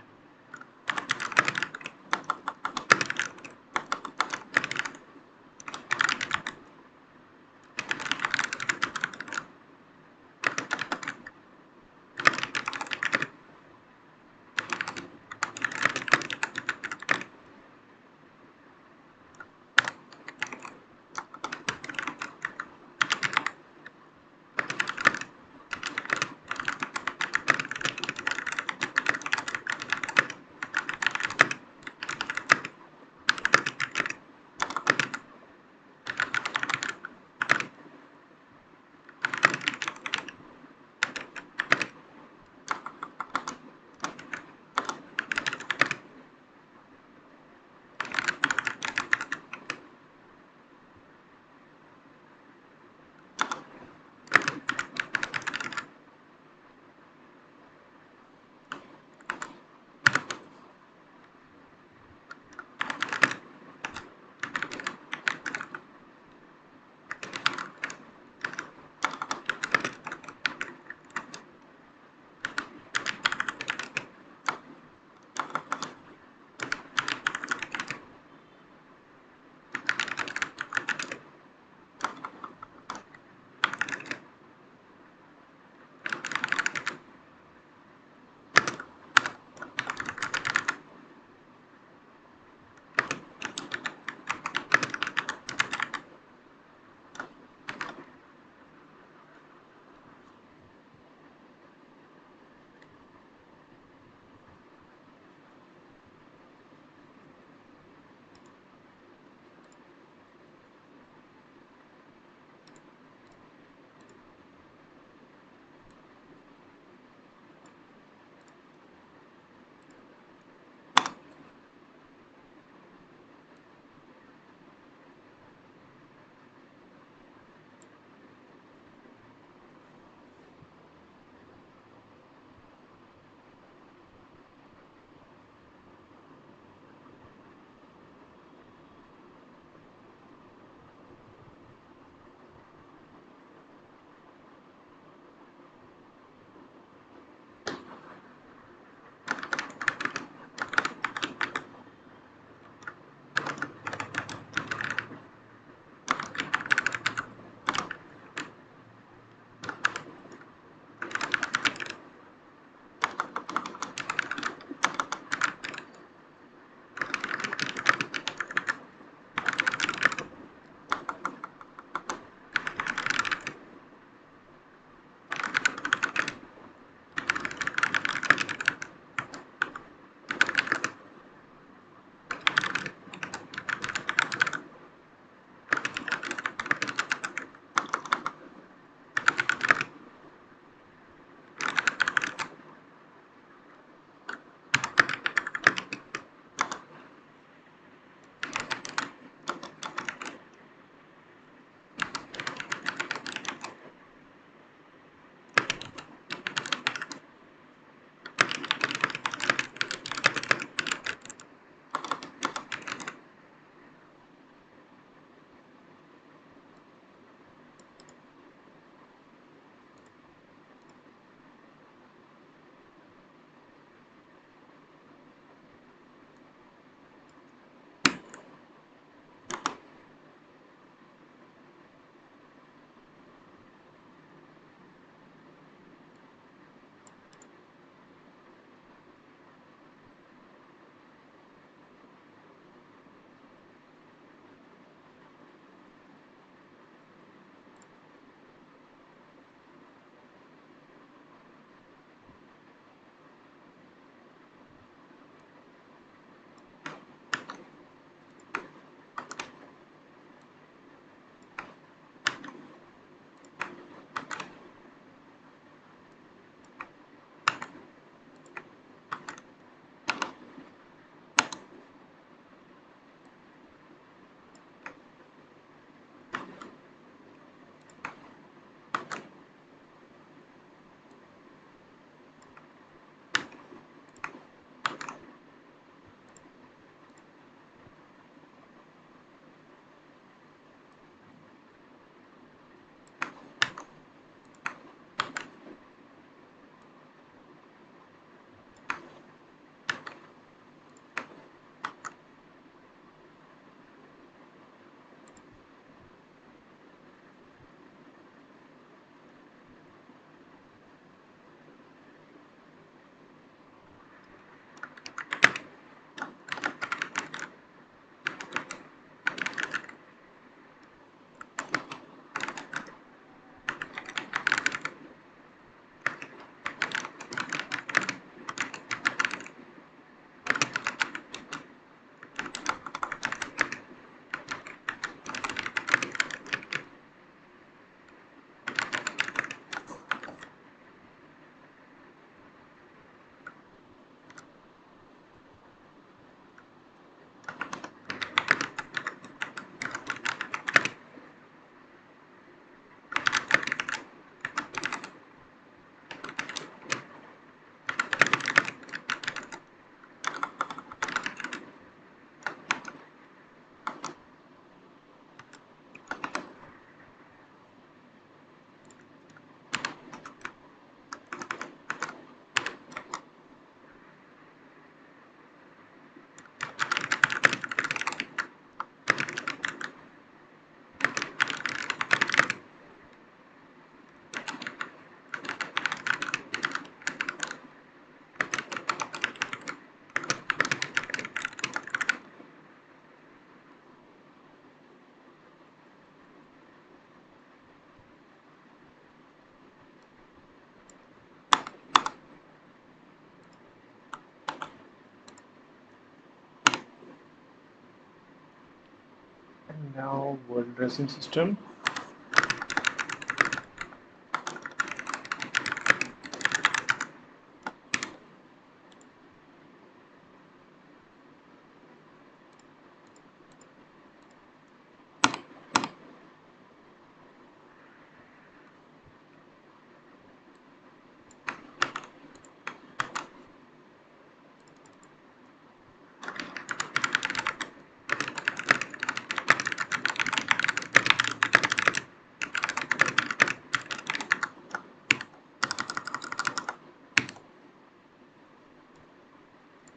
Now world dressing system.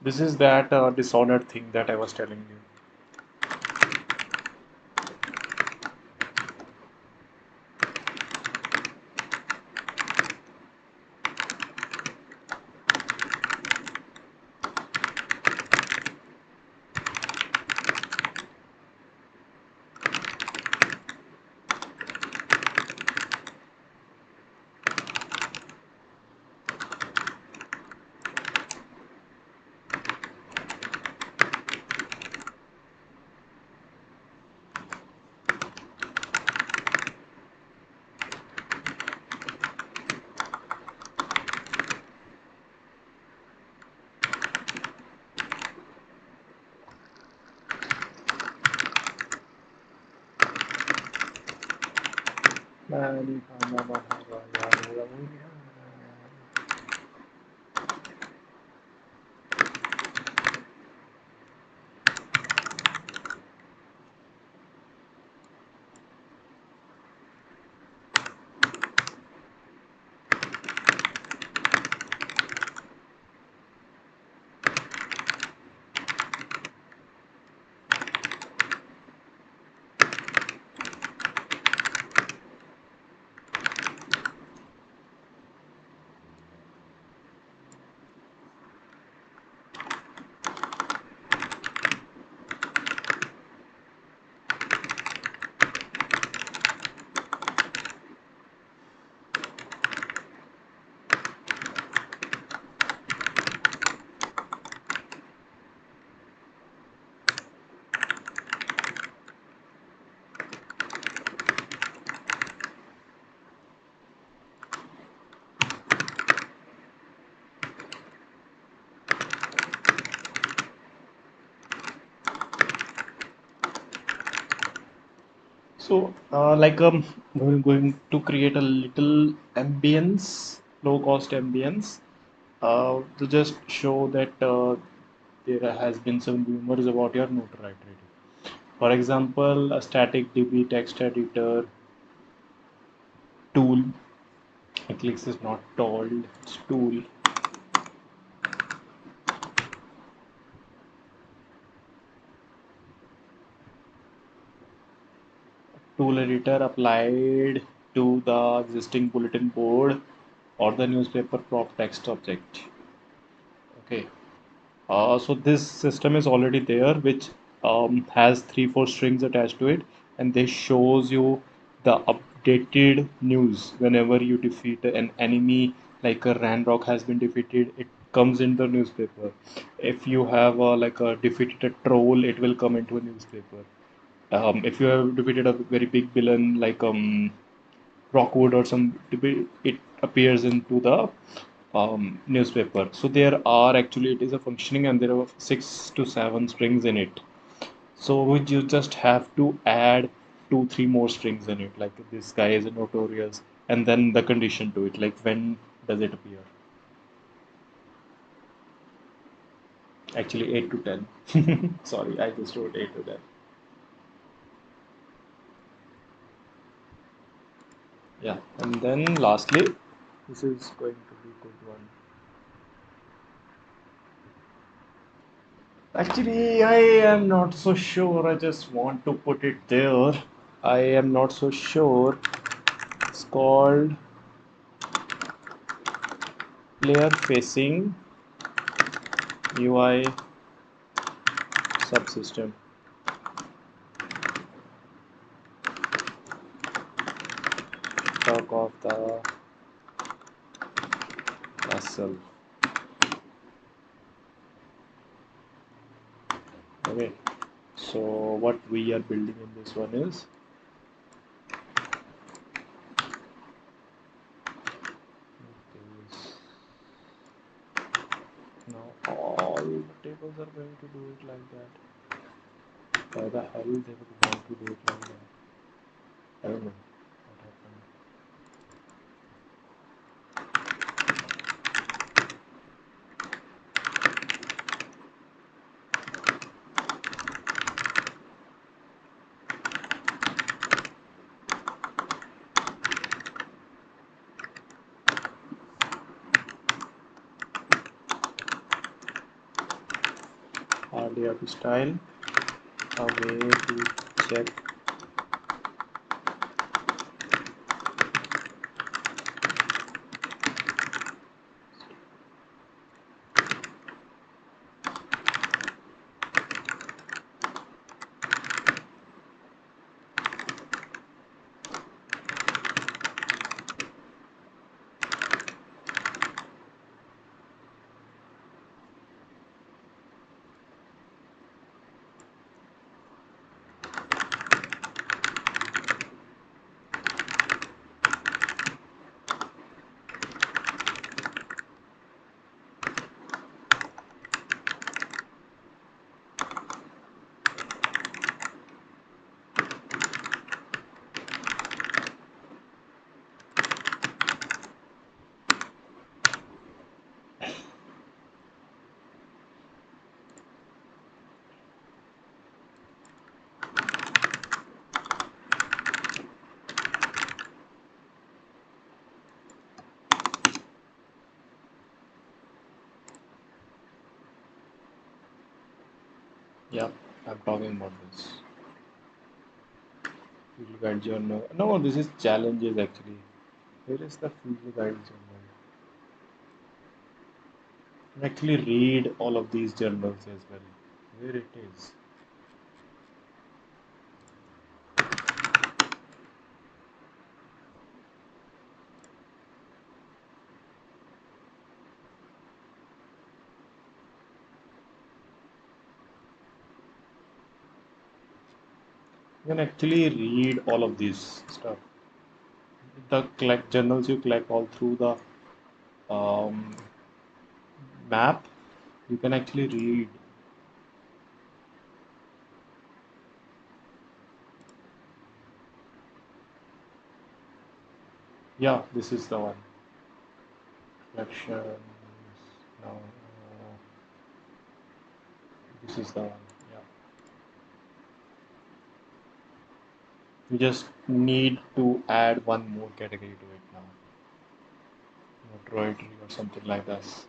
This is that dishonored thing that I was telling you. So, we're going to create a little ambience, low-cost ambience, to just show that there has been some rumors about your notoriety. For example, a static DB text editor tool. Eclipse is not told, it's tool. Tool editor applied to the existing bulletin board or the newspaper prop text object. Okay. So this system is already there, which has 3-4 strings attached to it, and this shows you the updated news whenever you defeat an enemy. Like a Ranrock has been defeated, it comes in the newspaper. If you have like a defeated a troll, it will come into a newspaper. If you have defeated a very big villain like Rockwood or some, it appears into the newspaper. So there are actually, it is a functioning and there are 6 to 7 strings in it. So which you just have to add 2 3 more strings in it. Like this guy is a notorious, and then the condition to it. Like when does it appear? Actually 8 to 10. Sorry, I just wrote 8 to 10. Yeah, and then lastly, this is going to be good one. Actually, I am not so sure. I just want to put it there. I am not so sure. It's called player facing UI subsystem. Talk of the castle. Okay. So what we are building in this one is now all the tables are going to do it like that. Why the hell they would want to do it like that? I don't know what happened. RDRP style, a way to check. Yeah, I'm talking about this. Field guide journal. No, this is challenges actually. Where is the field guide journal? You can actually read all of these journals as well. Where it is? You can actually read all of this stuff. The collect journals you collect all through the um, map. You can actually read. Yeah, this is the one. Collections. No, this is the one. Yeah. You just need to add one more category to it now. Notoriety or something like this.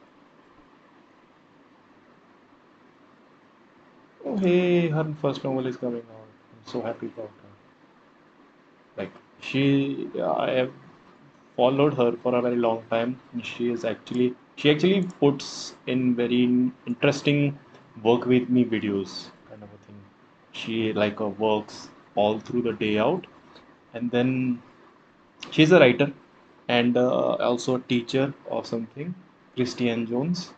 Oh, hey, her first novel is coming out. I'm so happy about her. Like, I have followed her for a very long time. She actually puts in very interesting work with me videos, kind of a thing. She like works all through the day out, and then she's a writer and also a teacher of something, Christian Jones.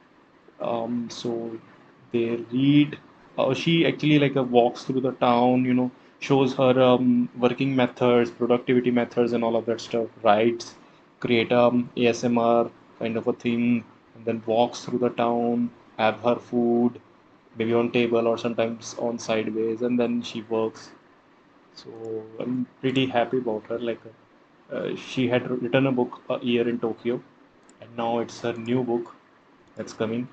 So they read. She actually like walks through the town, shows her working methods, productivity methods, and all of that stuff. Writes, create ASMR kind of a thing, and then walks through the town, have her food, maybe on table or sometimes on sideways, and then she works. So I'm pretty happy about her. Like she had written a book a year in Tokyo, and now it's her new book that's coming.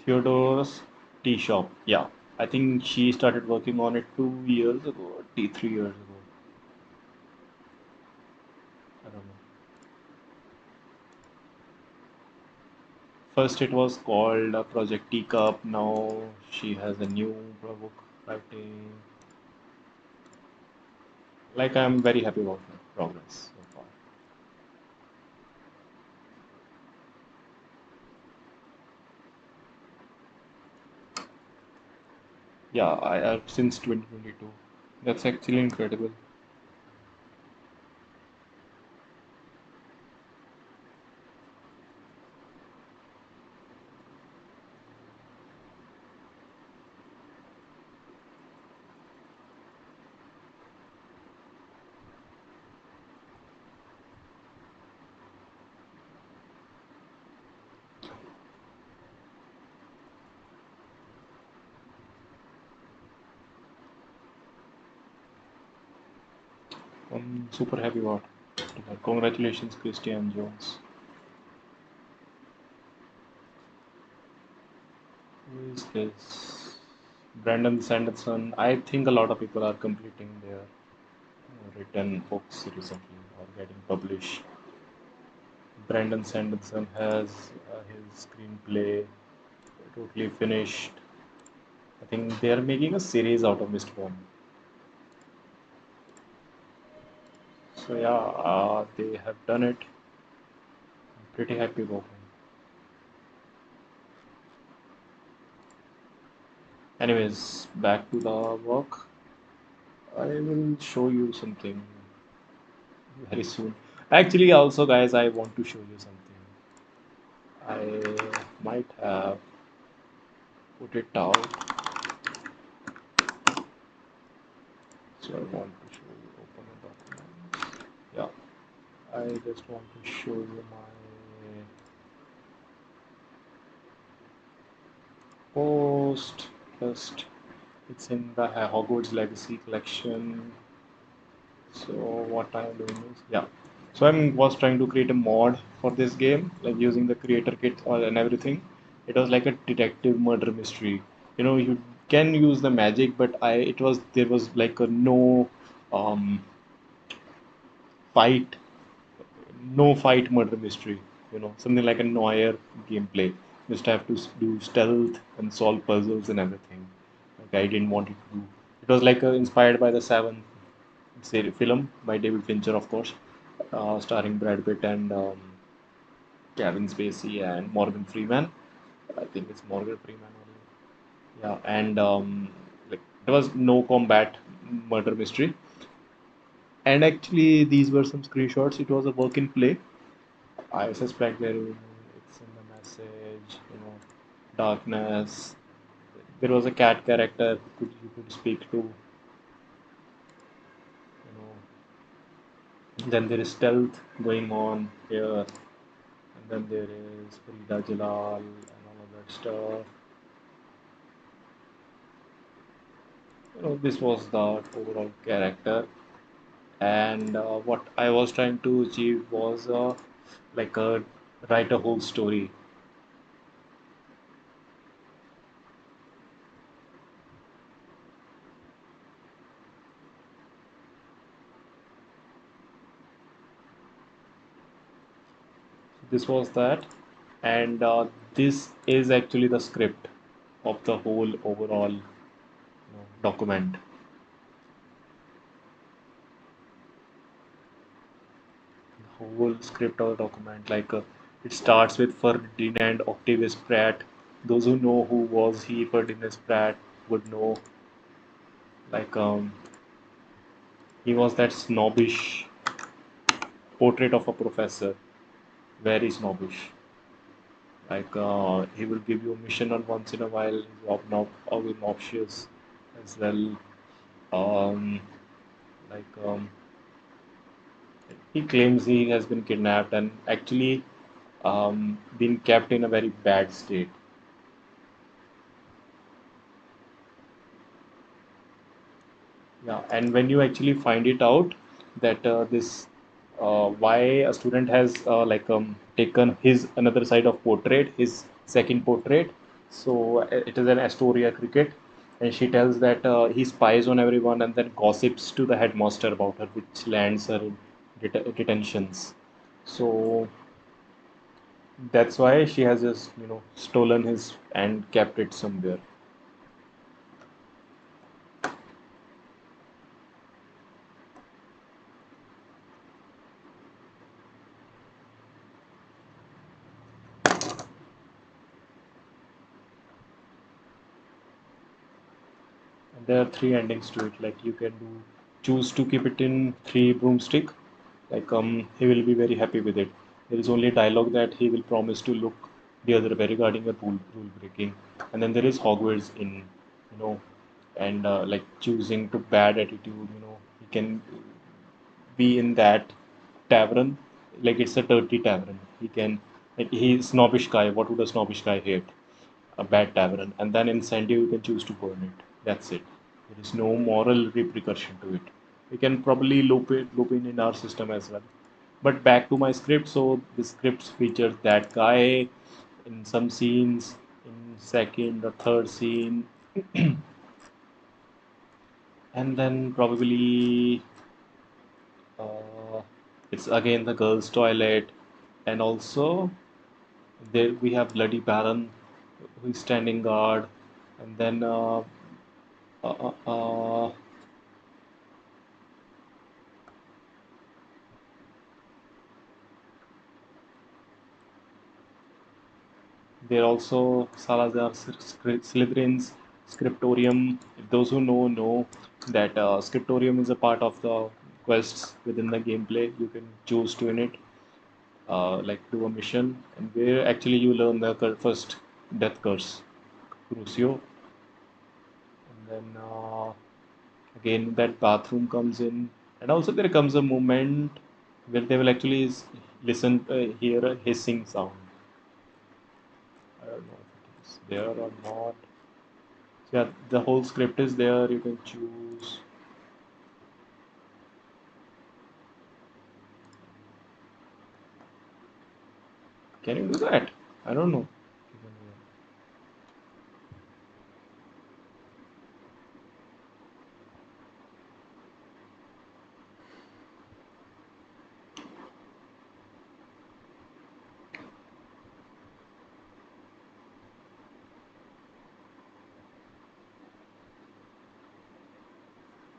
Theodore's tea shop. Yeah, I think she started working on it 2 years ago, or 3 years ago. I don't know. First, it was called Project Teacup. Now she has a new book writing. Like I'm very happy about her progress so far. Yeah, I since 2022. That's actually incredible. I'm super happy about that. Congratulations, Christian Jones. Who is this? Brandon Sanderson. I think a lot of people are completing their written books recently or getting published. Brandon Sanderson has his screenplay totally finished. I think they are making a series out of Mr. Bomb. So yeah, they have done it. I'm pretty happy about him. Anyways, back to the work. I will show you something very soon. Actually, also, guys, I want to show you something. I might have put it out. So I want to show you. Open a document. Yeah, I just want to show you my post. Just it's in the Hogwarts Legacy collection. So what I'm doing is, yeah. So I was trying to create a mod for this game, like using the creator kit and everything. It was like a detective murder mystery. You can use the magic, but I it was there was like a um, fight, no fight murder mystery. Something like a noir gameplay. Just have to do stealth and solve puzzles and everything. Like I didn't want it to do. It was like inspired by the Seven film by David Fincher, of course, starring Brad Pitt and Kevin Spacey and Morgan Freeman. I think it's Morgan Freeman only. Yeah, and like there was no combat murder mystery. And actually, these were some screenshots. It was a work in play. I suspect it's in the message, darkness. There was a cat character you could speak to, you know. Then there is stealth going on here, and then there is Farida Jalal and all of that stuff. This was the overall character, and what I was trying to achieve was like write a whole story. This was that, and this is actually the script of the whole overall document. The whole script of the document, like it starts with Ferdinand Octavius Pratt. Those who know who was he, Ferdinand Pratt, would know. Like he was that snobbish portrait of a professor, very snobbish. Like he will give you a mission on once in a while. He's obnoxious as well. Um, like he claims he has been kidnapped and actually been kept in a very bad state. Yeah, and when you actually find it out that this why a student has taken his another side of portrait, his second portrait. So it is an Astoria cricket, and she tells that he spies on everyone and then gossips to the headmaster about her, which lands her in detentions. So that's why she has just stolen his and kept it somewhere. And there are three endings to it. Like you can do choose to keep it in three broomstick. Like he will be very happy with it. There is only a dialogue that he will promise to look the other way regarding a rule breaking. And then there is Hogwarts in, and like choosing to bad attitude. He can be in that tavern. Like it's a dirty tavern. He can. Like, he's snobbish guy. What would a snobbish guy hate? A bad tavern, and then in Sandy you can choose to burn it. That's it. There is no moral repercussion to it. we can probably loop in our system as well. But back to my script. So the scripts features that guy in some scenes, in second or third scene, and then probably uh, it's again the girls' toilet, and also there we have Bloody Baron who is standing guard, and then uh, uh, uh, there also Salazar Slytherin's Scriptorium. Those who know that Scriptorium is a part of the quests within the gameplay. You can choose to in it, like do a mission, and where actually you learn the first death curse, Crucio, and then again that bathroom comes in, and also there comes a moment where they will actually hear a hissing sound. I don't know if it is there or not. So yeah, the whole script is there. You can choose. Can you do that? I don't know.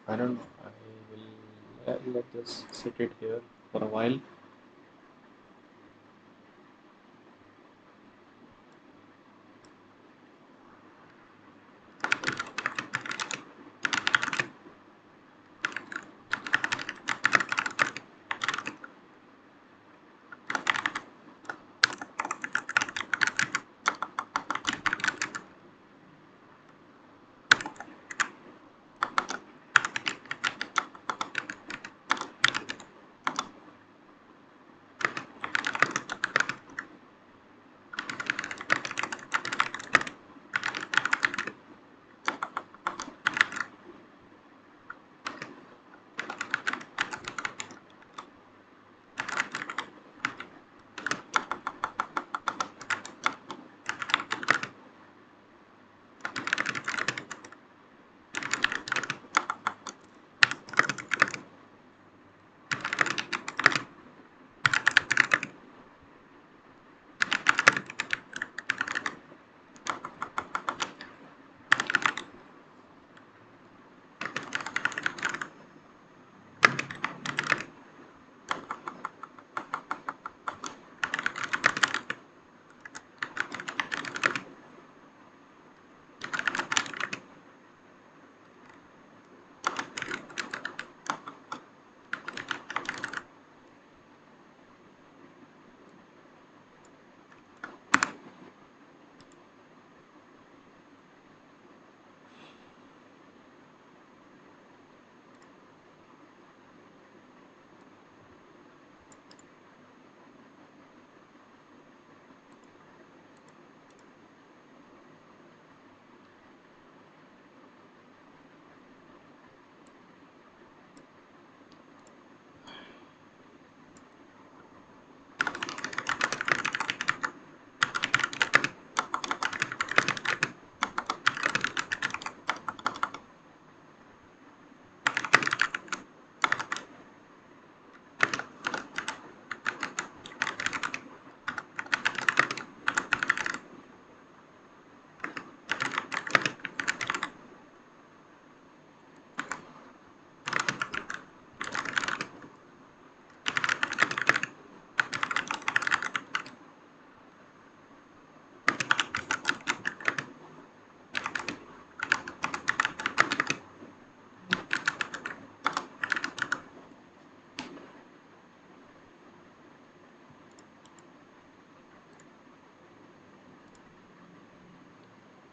I don't know. I will let this sit it here for a while.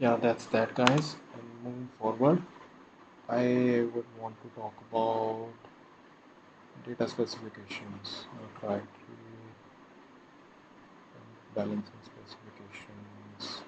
Yeah, that's that, guys. And moving forward, I would want to talk about data specifications, criteria, and balancing specifications.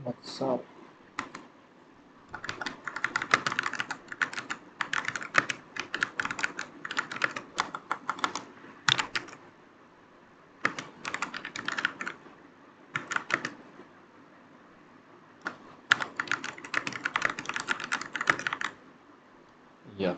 What's up? Yeah.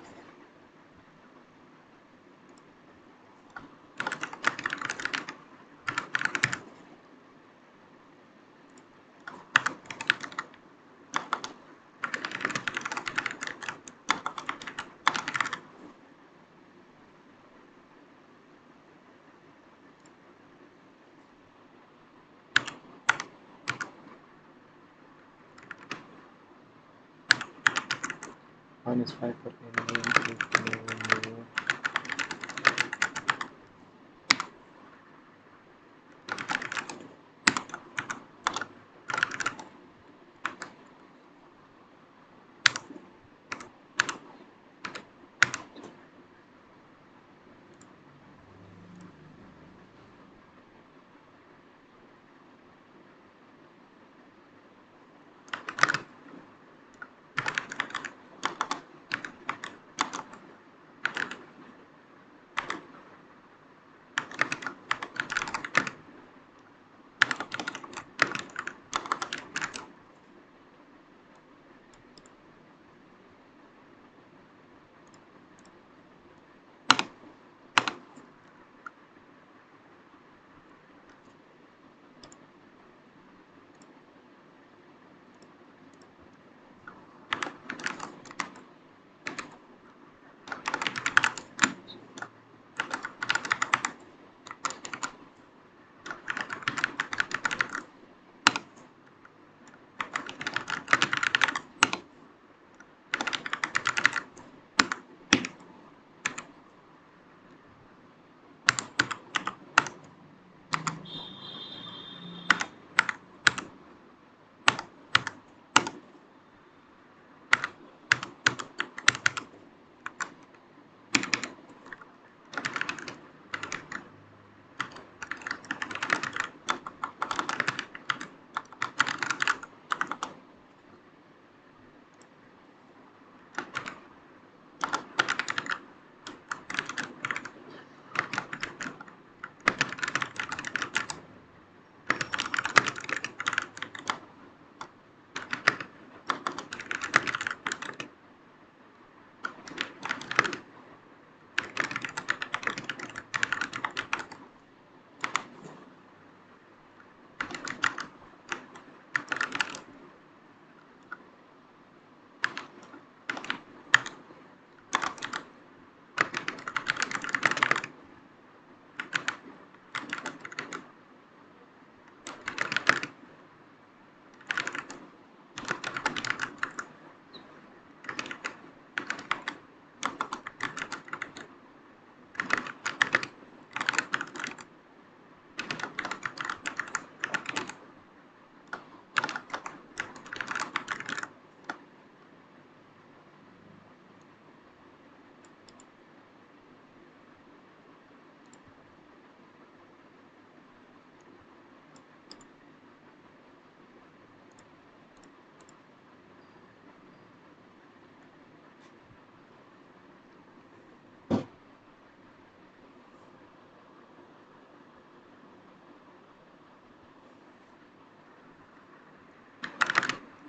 -5 for any if no new.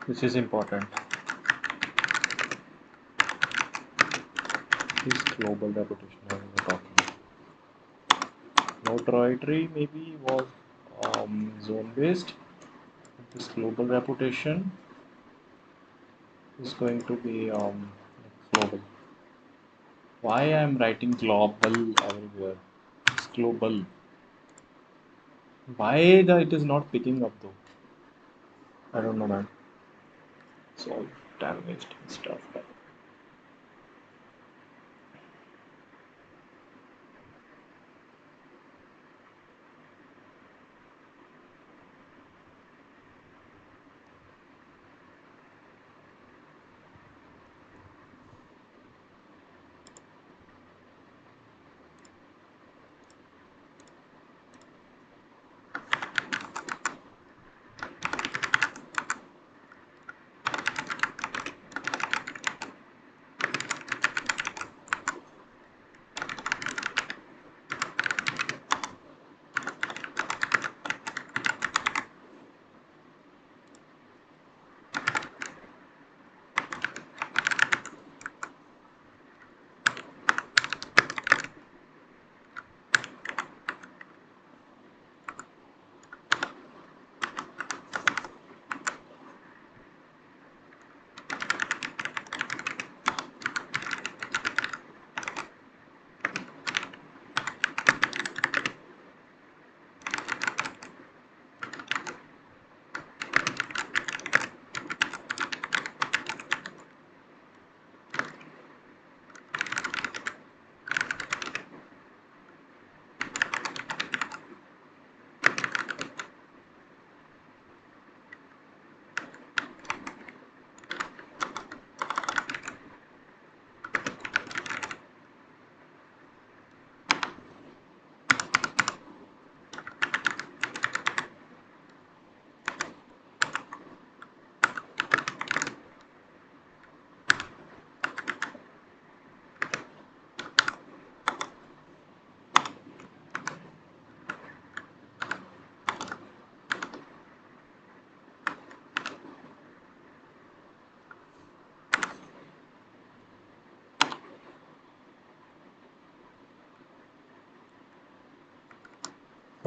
This is important. This global reputation as we were talking. Notoriety maybe was zone based. This global reputation is going to be global. Why I am writing global everywhere? It's global. Why it is not picking up though? I don't know, man. It's all damaged and stuff.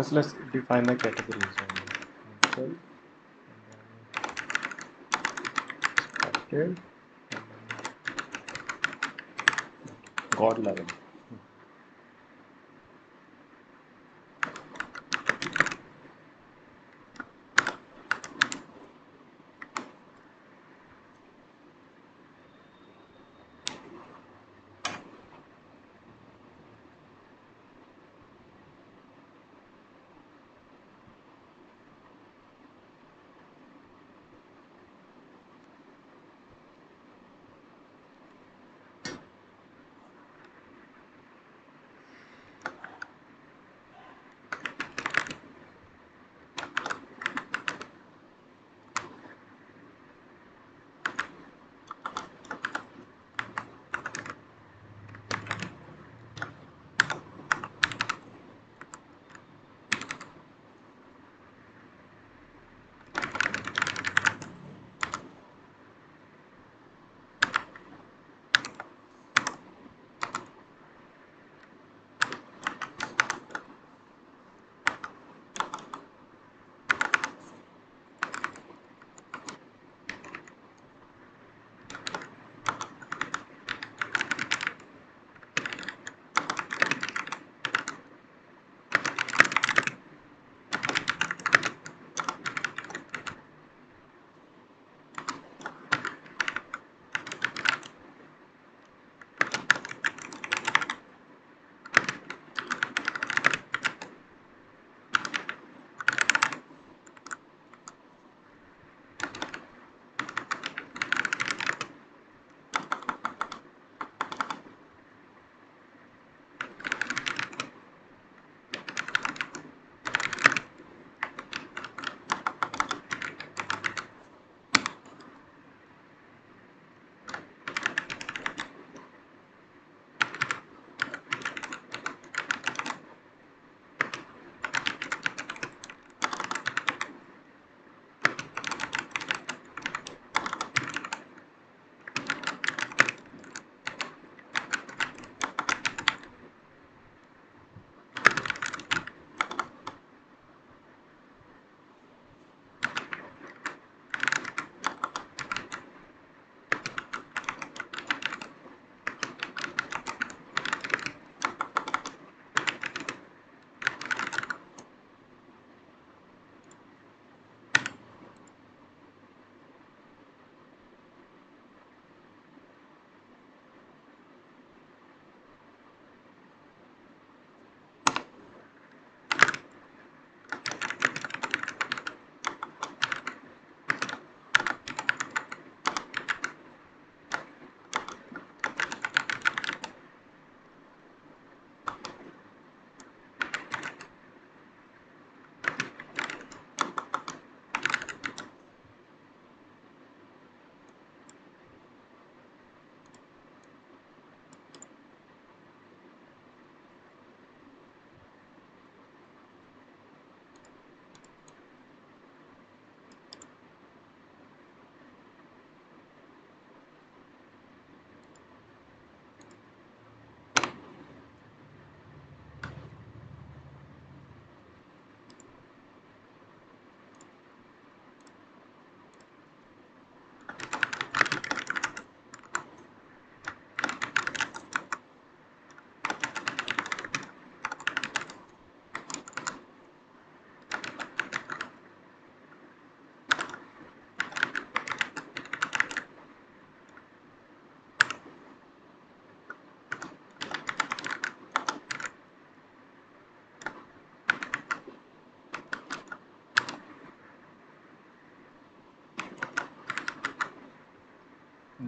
First, let's define the categories only. Himself, and then expected, and then God level.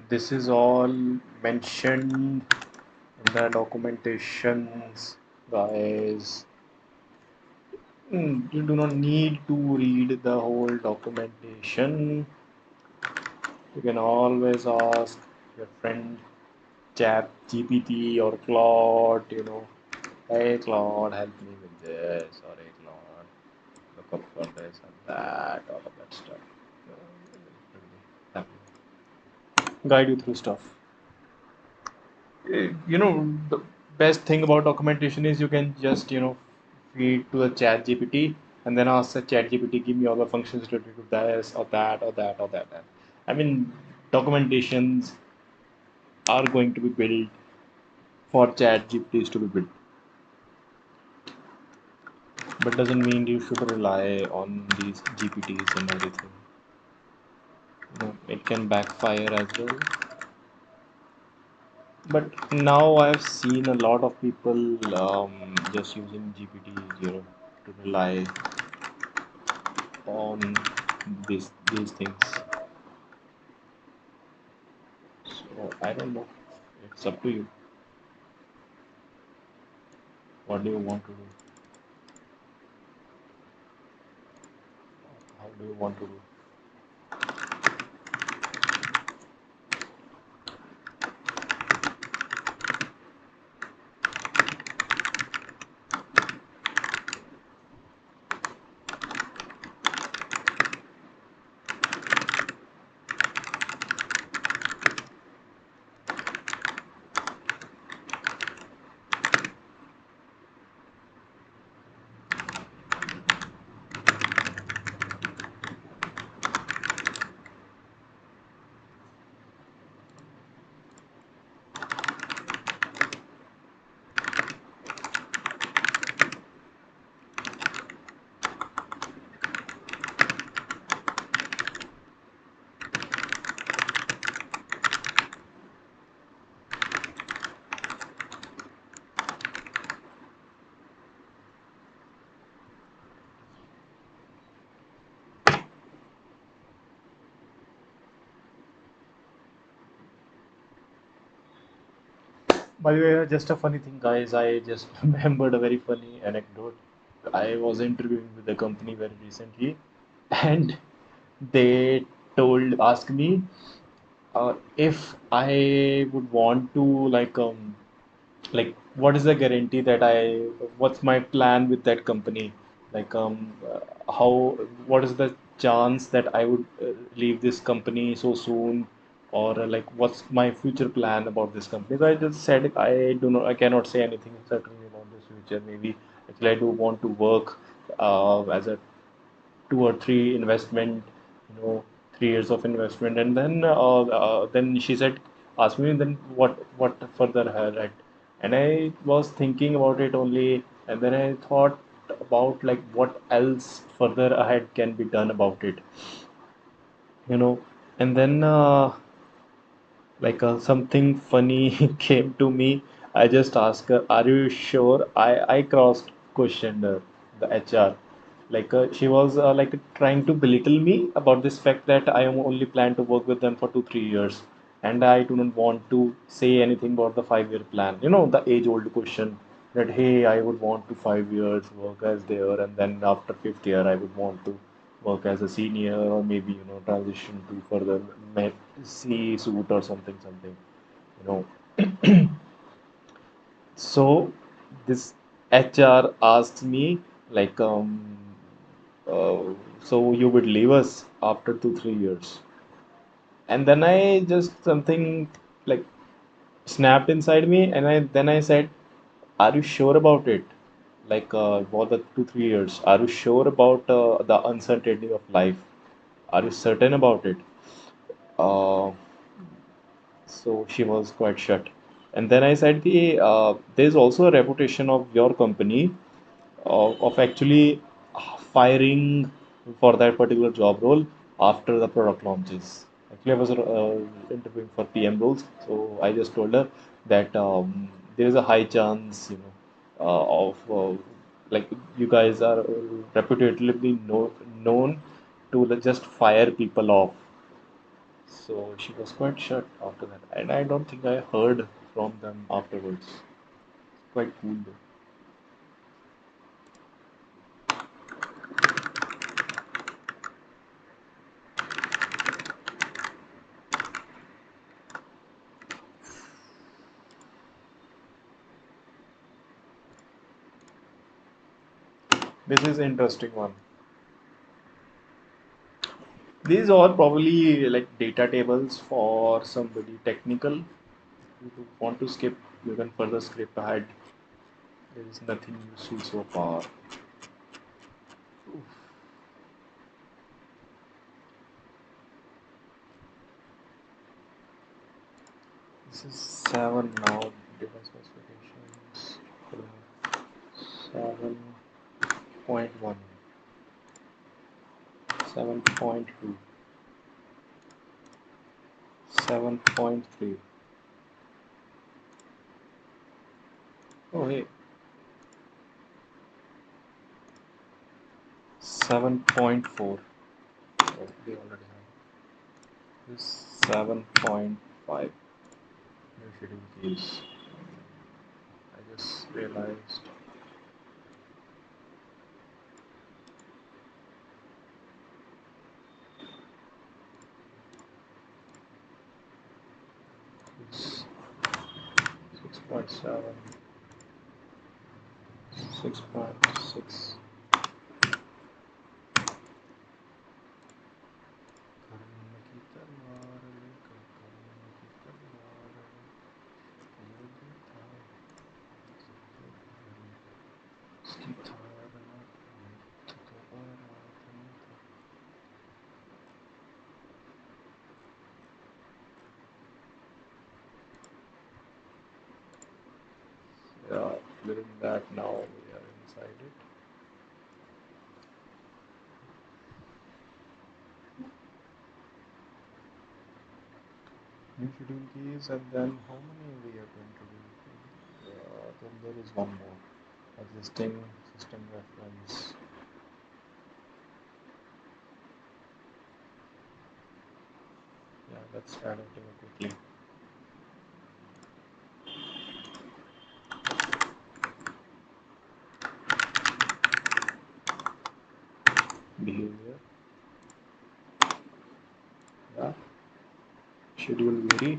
This is all mentioned in the documentations, guys. You do not need to read the whole documentation. You can always ask your friend Chat GPT or Claude, hey Claude, help me with this, or hey Claude, look up for this and that, all of that stuff. It will be happy. Guide you through stuff. The best thing about documentation is you can just feed to a chat GPT and then ask the chat GPT, give me all the functions related to this or that or that or that. I mean, documentations are going to be built for chat GPTs to be built, but doesn't mean you should rely on these GPTs and everything. It can backfire as well. But now I've seen a lot of people just using GPTs, to rely on these things. So I don't know. It's up to you. What do you want to do? How do you want to do? By the way, just a funny thing, guys. I just remembered a very funny anecdote. I was interviewing with a company very recently, and they asked me if I would want to what is the guarantee that what's my plan with that company, like how what is the chance that I would leave this company so soon, or like what's my future plan about this company. So I just said I cannot say anything certainly about this future. Maybe actually I do want to work as a 2 or 3 investment, 3 years of investment, and then she said, ask me then what further ahead, and I was thinking about it only, and then I thought about like what else further ahead can be done about it, you know, and then something funny came to me. I just asked her, "Are you sure?" I crossed questioned her, the HR. She was trying to belittle me about this fact that I am only plan to work with them for 2 3 years, and I do not want to say anything about the 5 year plan. You know, the age old question that hey, I would want to 5 years work as there, and then after fifth year I would want to work as a senior, or maybe transition to further med C suit or something, you know. So this HR asked me like uh, so you would leave us after 2 3 years, and then I just something like snapped inside me, and I said, are you sure about it? For the 2 3 years, are you sure about the uncertainty of life? Are you certain about it? Uh, so she was quite shut. And then I said, there's also a reputation of your company of actually firing for that particular job role after the product launches. Actually, I was interviewing for PM roles, so I just told her that there is a high chance, of like you guys are reputatedly known to just fire people off. So she was quite shut after that, and I don't think I heard from them afterwards. Quite cool though. This is interesting one. These are probably like data tables for somebody technical. If you want to skip, you can further skip ahead. There is nothing useful so far. Oof. This is 7 now. Device specifications. 7.1. 7.2. 7.3. Oh hey. 7.4. Oh, we already have this. 7.5. New schedule keys. I just realized it's 6.7, 6.6. Yeah, within that now we are inside it. New schedule keys, and then how many we are going to do? Then there is one more. Existing system reference. Yeah, let's add it quickly. Behavior. Yeah. Schedule vary.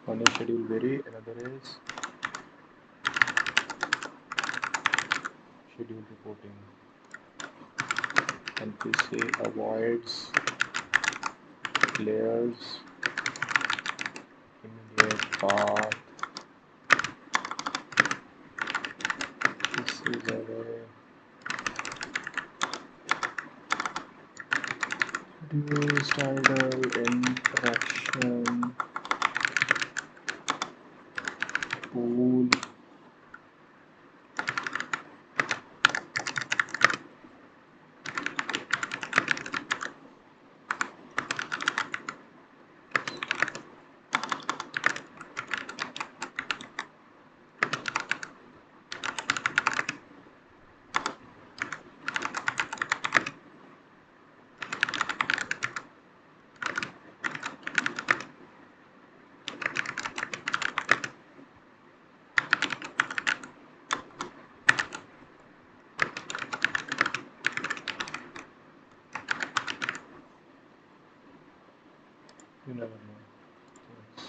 One is schedule vary, another is schedule reporting. NPC avoids layers immediate path. This is a reduced idle interaction pool. You never know. Yes.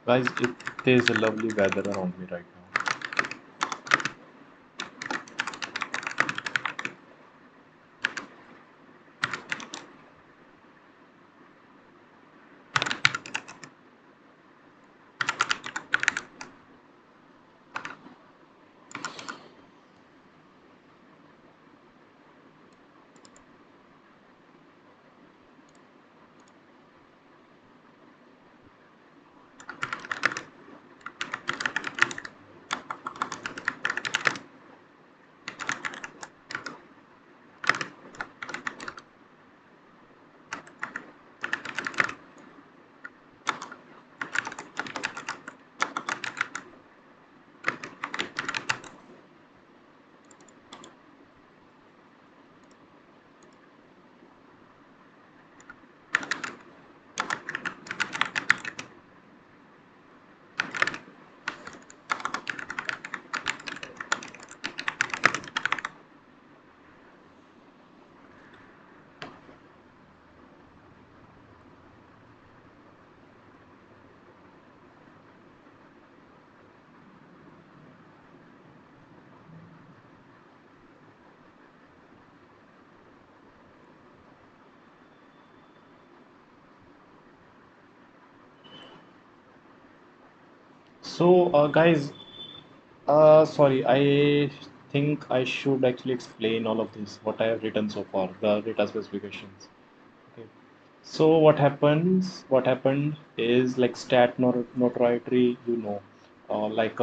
Guys, there's a lovely weather around me right now. So, guys, sorry, I think I should actually explain all of this, what I have written so far, the data specifications. Okay. So what happened is like stat notoriety, like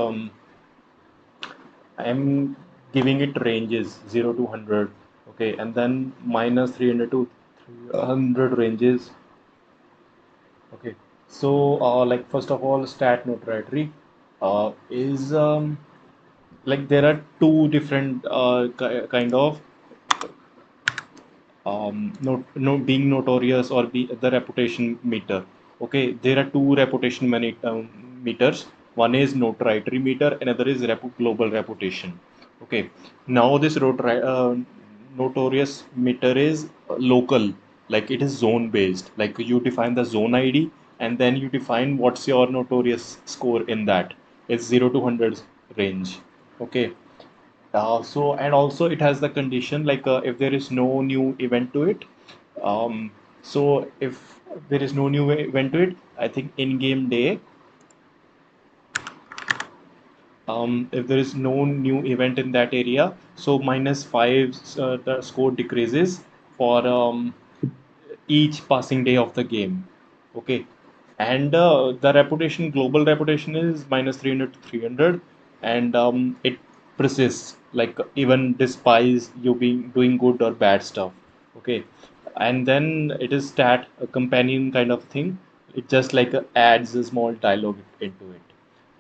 I'm giving it ranges 0 to 100, okay, and then minus 300 to 300 ranges, okay. So like first of all, stat notoriety is like there are two different kind of no being notorious or be the reputation meter. Okay, there are two reputation meters. One is notoriety meter, another is global reputation. Okay, now this notorious meter is local, like it is zone based. Like you define the zone ID, and then you define what's your notorious score in that. It's 0 to 100 range. Okay, so and also it has the condition like if there is no new event to it. So if there is no new event to it, I think in game day, if there is no new event in that area, so minus five, the score decreases for each passing day of the game. Okay, and the reputation, global reputation is minus 300 to 300, and it persists like even despite you being doing good or bad stuff. Okay, and then it is stat a companion kind of thing. It just like adds a small dialogue into it.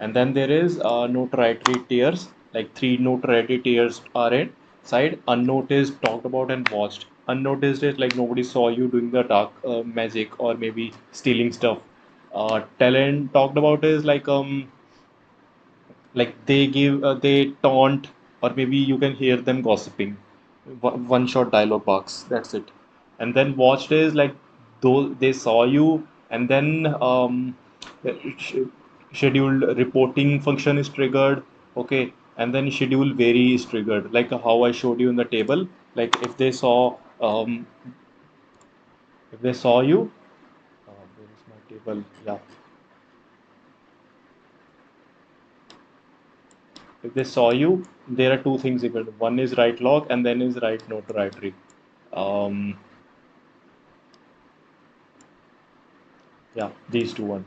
And then there is notoriety tiers, like three notoriety tiers are in side: unnoticed, talked about, and watched. Unnoticed is like nobody saw you doing the dark magic or maybe stealing stuff. Talent talked about is like they give they taunt, or maybe you can hear them gossiping. One shot dialogue box, that's it. And then watched is like though they saw you, and then sh- scheduled reporting function is triggered. Okay, and then schedule vary is triggered, like how I showed you in the table. Like if they saw you, where is my table? Yeah, if they saw you, there are two things equal. One is write log, and then is write notoriety. Um, yeah, these two one.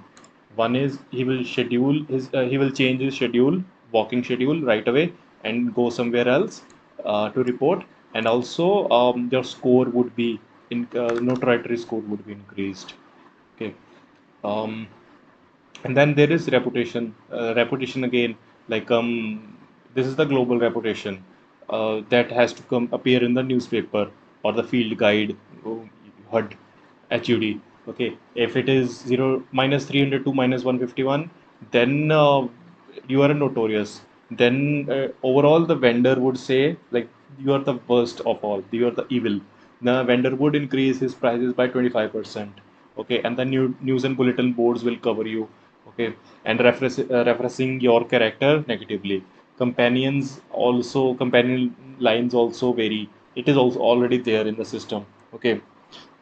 One is he will change his schedule, walking schedule right away, and go somewhere else to report. And also, your score would be in notoriety score would be increased. Okay. Um, and then there is reputation again, like this is the global reputation that has to come appear in the newspaper or the field guide, HUD, HUD. Okay, if it is 0 minus 300 to minus 151, then you are a notorious. Then overall the vendor would say like you are the worst of all, you are the evil. The vendor would increase his prices by 25%. Okay, and the news and bulletin boards will cover you. Okay, and referencing your character negatively. Companion lines also vary. It is also already there in the system. Okay,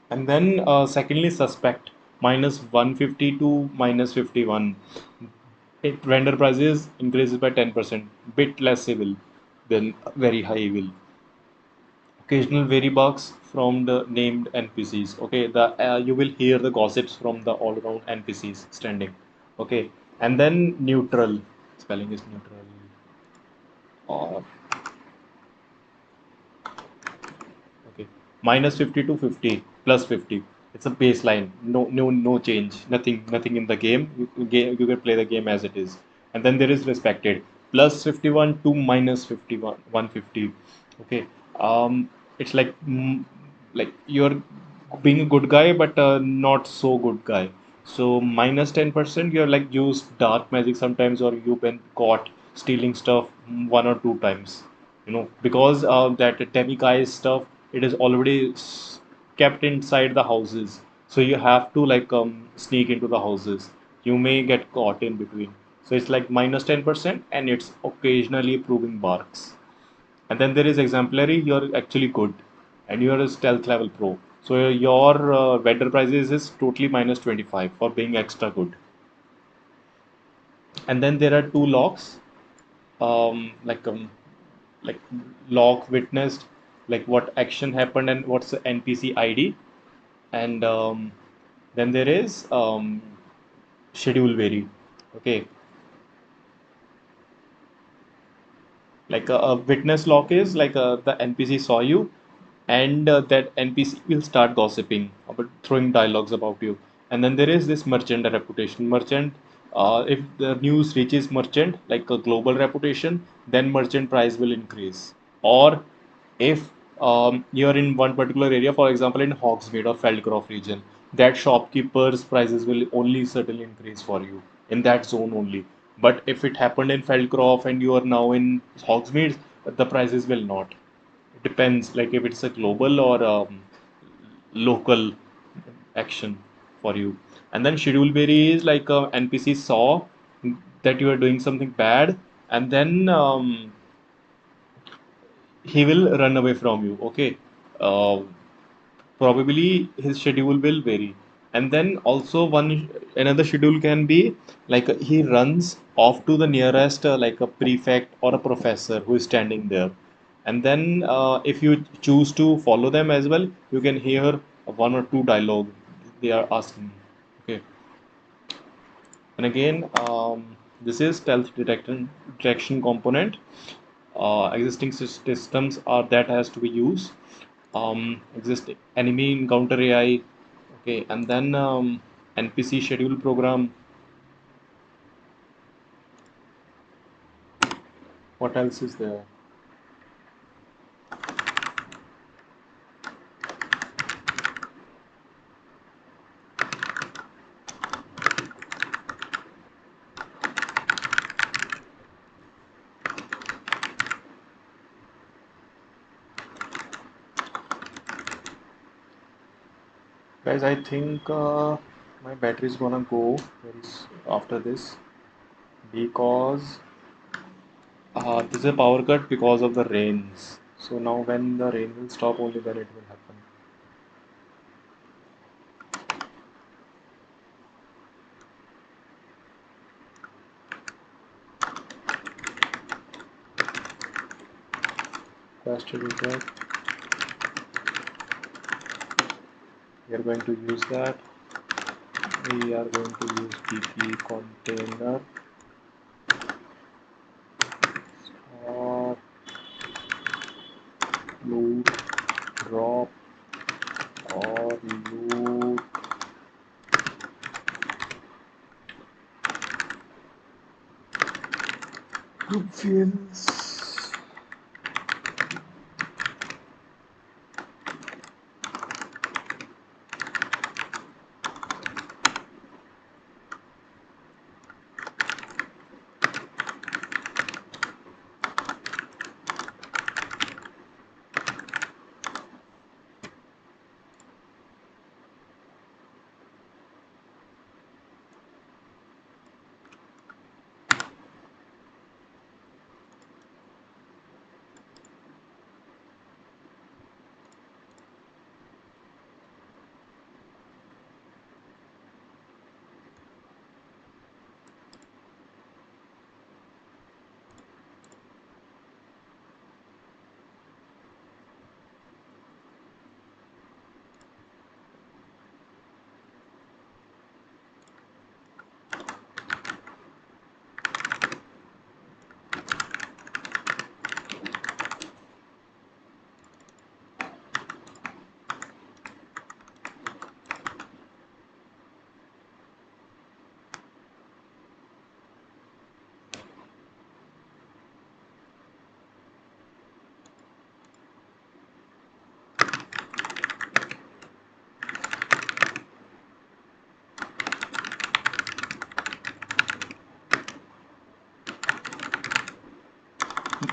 and then secondly, suspect minus 150 to minus 51. It vendor prices increases by 10%, bit less evil than very high evil. Occasional very bugs from the named NPCs. Okay, the you will hear the gossips from the all around NPCs standing. Okay, and then neutral. Spelling is neutral. Uh, Okay. Minus 50 to 50 plus 50. It's a baseline. No change. Nothing in the game. You can play the game as it is. And then there is respected. Plus 51 to minus 51, 150. Okay. It's like you're being a good guy, but not so good guy. So minus 10%, you're like used dark magic sometimes, or you've been caught stealing stuff one or two times, because that demi stuff, it is already kept inside the houses, so you have to like sneak into the houses. You may get caught in between, so it's like minus 10%, and it's occasionally proving barks. And then there is exemplary, you're actually good, and you're a stealth level pro, so your vendor prices is totally minus 25 for being extra good. And then there are two locks, um, like um, like log witnessed, like what action happened and what's the NPC ID. And then there is schedule vary. Okay, like a witness lock is like the NPC saw you, and that NPC will start gossiping about throwing dialogues about you. And then there is this merchant reputation. Merchant, if the news reaches merchant, like a global reputation, then merchant price will increase. Or if you're in one particular area, for example, in Hogsmeade or Feldcroft region, that shopkeeper's prices will only certainly increase for you in that zone only. But if it happened in Feldcroft and you are now in Hogsmeade, the prices will not. It depends, like if it's a global or local action for you. And then schedule vary is like NPC saw that you are doing something bad, and then he will run away from you. Okay, uh, probably his schedule will vary. And then also one another schedule can be like he runs off to the nearest like a prefect or a professor who is standing there. And then if you choose to follow them as well, you can hear one or two dialogue they are asking. Okay, and again, this is stealth detection component. Existing systems are that has to be used. Exist enemy encounter AI. Okay, and then NPC schedule program. What else is there? Guys, I think my battery is gonna go after this, because this is a power cut because of the rains. So now when the rain will stop, only then it will happen. Faster is that we are going to use that. We are going to use PP container or loot drop or loot group fields.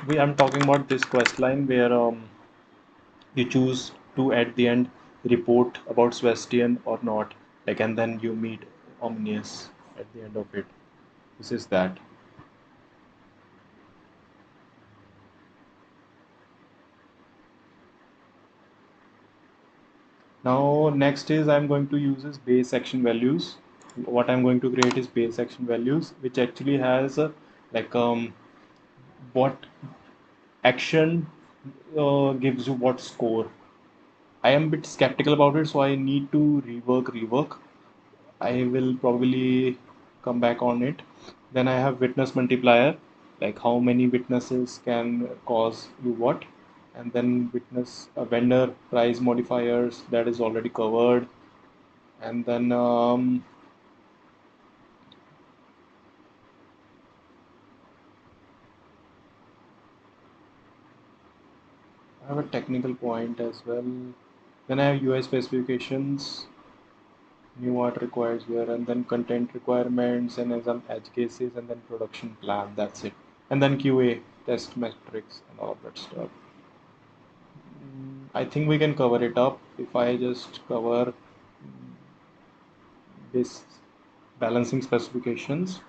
I'm talking about this quest line where you choose to at the end report about Sebastian or not, like, and then you meet Omnius at the end of it. This is that. Now next is I'm going to use is base action values. What I'm going to create is base action values, which actually has like what action gives you what score. I am a bit skeptical about it, so I need to rework. I will probably come back on it. Then I have witness multiplier, like how many witnesses can cause you what. And then witness vendor price modifiers, that is already covered. And then I have a technical point as well. Then I have UI specifications, new art requires here, and then content requirements, and then some edge cases, and then production plan. That's it. And then QA, test metrics, and all of that stuff. I think we can cover it up if I just cover this balancing specifications.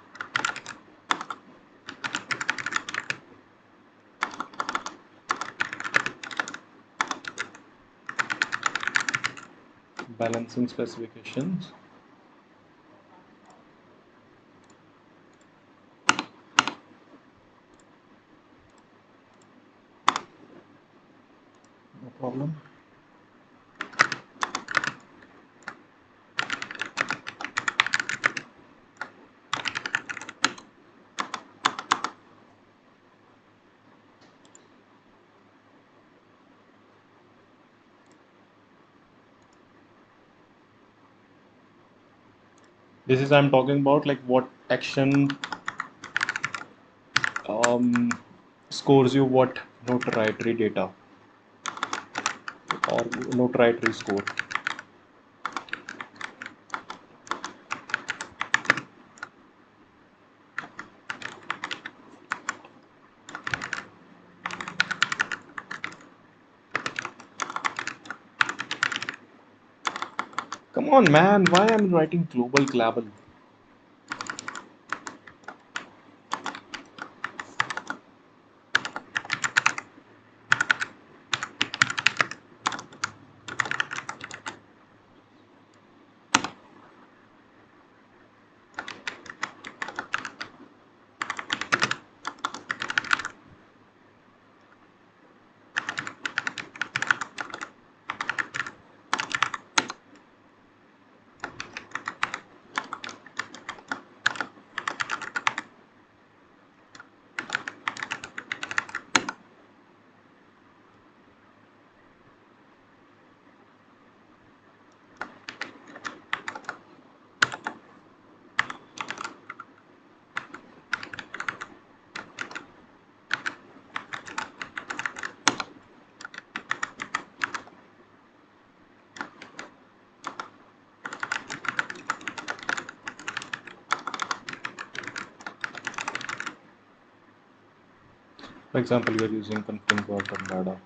Balancing specifications. No problem. This is I'm talking about like what action um, scores you what notoriety data or notoriety score. Come on, man, why am I writing global glabble? For example, we are using confirm quarter data.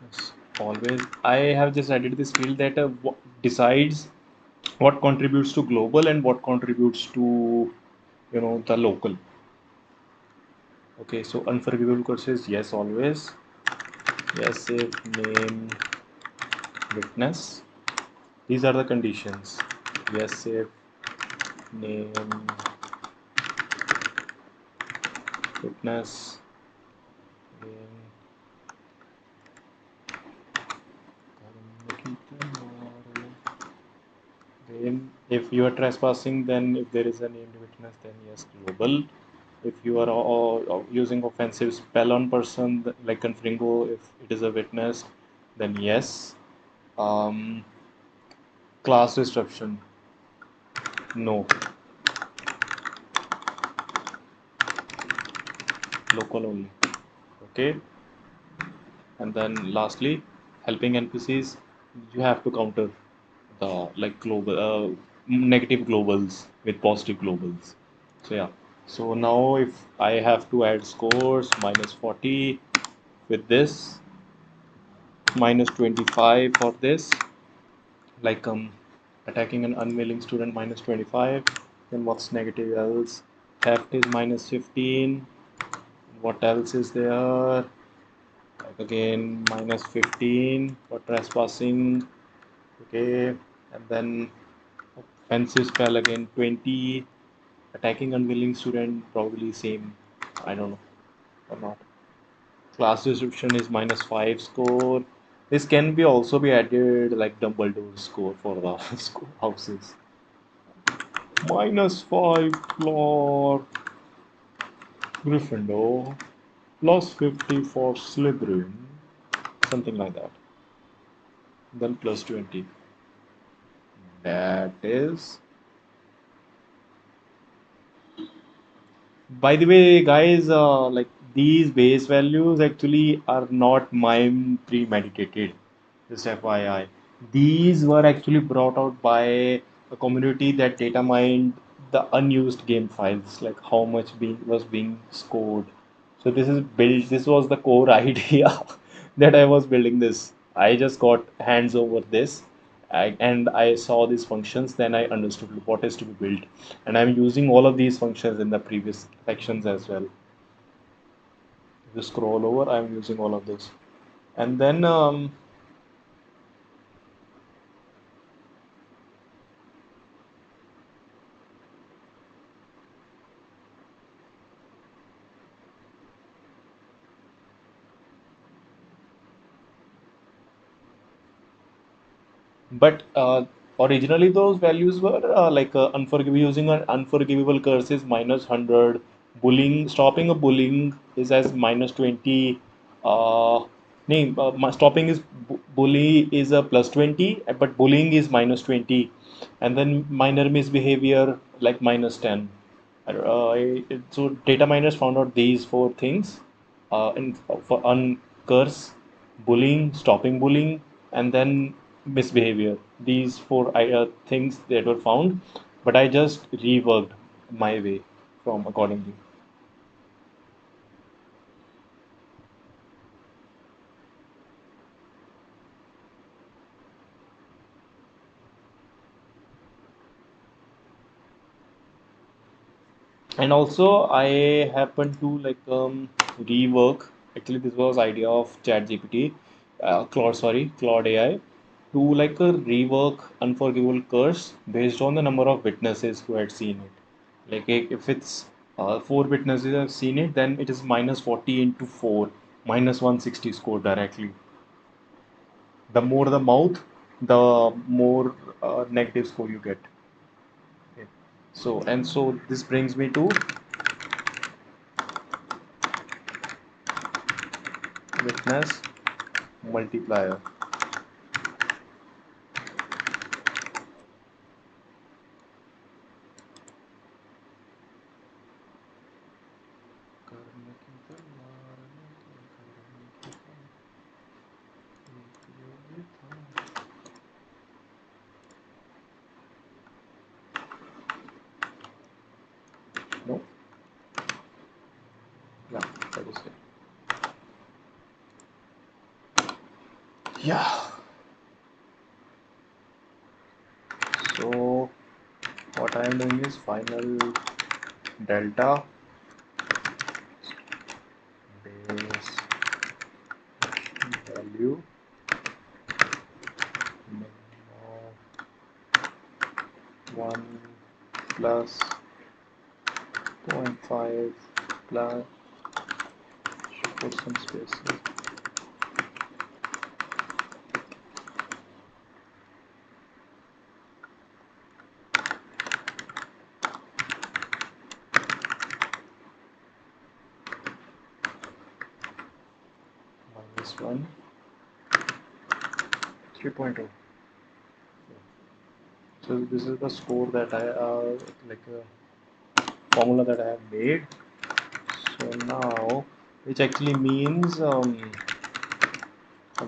Yes, always. I have just added this field that decides what contributes to global and what contributes to the local. Okay, so unforgivable courses, yes, always. Yes, if name witness. These are the conditions. Yes, if name witness. Name If you are trespassing, then if there is a named witness, then yes, global. If you are using offensive spell on person like Confringo, if it is a witness, then yes. Um, Class disruption, no, local only. Okay, and then lastly, helping NPCs, you have to counter the like global negative globals with positive globals. So yeah. So now if I have to add scores, minus 40 with this, minus 25 for this, like attacking an unwilling student minus 25, then what's negative else? Theft is minus 15. What else is there? Like again minus 15 for trespassing. Okay, and then offensive spell again 20. Attacking unwilling student probably same. I don't know or not. Class description is minus 5 score. This can be also be added like Dumbledore score for the houses. Minus 5 for Gryffindor, plus 50 for Slytherin, something like that. Then plus 20. That is. By the way, guys, like these base values actually are not mine premeditated. Just FYI, these were actually brought out by a community that data mined the unused game files, like how much was being scored. So this is built. This was the core idea that I was building this. I just got hands over this, and I saw these functions. Then I understood what is to be built, and I'm using all of these functions in the previous sections as well. If you scroll over, I'm using all of this, and then but originally those values were like unforgivable, using an unforgivable curse is minus 100. Bullying, stopping a bullying is as minus 20. Name stopping is bully is a plus 20, but bullying is minus 20, and then minor misbehavior like minus 10. So data miners found out these four things for on curse, bullying, stopping bullying, and then misbehavior. These four things that were found, but I just reworked my way from accordingly. And also I happened to like rework. Actually, this was idea of ChatGPT, Claude AI, to like rework Unforgivable Curse based on the number of witnesses who had seen it. Like if it's four witnesses have seen it, then it is minus 40 into 4, minus 160 score directly. The more the mouth, the more negative score you get. Okay. So this brings me to witness multiplier. No, yeah, that is it. Yeah. So what I am doing is final delta base value minimum 1 plus 0.5 plus, should put some spaces. minus 1, 3.0. So this is the score that I like formula that I have made. So now, which actually means one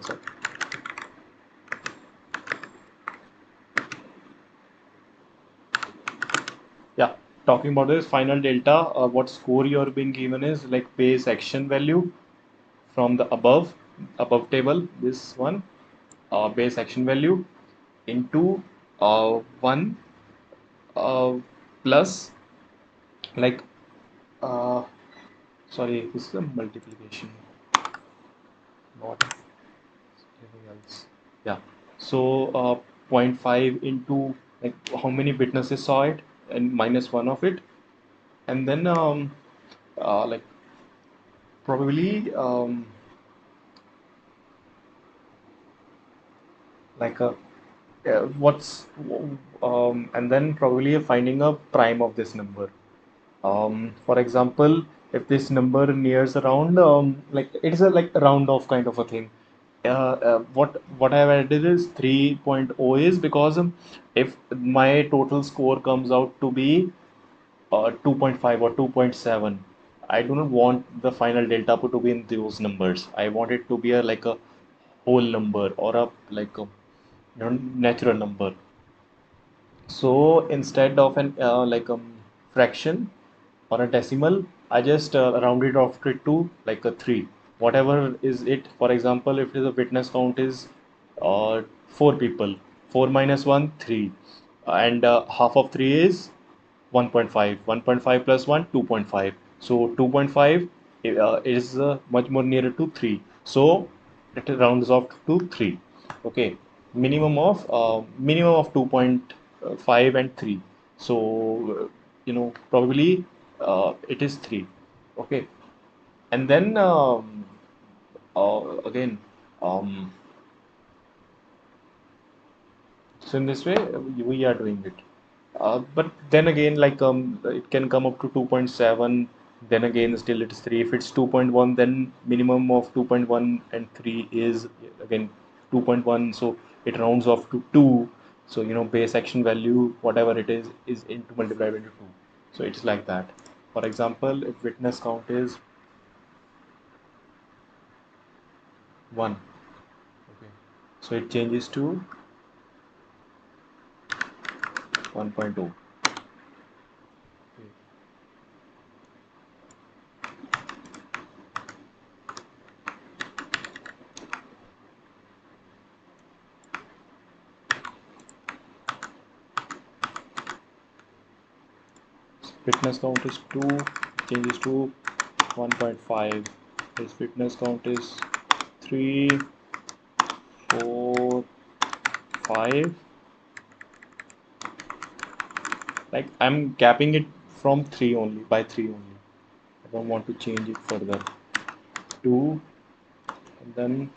sec. Yeah, talking about this final delta, what score you're being given is like base action value from the above table. This one, base action value into 1 uh, plus like uh, sorry, this is a multiplication, not anything else. Yeah. So zero point 0.5 into like how many witnesses saw it and minus one of it, and then like probably like a what's and then probably finding a prime of this number. For example, if this number nears around like it's a like round off kind of a thing. What I've added is 3.0 is because if my total score comes out to be 2.5 or 2.7, I do not want the final delta to be in those numbers. I want it to be a like a whole number or a like a natural number. So instead of an like fraction or a decimal, I just round it off to like a 3. Whatever is it. For example, if the witness count is 4 people, 4 minus 1, 3. And half of 3 is 1.5. 1.5 plus 1, 2.5. So 2.5 is much more nearer to 3. So it rounds off to 3. Okay. Minimum of 2.5 and 3. So probably it is 3. Okay. And then again, um, so in this way, we are doing it. But then again, like it can come up to 2.7. Then again, still it is 3. If it's 2.1, then minimum of 2.1 and 3 is again 2.1. So it rounds off to 2. So base action value, whatever it is into multiplied into 2. So it's like that. For example, if witness count is 1, okay, so it changes to 1.2. Okay. Fitness count is 2, changes to 1.5. His fitness count is 3, 4, 5. Like I'm capping it from 3 only, by 3 only. I don't want to change it further. 2, and then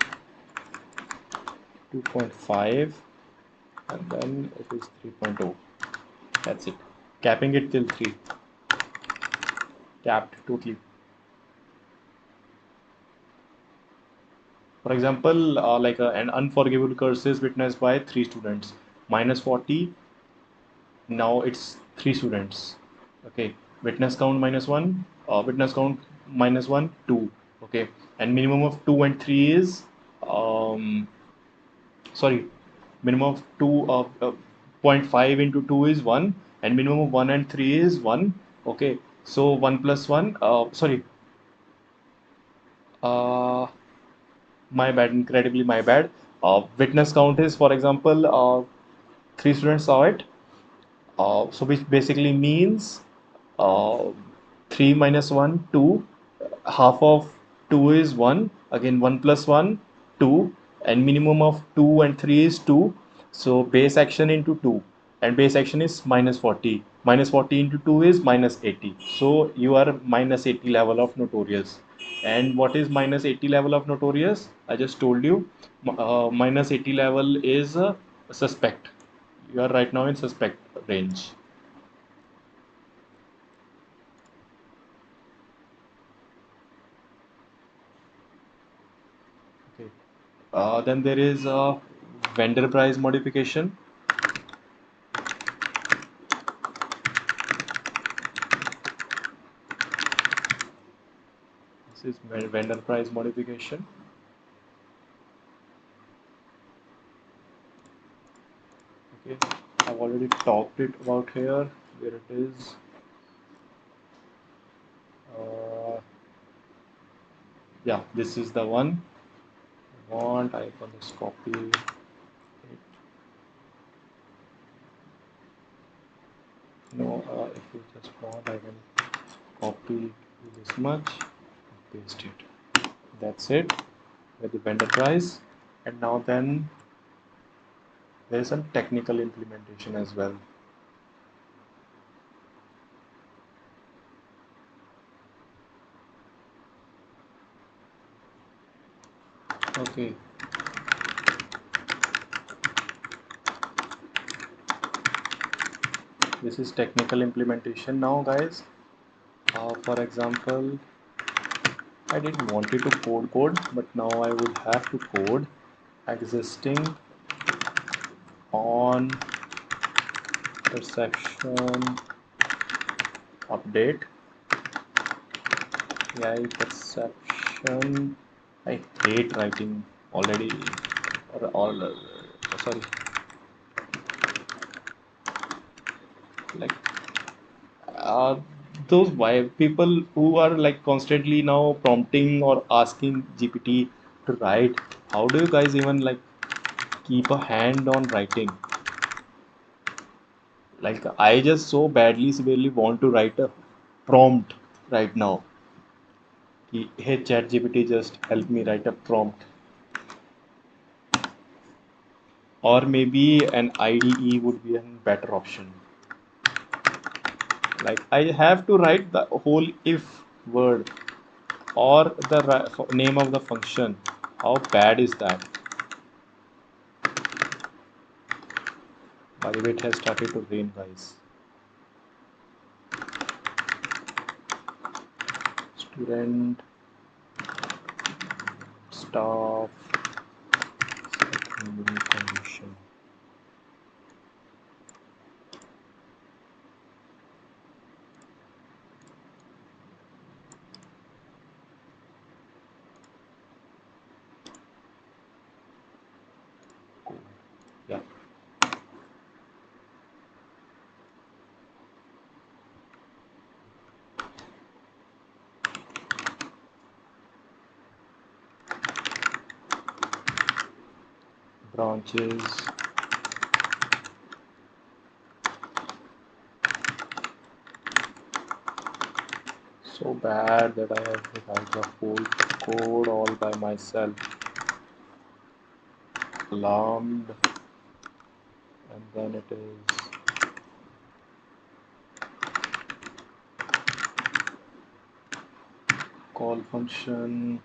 2.5, and then it is 3.0. That's it. Capping it till 3. Capped totally. For example, like an unforgivable curse is witnessed by 3 students. Minus 40, now it's 3 students. Okay, witness count minus 1, witness count minus 1, 2. Okay, and minimum of 2 and 3 is sorry, minimum of 2 of zero point 0.5 into 2 is 1, and minimum of 1 and 3 is 1. Okay, so 1 plus 1, sorry, uh, my bad, incredibly my bad. Witness count is, for example, 3 students saw it. So which basically means uh, 3 minus 1, 2. Half of 2 is 1. Again, 1 plus 1, 2. And minimum of 2 and 3 is 2. So base action into 2. And base action is minus 40. Minus 40 into 2 is minus 80. So you are minus 80 level of notorious. And what is minus 80 level of notorious? I just told you. Minus 80 level is suspect. You are right now in suspect range. Okay. Then there is a vendor price modification. This is vendor price modification. Okay, I've already talked it about here. Where it is. Uh, yeah, this is the one. I can just copy it. No, if you just want, I can copy this much, paste it. That's it with the vendor price. And now then there is some technical implementation as well. Okay. This is technical implementation now, guys. For example, I didn't want it to code, but now I would have to code existing on perception update. AI perception. I hate writing already, or all. Sorry, like uh, those why people who are like constantly now prompting or asking GPT to write. How do you guys even like keep a hand on writing? Like I just so badly, severely want to write a prompt right now. Hey ChatGPT, just help me write a prompt. Or maybe an IDE would be a better option. Like I have to write the whole if word or the name of the function. How bad is that? By the way, it has started to rain, guys. Student, staff, condition. Cool. Yeah. Branches. So bad that I have to write the whole code all by myself. Alarmed, and then it is call function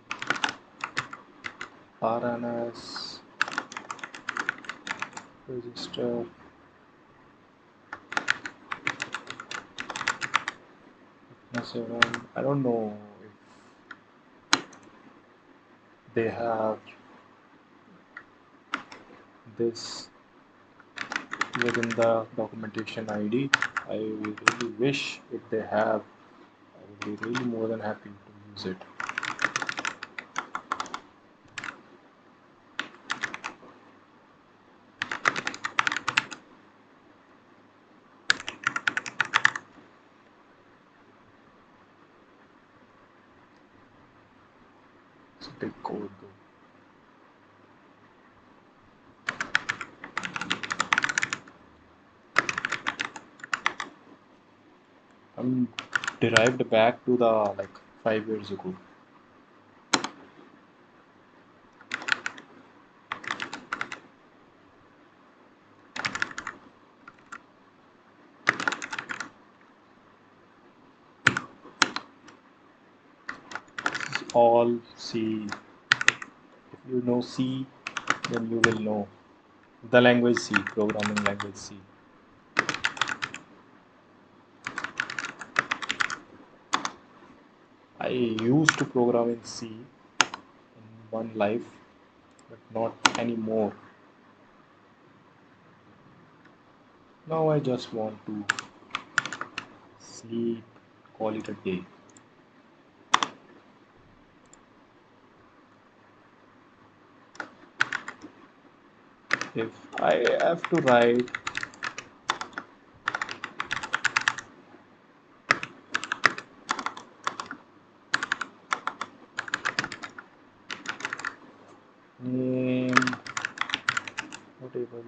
RNS register. I don't know if they have this within the documentation ID. I really wish if they have, I would be really more than happy to use it. It's a big code though. I'm derived back to the like 5 years ago. This is all C. If you know C, then you will know the language C, programming language C. I used to program in C in one life, but not anymore. Now I just want to sleep, call it a day. If I have to write name, whatever,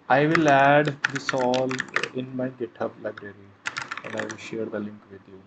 I will add this all in my GitHub library and I will share the link with you.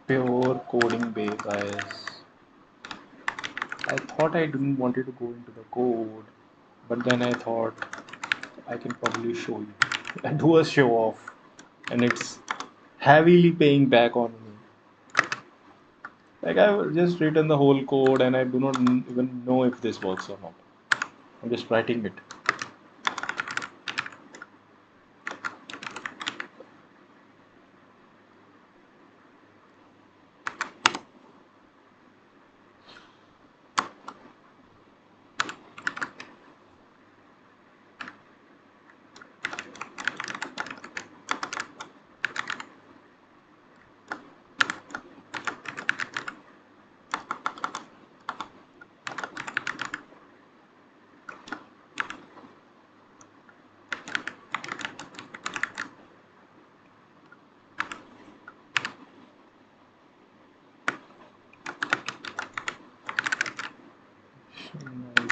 Pure coding bay, guys. I thought I didn't wanted to go into the code, but then I thought I can probably show you. I do a show off, and it's heavily paying back on me. Like I've just written the whole code, and I do not even know if this works or not. I'm just writing it.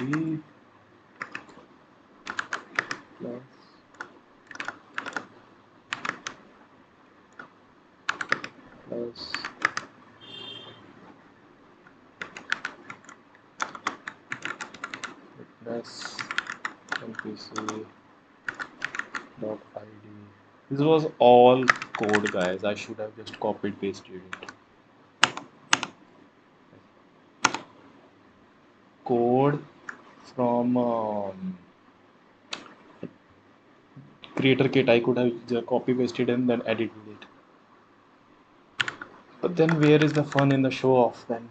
ID plus plus witness npc dot id. This was all code, guys. I should have just copied pasted it. Code from creator kit. I could have just copy pasted and then edited it. But then where is the fun in the show off then?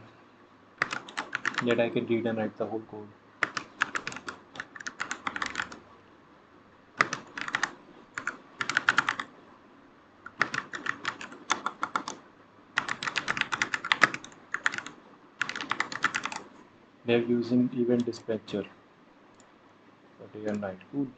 Yet I can read and write the whole code. They're using event dispatcher for day and night. Cool.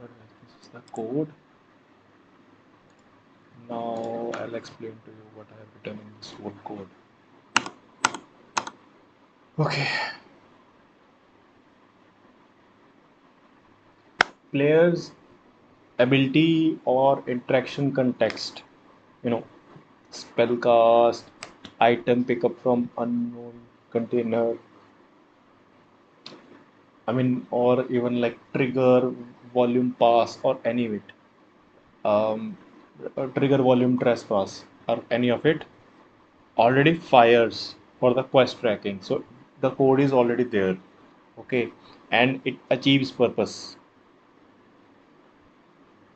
This is the code. Now I'll explain to you what I have written in this whole code. Okay. Players ability or interaction context, you know, spellcast, item pickup from unknown container, I mean, or even like trigger, volume pass, or any of it. Um, Trigger volume trespass, or any of it already fires for the quest tracking. So the code is already there, okay, and it achieves purpose.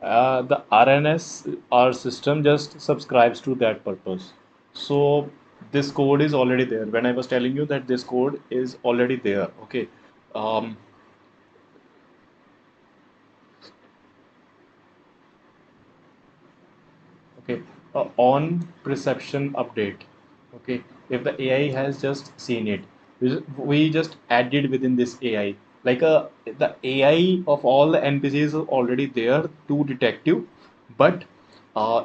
The RNS, our system just subscribes to that purpose. So this code is already there. When I was telling you that this code is already there, okay. Um, okay, on perception update. Okay, if the AI has just seen it, we just added within this AI. Like the AI of all the NPCs is already there to detect you, but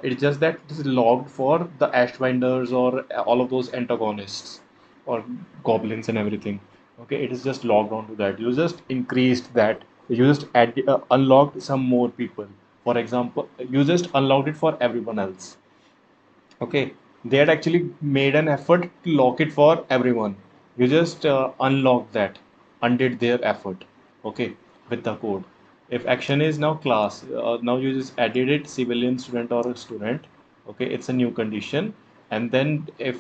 it's just that it is logged for the Ashwinders or all of those antagonists or goblins and everything. Okay, it is just logged onto that. You just increased that. You just unlocked some more people. For example, you just unlocked it for everyone else. Okay, they had actually made an effort to lock it for everyone. You just unlocked that, undid their effort. Okay, with the code. If action is now class, now you just added it civilian student or a student. Okay, it's a new condition, and then if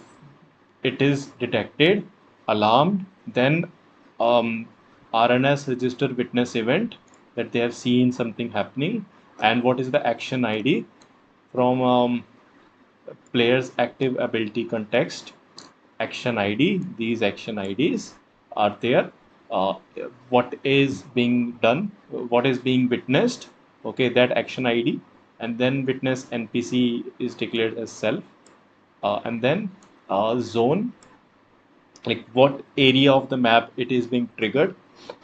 it is detected, alarmed, then RNS register witness event that they have seen something happening, and what is the action ID from player's active ability context action ID. These action IDs are there. uh, what is being done, what is being witnessed, okay, that action ID, and then witness NPC is declared as self, and then zone, like what area of the map it is being triggered,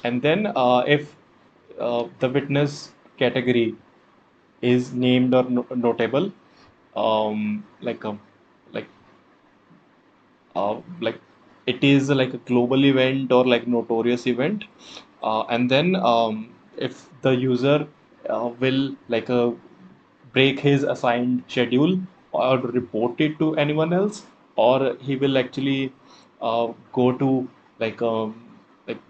and then if the witness category is named or notable, like like it is like a global event or like notorious event, and then if the user will like break his assigned schedule or report it to anyone else, or he will actually go to like like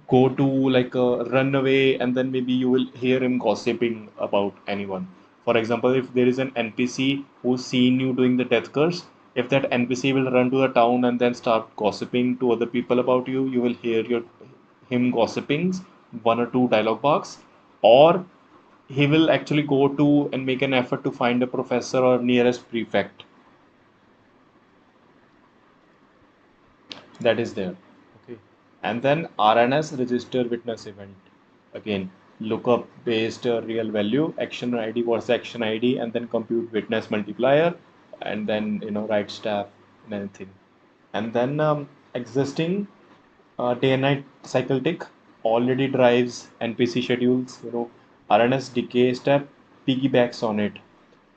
go to like run away, and then maybe you will hear him gossiping about anyone. For example, if there is an NPC who's seen you doing the death curse, if that NPC will run to the town and then start gossiping to other people about you, you will hear him gossiping one or two dialogue box, or he will actually go to and make an effort to find a professor or nearest prefect that is there. Okay. And then RNS register witness event. Again, lookup based real value, action ID was action ID, and then compute witness multiplier, and then write staff and anything. And then existing day and night cycle tick already drives NPC schedules. RNS decay step piggybacks on it.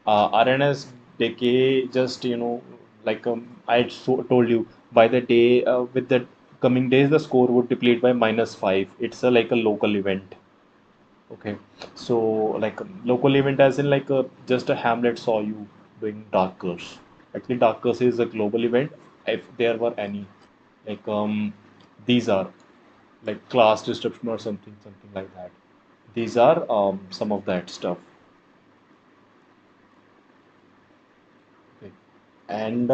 RNS decay just like told you, by the day with the coming days the score would deplete by -5. It's a like a local event. Okay, so like local event as in like just a hamlet saw you doing dark curse. Actually, dark curse is a global event if there were any. Like these are like class description or something like that. These are some of that stuff. Okay. And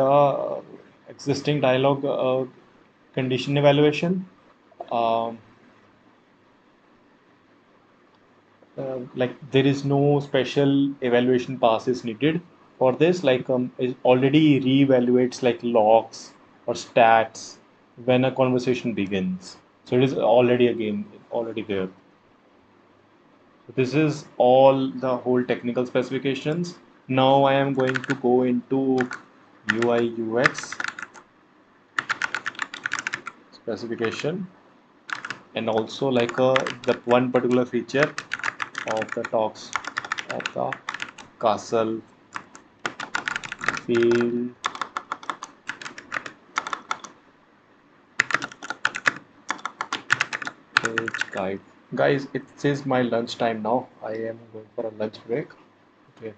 existing dialogue condition evaluation. Um, like there is no special evaluation passes needed for this. Like it already re-evaluates like logs or stats when a conversation begins. So it is already again already there. So this is all the whole technical specifications. Now I am going to go into UI UX specification, and also like the one particular feature of the talks of the castle field page guide. Guys, it says my lunch time now. I am going for a lunch break. Okay,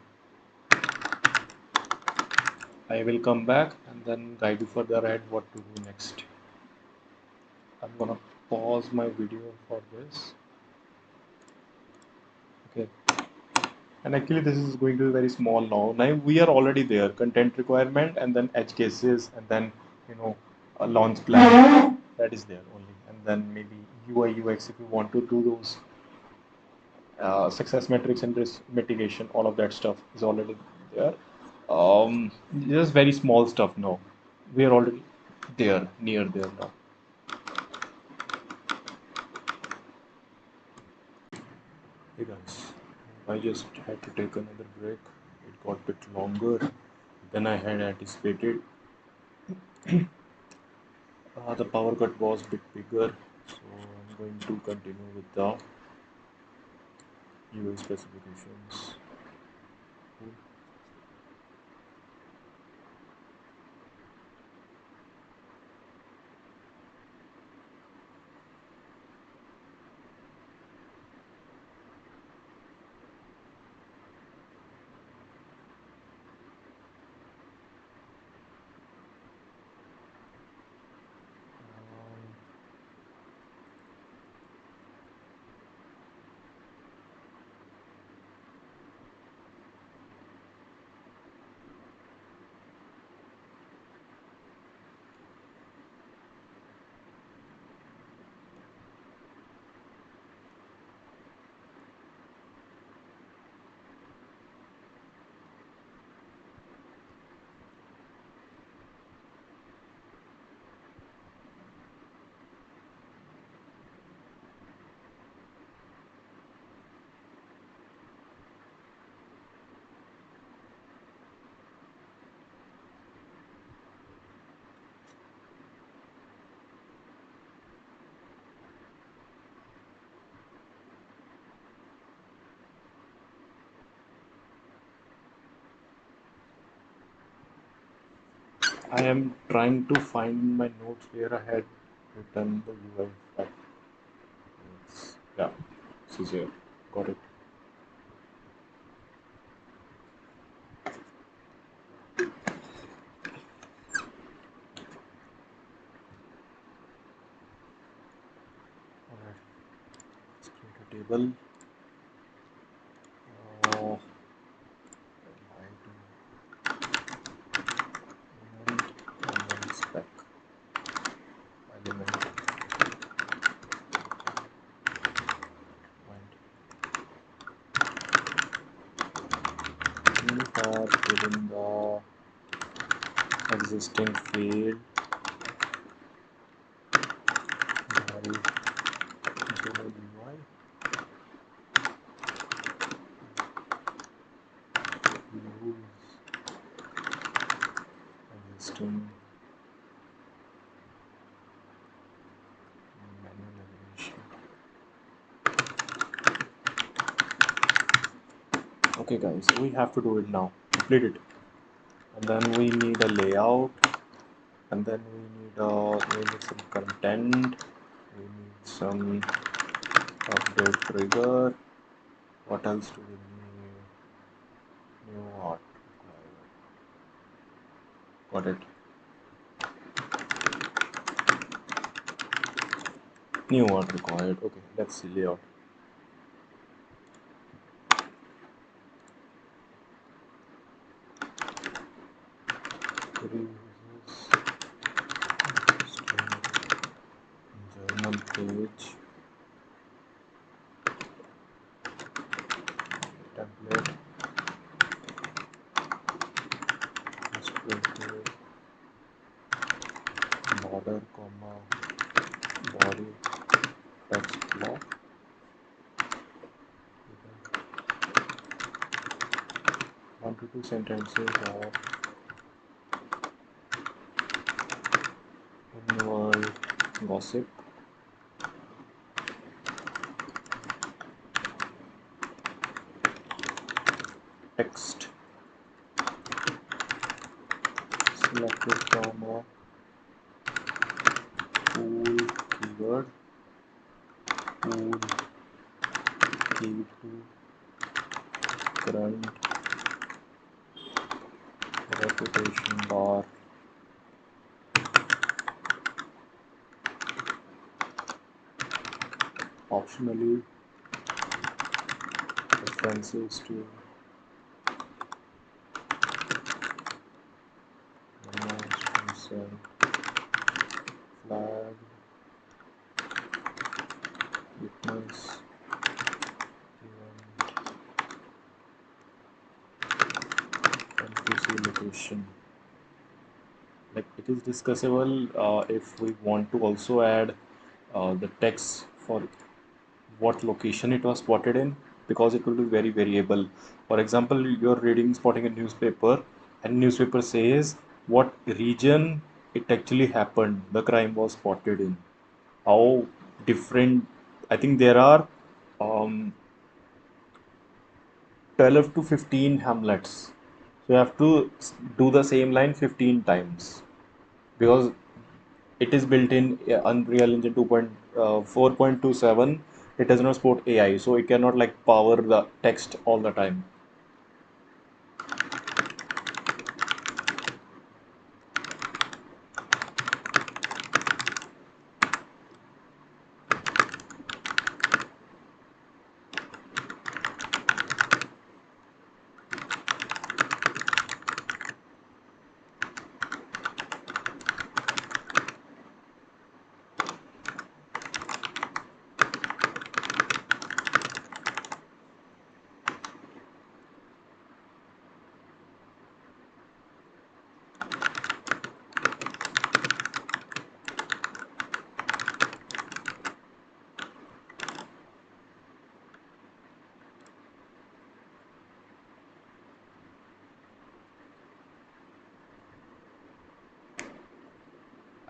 I will come back and then guide you further ahead what to do next. I'm gonna pause my video for this. Okay, and actually this is going to be very small now. Now we are already there. Content requirement and then edge cases and then a launch plan that is there only. And then maybe UI UX if you want to do those success metrics and risk mitigation, all of that stuff is already there. Just very small stuff now. We are already there, near there now. Hey guys, I just had to take another break. It got a bit longer than I had anticipated. The power cut was a bit bigger, so I'm going to continue with the UI specifications. I am trying to find my notes where I had written the UI fact. Yeah, this is here. Got it. Alright, let's create a table. Uh, element spec element point. We are given the existing field by UI use existing manual navigation. Okay guys, we have to do it now. Complete it. And then we need a layout, and then we need some content, we need some update trigger. What else do we need? New art required. Got it. New art required. Okay, let's see layout. Uses journal page template illustrated border comma body text block. One to two sentences of in-world gossip. text selected from a pool keyword, pool key to current reputation bar, optionally references to most recent flagged witness event NPC location. Like it is discussable if we want to also add the text for what location it was spotted in, because it will be very variable. For example, you're reading spotting a newspaper and newspaper says what region it actually happened, the crime was spotted in. How different, I think there are um, 12 to 15 hamlets. So you have to do the same line 15 times because it is built in Unreal Engine 2.4.27. It does not support AI, so it cannot like power the text all the time.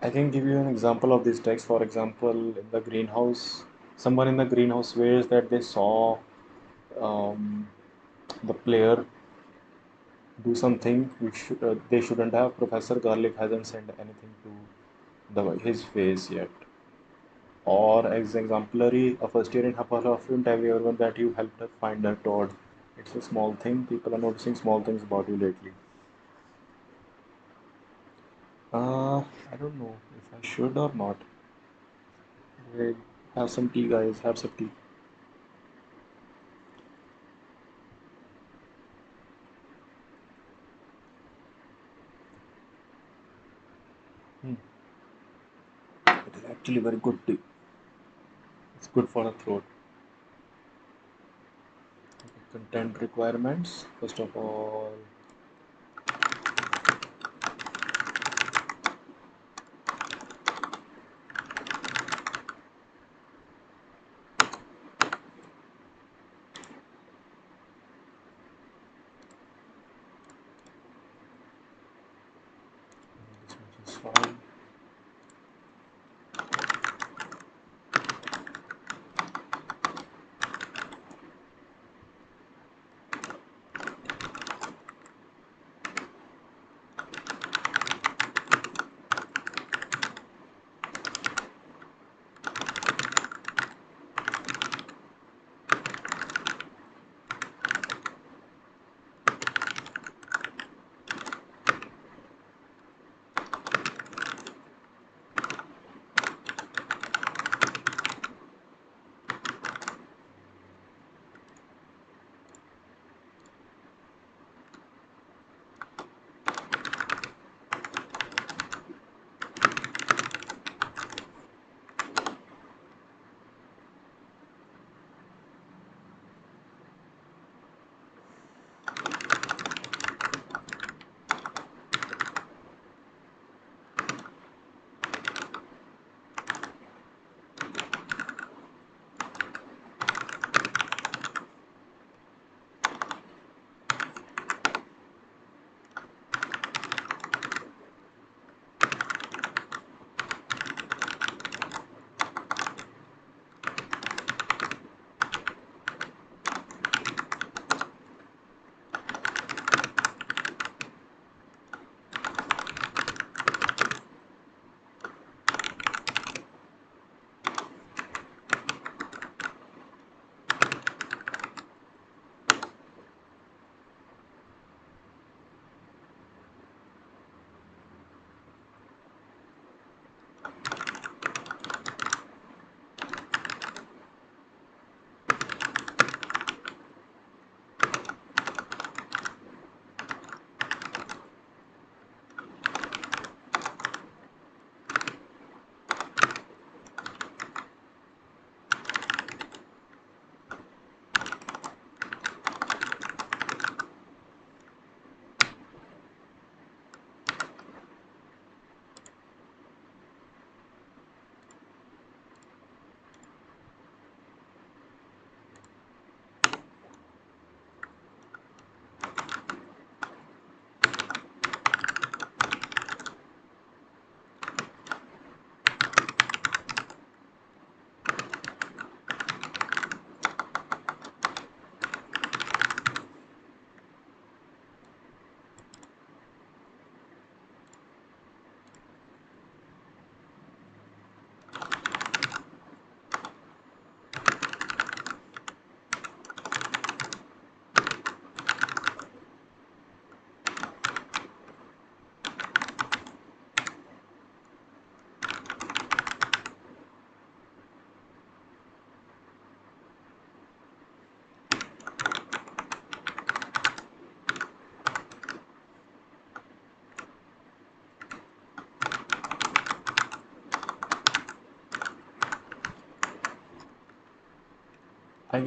I can give you an example of this text. For example, in the greenhouse, someone in the greenhouse swears that they saw um, the player do something which they shouldn't have. Professor Garlic hasn't sent anything to his face yet. Or as exemplary, a first year in Hufflepuff film tell everyone that you helped her find her Todd. It's a small thing. People are noticing small things about you lately. I don't know if I should or not. Wait, have some tea, guys. Have some tea. Hmm. It is actually very good tea. It's good for the throat. Okay, content requirements. First of all, this much is fine.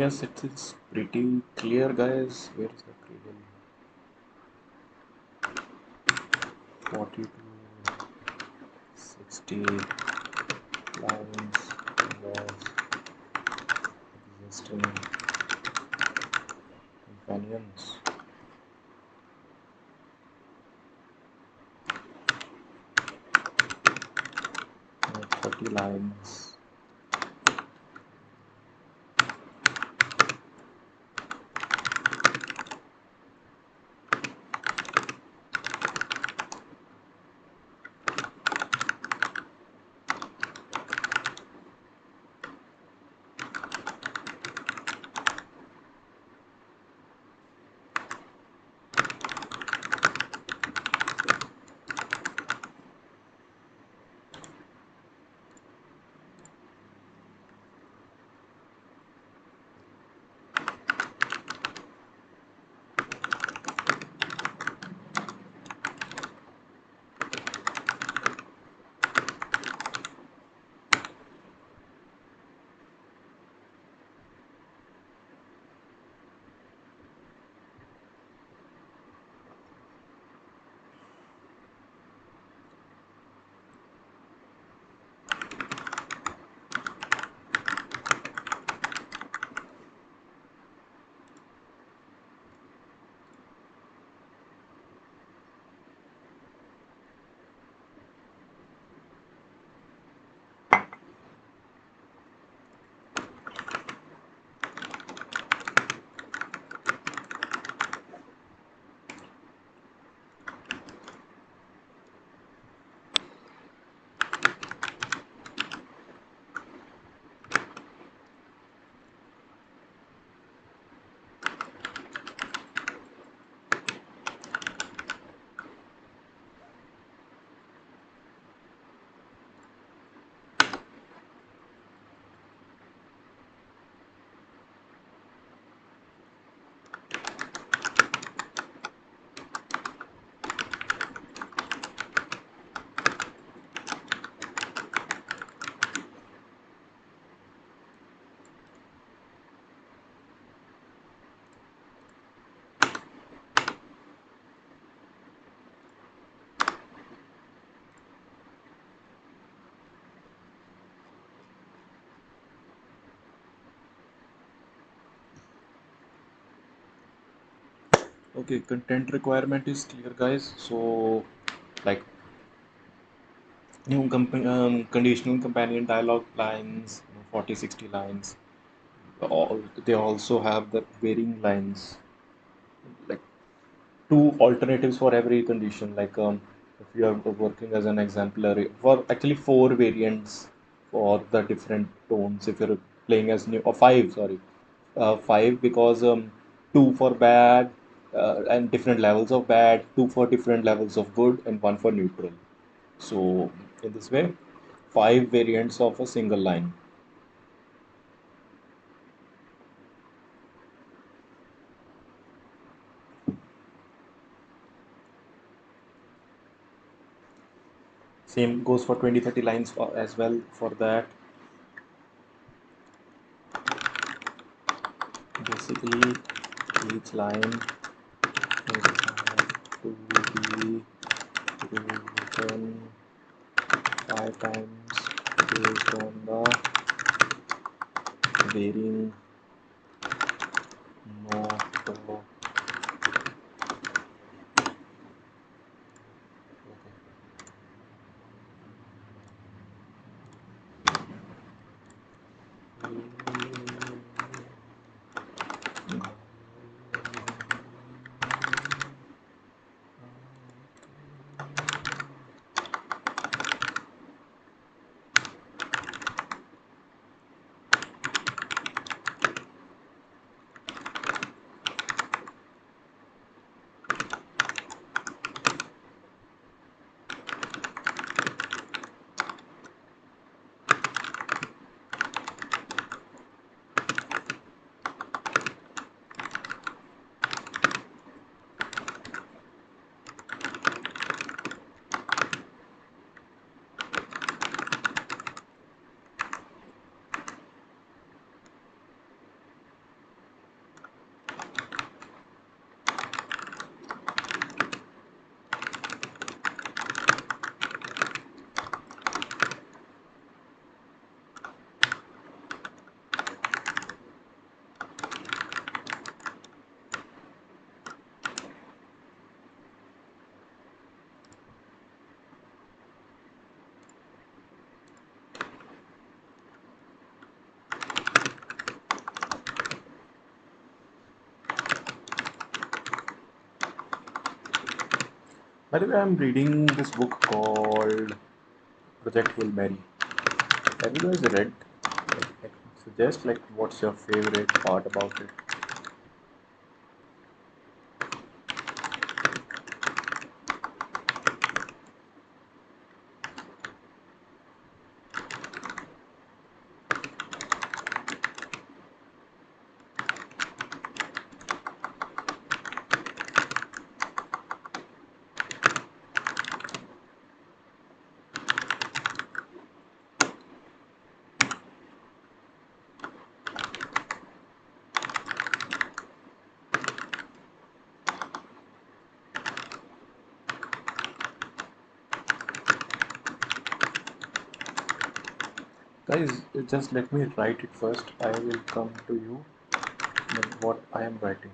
guess it is pretty clear, guys. Where is the cradle? 42, 60 lines was existing companions. 30 lines. Okay, content requirement is clear, guys. So, like conditional companion dialogue lines, 40, 60 lines. They also have the varying lines, like two alternatives for every condition. Like if you are working as an exemplary, for actually four variants for the different tones. If you're playing as new, or five, sorry, five because two for bad and different levels of bad, two for different levels of good, and one for neutral. So in this way, five variants of a single line. Same goes for 20, 30 lines as well for that. Basically, each line is have to be written five times based on the varying note. By the way, I'm reading this book called Project Hail Mary. Have you guys read? Suggest like what's your favorite part about it? Guys, just let me write it first. I will come to you with what I am writing.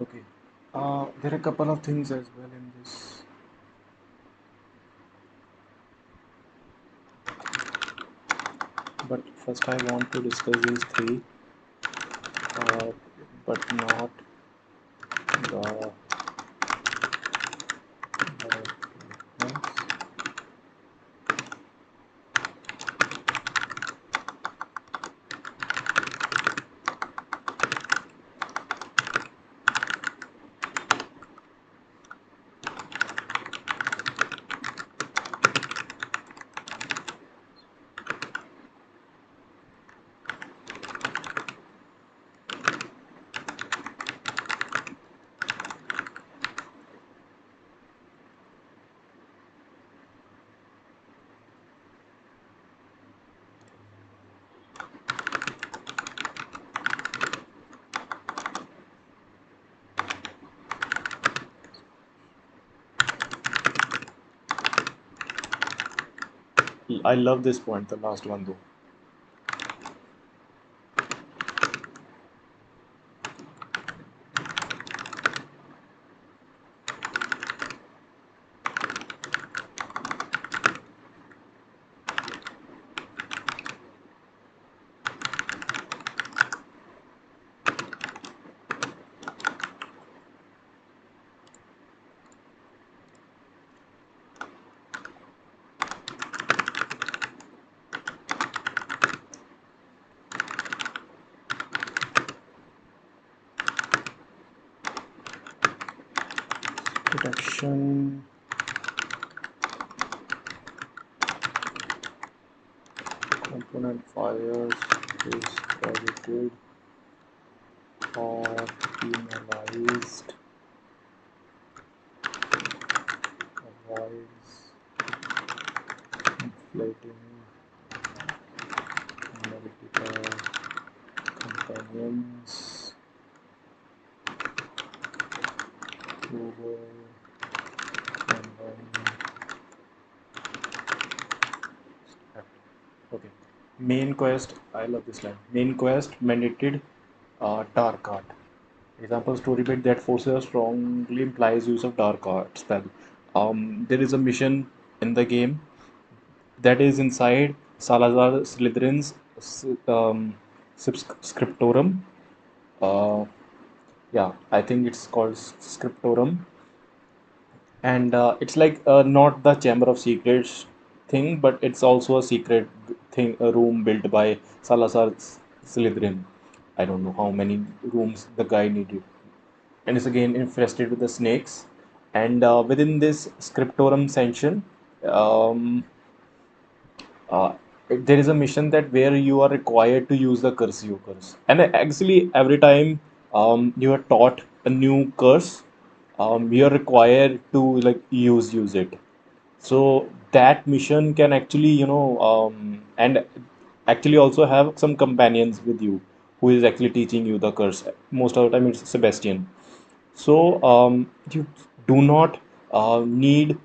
Okay. There are a couple of things as well in this. But first, I want to discuss these three, uh, but not the ones. I love this point, the last one though. Protection, component fires is targeted or penalized, avoids inflating multiple companions over and okay. Main quest, I love this line. Main quest mandated dark art. Example story bit that forces strongly implies use of dark art spell. There is a mission in the game that is inside Salazar Slytherin's scriptorum. Uh, yeah, I think it's called scriptorum, and it's like not the Chamber of Secrets thing, but it's also a secret thing, a room built by Salazar Slytherin. I don't know how many rooms the guy needed, and is again infested with the snakes. And within this scriptorum section, um, uh, there is a mission that where you are required to use the curse you curse. And actually, every time you are taught a new curse, you are required to like use it. So that mission can actually, and actually also have some companions with you who is actually teaching you the curse. Most of the time, it's Sebastian. So you do not need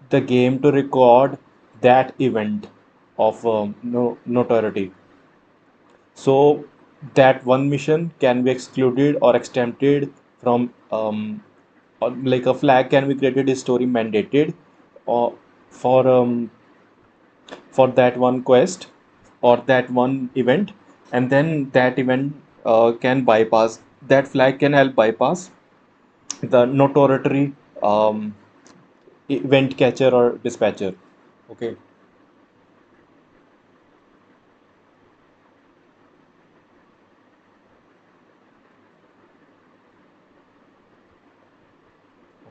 the game to record that event of no notoriety. So that one mission can be excluded or exempted from or like a flag can be created is story mandated or for that one quest or that one event, and then that event can bypass that flag can help bypass the notoriety um, event catcher or dispatcher. Okay.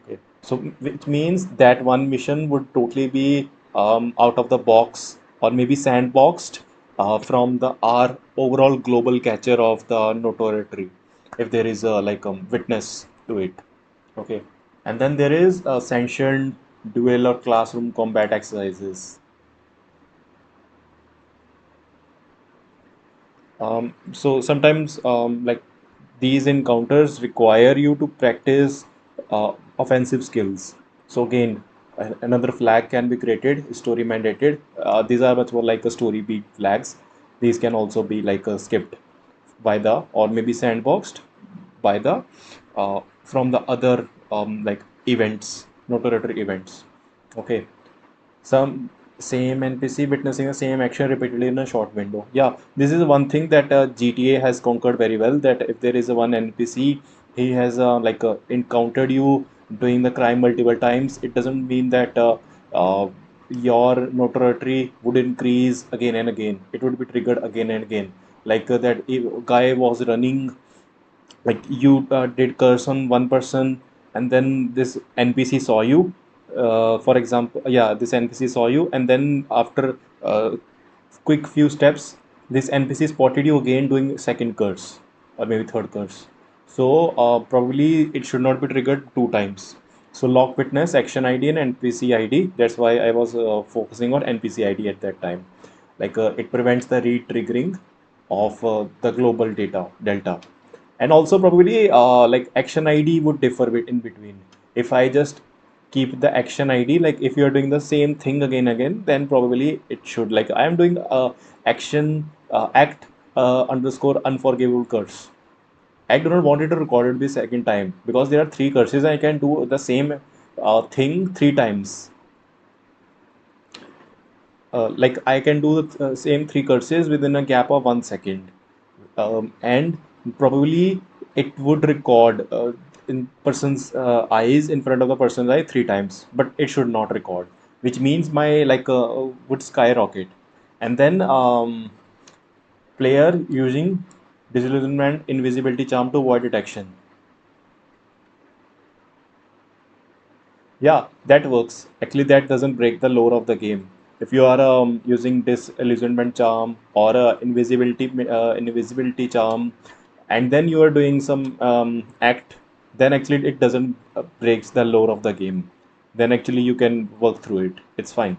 Okay. So which means that one mission would totally be out of the box or maybe sandboxed from the our overall global catcher of the notoriety if there is a like witness to it. Okay. And then there is sanctioned duel or classroom combat exercises. So sometimes, like these encounters require you to practice offensive skills. So again, another flag can be created, story mandated. These are much more like a story beat flags. These can also be like skipped by the or maybe sandboxed by the from the other like events, notoriety events. Okay, some same NPC witnessing the same action repeatedly in a short window. Yeah, this is one thing that GTA has conquered very well. That if there is a one NPC, he has encountered you doing the crime multiple times. It doesn't mean that your notoriety would increase again and again. It would be triggered again and again. Like that if guy was running, like you did curse on one person, and then this npc saw you, for example, yeah, this npc saw you, and then after quick few steps, this npc spotted you again doing second curse or maybe third curse. So probably it should not be triggered two times. So lock witness, action id, and npc id, that's why I was focusing on npc id at that time. Like it prevents the re-triggering of the global data delta. And also probably like action id would differ bit in between. If I just keep the action id, like if you're doing the same thing again, then probably it should, like I am doing action act underscore unforgivable curse. I do not want it to record it the second time because there are three curses. I can do the same thing three times. Like I can do the same three curses within a gap of 1 second, and probably it would record in person's eyes, in front of the person's eye three times, but it should not record, which means my like would skyrocket. And then player using disillusionment invisibility charm to avoid detection. Yeah, that works. Actually, that doesn't break the lore of the game. If you are using disillusionment charm or invisibility charm, and then you are doing some act, then actually it doesn't breaks the lore of the game. Then actually you can work through it. It's fine.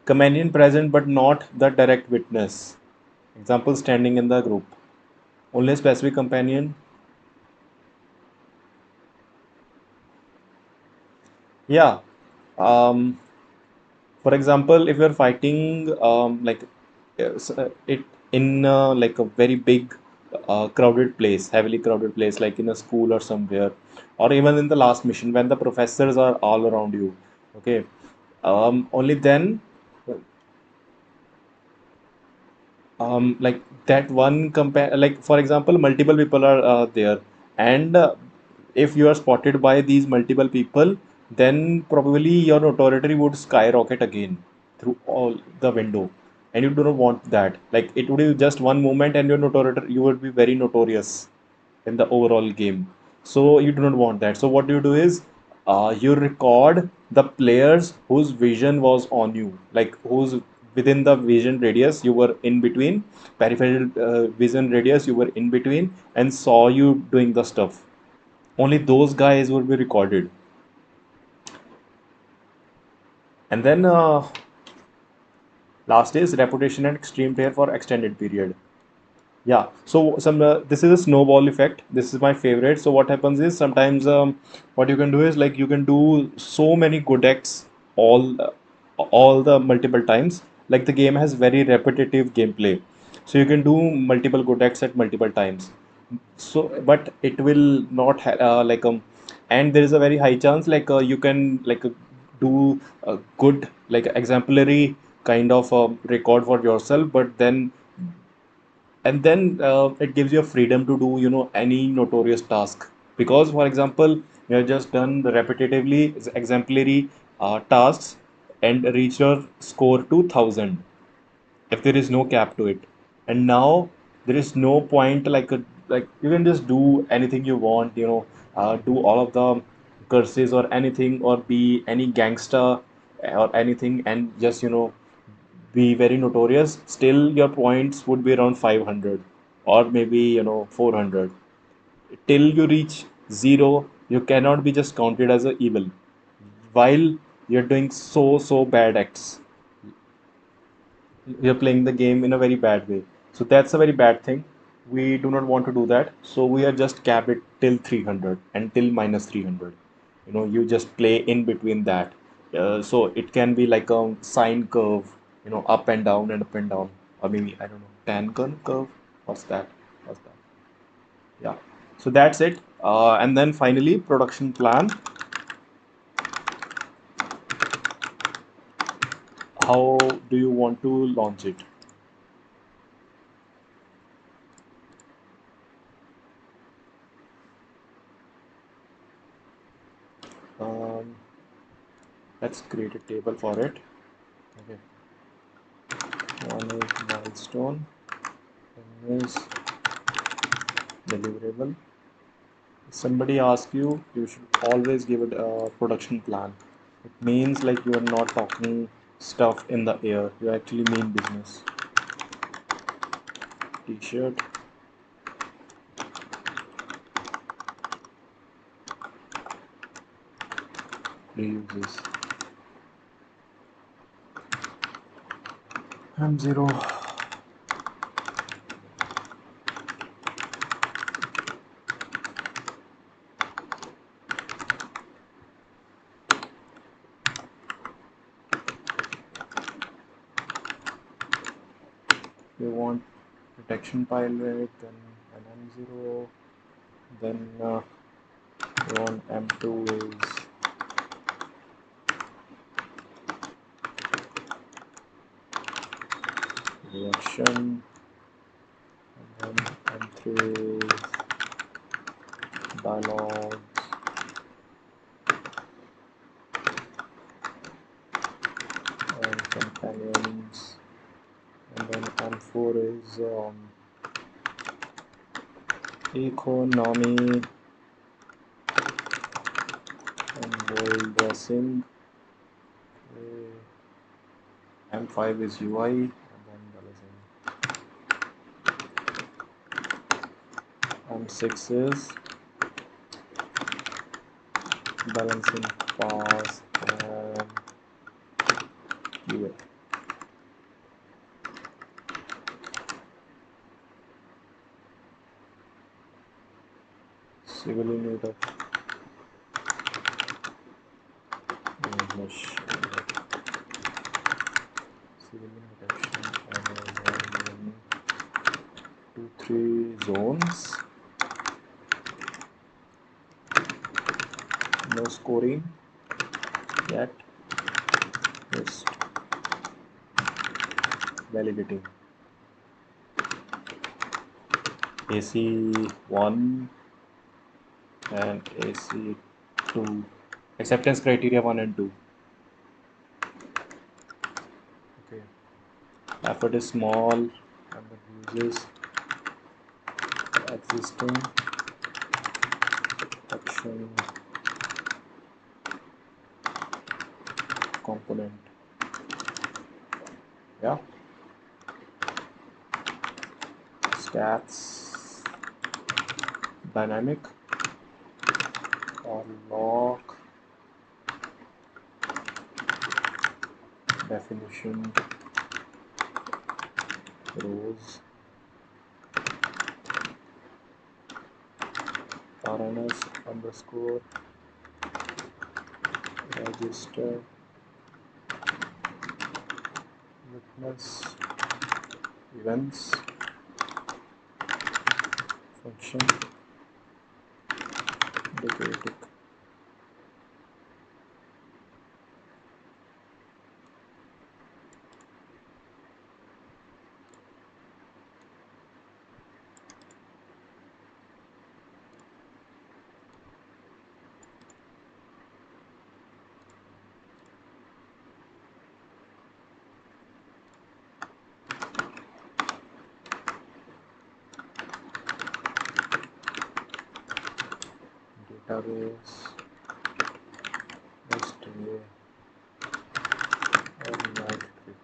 Companion present but not the direct witness. Example, standing in the group. Only a specific companion. Yeah. Um, For example, if you're fighting it in like a very big crowded place, heavily crowded place, like in a school or somewhere, or even in the last mission when the professors are all around you, okay, only then like that one compare, like for example multiple people are there, and if you are spotted by these multiple people, then probably your notoriety would skyrocket again through all the window, and you do not want that. Like it would be just one moment and your notoriety, you would be very notorious in the overall game. So you do not want that. So what you do is you record the players whose vision was on you, like whose within the vision radius you were in between, peripheral vision radius you were in between, and saw you doing the stuff. Only those guys will be recorded. And then last is reputation and extreme player for extended period. Yeah, so some this is a snowball effect. This is my favorite. So what happens is sometimes what you can do is like you can do so many good acts all all the multiple times. Like the game has very repetitive gameplay, so you can do multiple good acts at multiple times. So, but it will not and there is a very high chance like you can like do a good like exemplary kind of record for yourself, but then it gives you a freedom to do any notorious task, because for example you have just done the repetitively exemplary tasks and reach your score to 1000 if there is no cap to it. And now there is no point like you can just do anything you want, do all of the curses or anything, or be any gangster or anything, and just be very notorious. Still your points would be around 500 or maybe 400. Till you reach zero, you cannot be just counted as a evil while you're doing so bad acts. You're playing the game in a very bad way, so that's a very bad thing. We do not want to do that, so we are just cap it till 300 and till minus 300. You just play in between that. So it can be like a sine curve, up and down and up and down, or maybe I don't know, tan curve. What's that? What's that? Yeah, so that's it. And then finally, production plan. How do you want to launch it? Um, let's create a table for it. Okay, one is milestone, one is deliverable. If somebody asks you, you should always give it a production plan. It means like you are not talking stuff in the air. You actually mean business. T-shirt, reuses. M0. You want detection pilot, then an M0, then you want M2 is reaction, and then M3 is dialogues, and companions, and then M4 is economy and world dressing. M5 is UI, and then M6 is balancing pass and QA. Civil unit of English. Civil detection and 2, 3 zones. No scoring yet. Just validating. AC1 and AC2. Acceptance criteria 1 and 2. Okay. Effort is small and the uses existing action component. Yeah. Stats dynamic or log definition rows RNS underscore register witness events function decorative. Database SDA or night click.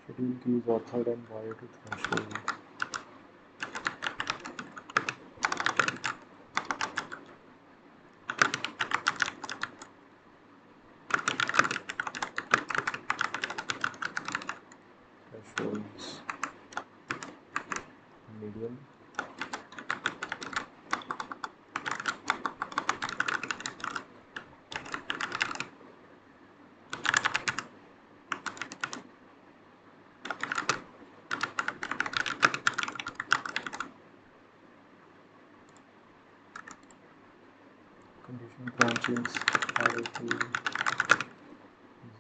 Schedule keys authored and wire to threshold. Thresholds medium. branches, hierarchy,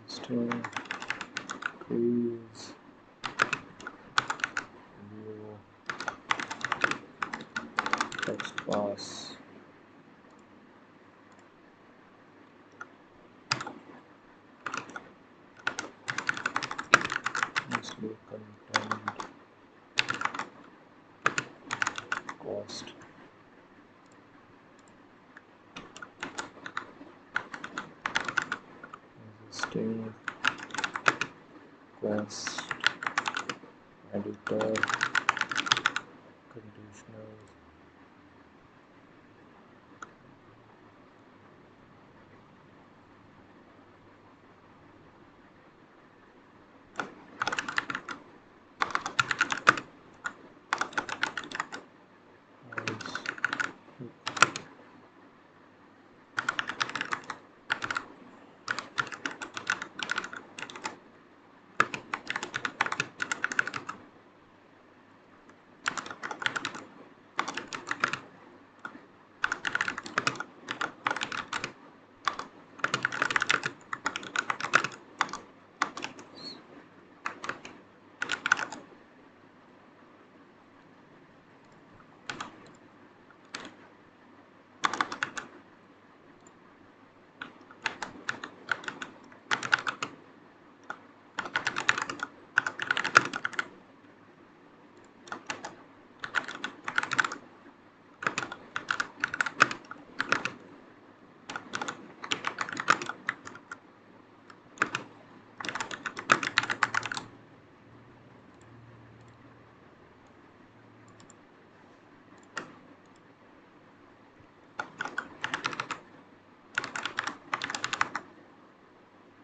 existing, trees, view, text pass, display content, cost, existing, quest, editor, conditional, noise,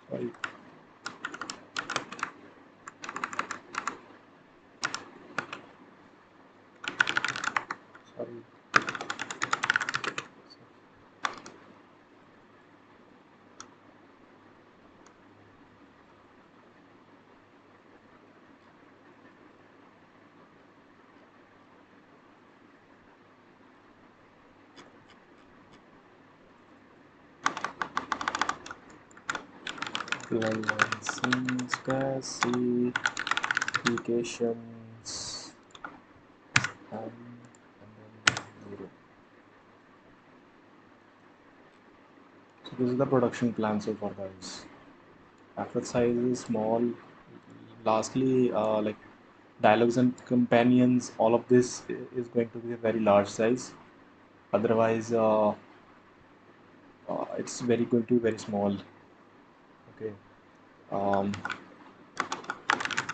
sorry, sorry, licensing, specifications, and then 0. So this is the production plan so far, guys. Effort size is small. Lastly, like dialogues and companions, all of this is going to be a very large size. Otherwise, it's very going to be very small. Okay. Um,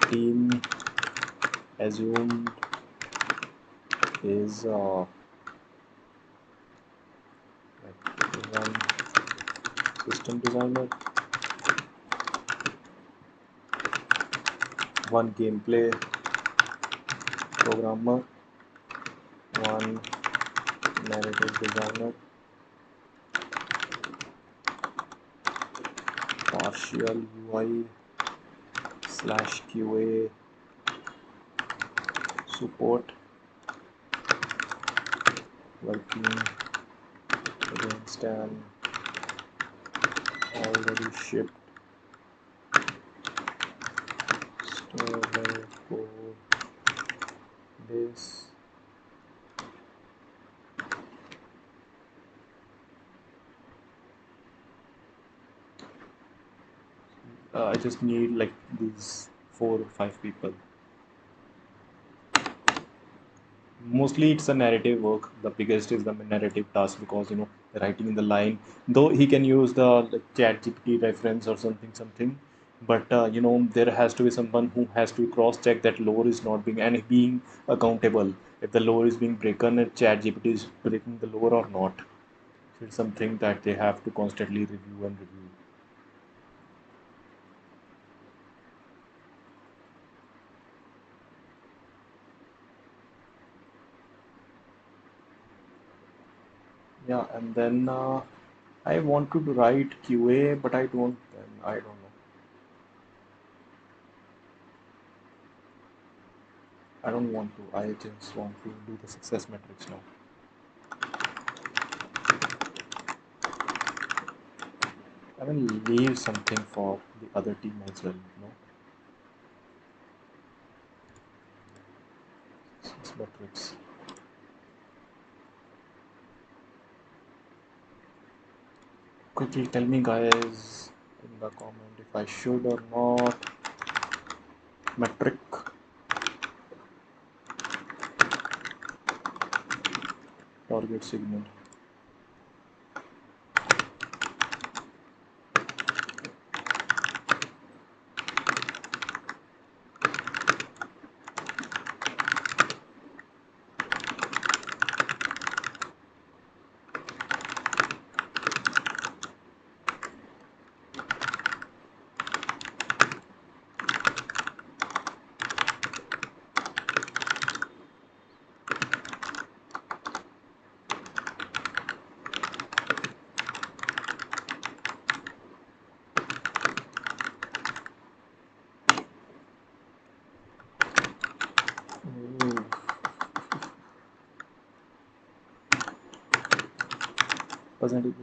team assumed is like one system designer, one gameplay programmer, one narrative designer, partial UI slash QA support, working against an already shipped store level code base. I just need like these 4 or 5 people. Mostly it's a narrative work. The biggest is the narrative task because the writing in the line. Though he can use the like, chat GPT reference or something, but there has to be someone who has to cross check that lore is not being accountable. If the lore is being broken, and chat GPT is breaking the lore or not. So it's something that they have to constantly review and review. Yeah, and then I wanted to write QA, but I don't know. I don't want to. I just want to do the success metrics now. I will leave something for the other team as well, you know. Six metrics. Quickly tell me, guys, in the comment if I should or not. Metric target signal. Ooh. Percentage.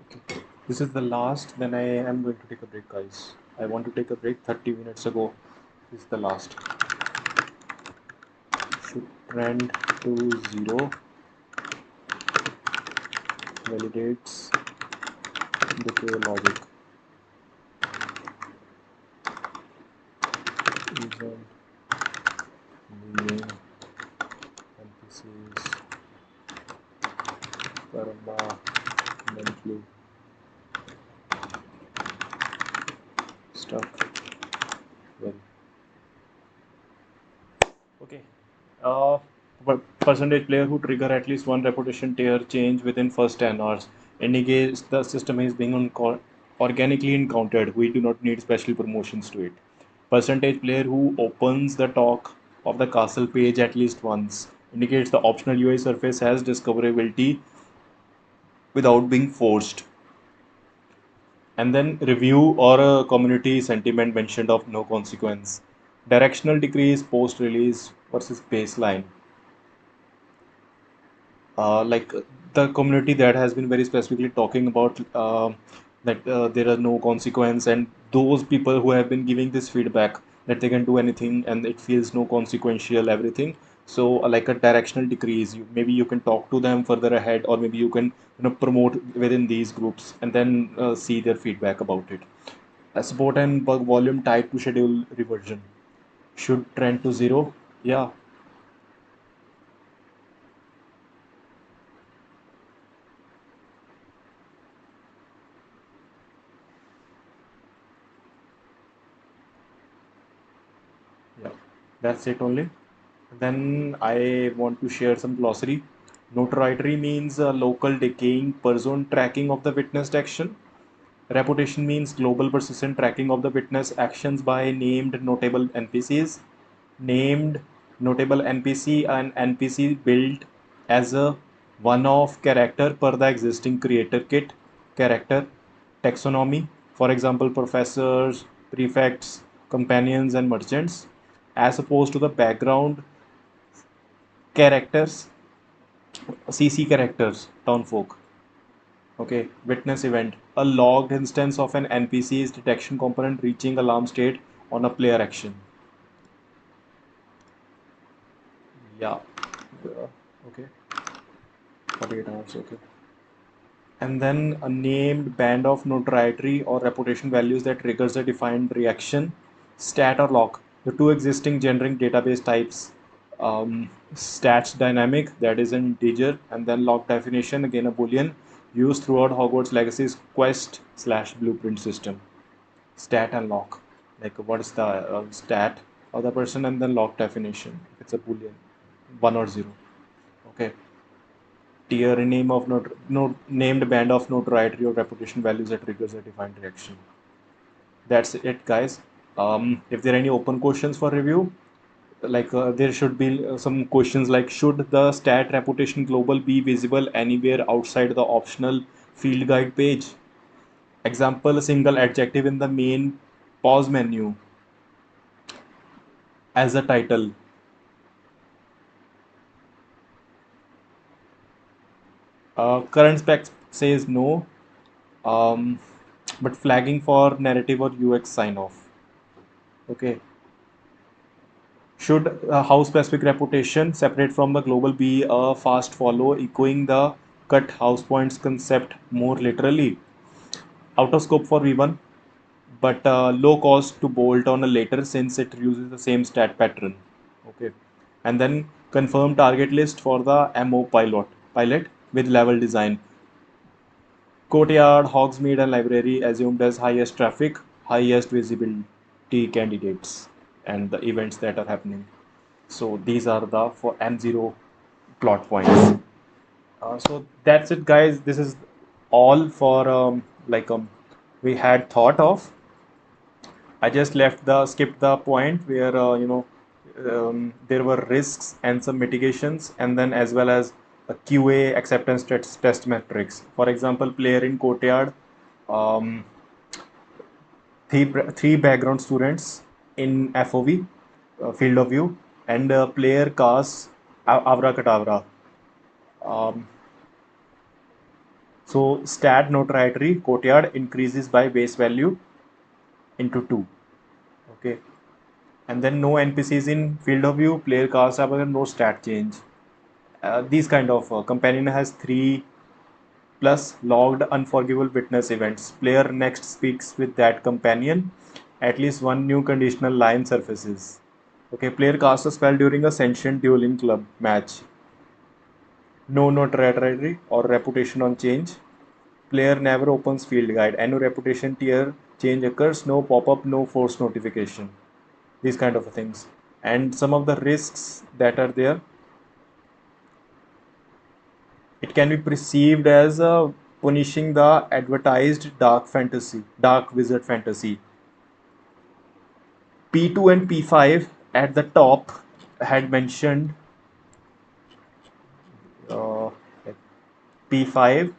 Okay. This is the last, then I am going to take a break, guys. I want to take a break 30 minutes ago. This is the last. Should trend to 0. Validates decay logic. Isn't leaving NPCs permanently stuck. Well, okay. Uh, Percentage player who trigger at least one reputation tier change within first 10 hours indicates the system is being organically encountered. We do not need special promotions to it. Percentage player who opens the talk of the castle page at least once indicates the optional UI surface has discoverability without being forced. And then review or a community sentiment mentioned of no consequence. Directional decrease post release versus baseline. Like the community that has been very specifically talking about that there are no consequence, and those people who have been giving this feedback that they can do anything and it feels no consequential everything. So like a directional decrease, maybe you can talk to them further ahead, or maybe you can promote within these groups and then see their feedback about it. A support and bug volume tied to schedule reversion should trend to 0. Yeah. That's it only. Then I want to share some glossary. Notoriety means a local decaying person tracking of the witnessed action. Reputation means global persistent tracking of the witness actions by named notable NPCs. Named notable NPC and NPC built as a one-off character per the existing creator kit character taxonomy. For example, professors, prefects, companions, and merchants, as opposed to the background characters, CC characters, townfolk. Okay, witness event. A logged instance of an NPC's detection component reaching alarm state on a player action. Yeah. Okay. 48 hours. Okay. And then a named band of notoriety or reputation values that triggers a defined reaction. Stat or lock. The two existing generic database types. Stats dynamic, that is an integer, and then lock definition, again a boolean, used throughout Hogwarts Legacy's quest slash blueprint system. Stat and lock, like what is the stat of the person, and then lock definition, it's a boolean, 1 or 0. Okay. Tier name of named band of notoriety or reputation values that triggers a defined reaction. That's it, guys. If there are any open questions for review, like there should be some questions like, should the stat reputation global be visible anywhere outside the optional field guide page? Example, a single adjective in the main pause menu as a title. Current spec says no, um, but flagging for narrative or UX sign off. Okay. Should house specific reputation separate from the global be a fast follow, echoing the cut house points concept more literally? Out of scope for V1, but low cost to bolt on a later since it uses the same stat pattern. Okay. And then confirm target list for the MO pilot with level design. Courtyard, Hogsmeade, and library assumed as highest traffic, highest visibility candidates, and the events that are happening. So these are the for M0 plot points. So that's it, guys. This is all for like we had thought of. I just skipped the point where there were risks and some mitigations, and then as well as a QA acceptance test metrics. For example, player in courtyard, um, three background students in FOV, field of view, and player casts Avra Kadavra. Um, so stat notoriety courtyard increases by base value into 2. Okay. And then no NPCs in field of view, player casts Avra, no stat change. These kind of companion has 3 plus logged unforgivable witness events. Player next speaks with that companion. At least one new conditional line surfaces. Okay, player casts a spell during a sentient dueling club match. No notoriety or reputation on change. Player never opens field guide. And no reputation tier change occurs. No pop-up, no force notification. These kind of things. And some of the risks that are there, it can be perceived as punishing the advertised dark wizard fantasy. P2 and P5 at the top had mentioned uh, P5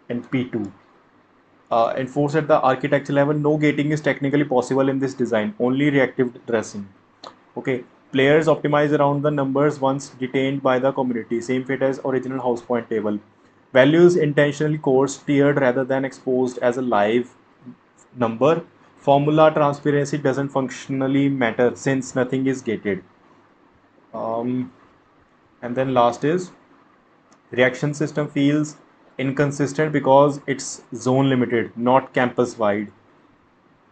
and P2. Enforced at the architecture level, no gating is technically possible in this design, only reactive dressing. Okay, players optimize around the numbers once detained by the community, same fate as original house point table. Values intentionally coarse tiered rather than exposed as a live number. Formula transparency doesn't functionally matter since nothing is gated. Um, and then last is reaction system feels inconsistent because it's zone limited, not campus wide.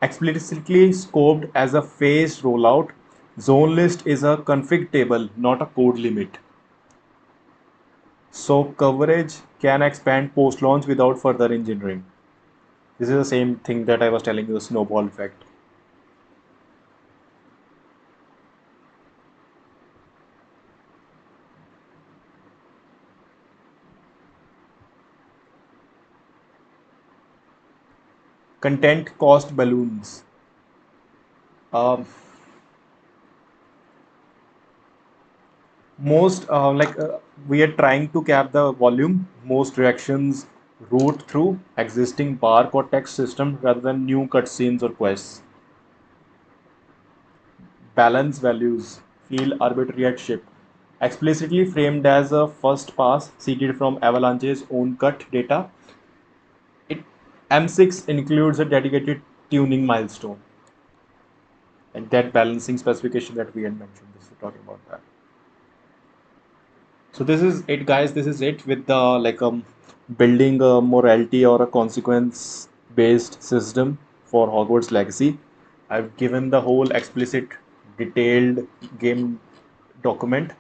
Explicitly scoped as a phased rollout, zone list is a config table, not a code limit. So coverage can expand post launch without further engineering. This is the same thing that I was telling you, the snowball effect. Content cost balloons. Um, most we are trying to cap the volume. Most reactions route through existing bark or text system rather than new cutscenes or quests. Balance values feel arbitrary at ship. Explicitly framed as a first pass seeded from Avalanche's own cut data, it M6 includes a dedicated tuning milestone and that balancing specification that we had mentioned. This is talking about that. So this is it, guys. This is it with the building a morality or a consequence based system for Hogwarts Legacy. I've given the whole explicit, detailed game document.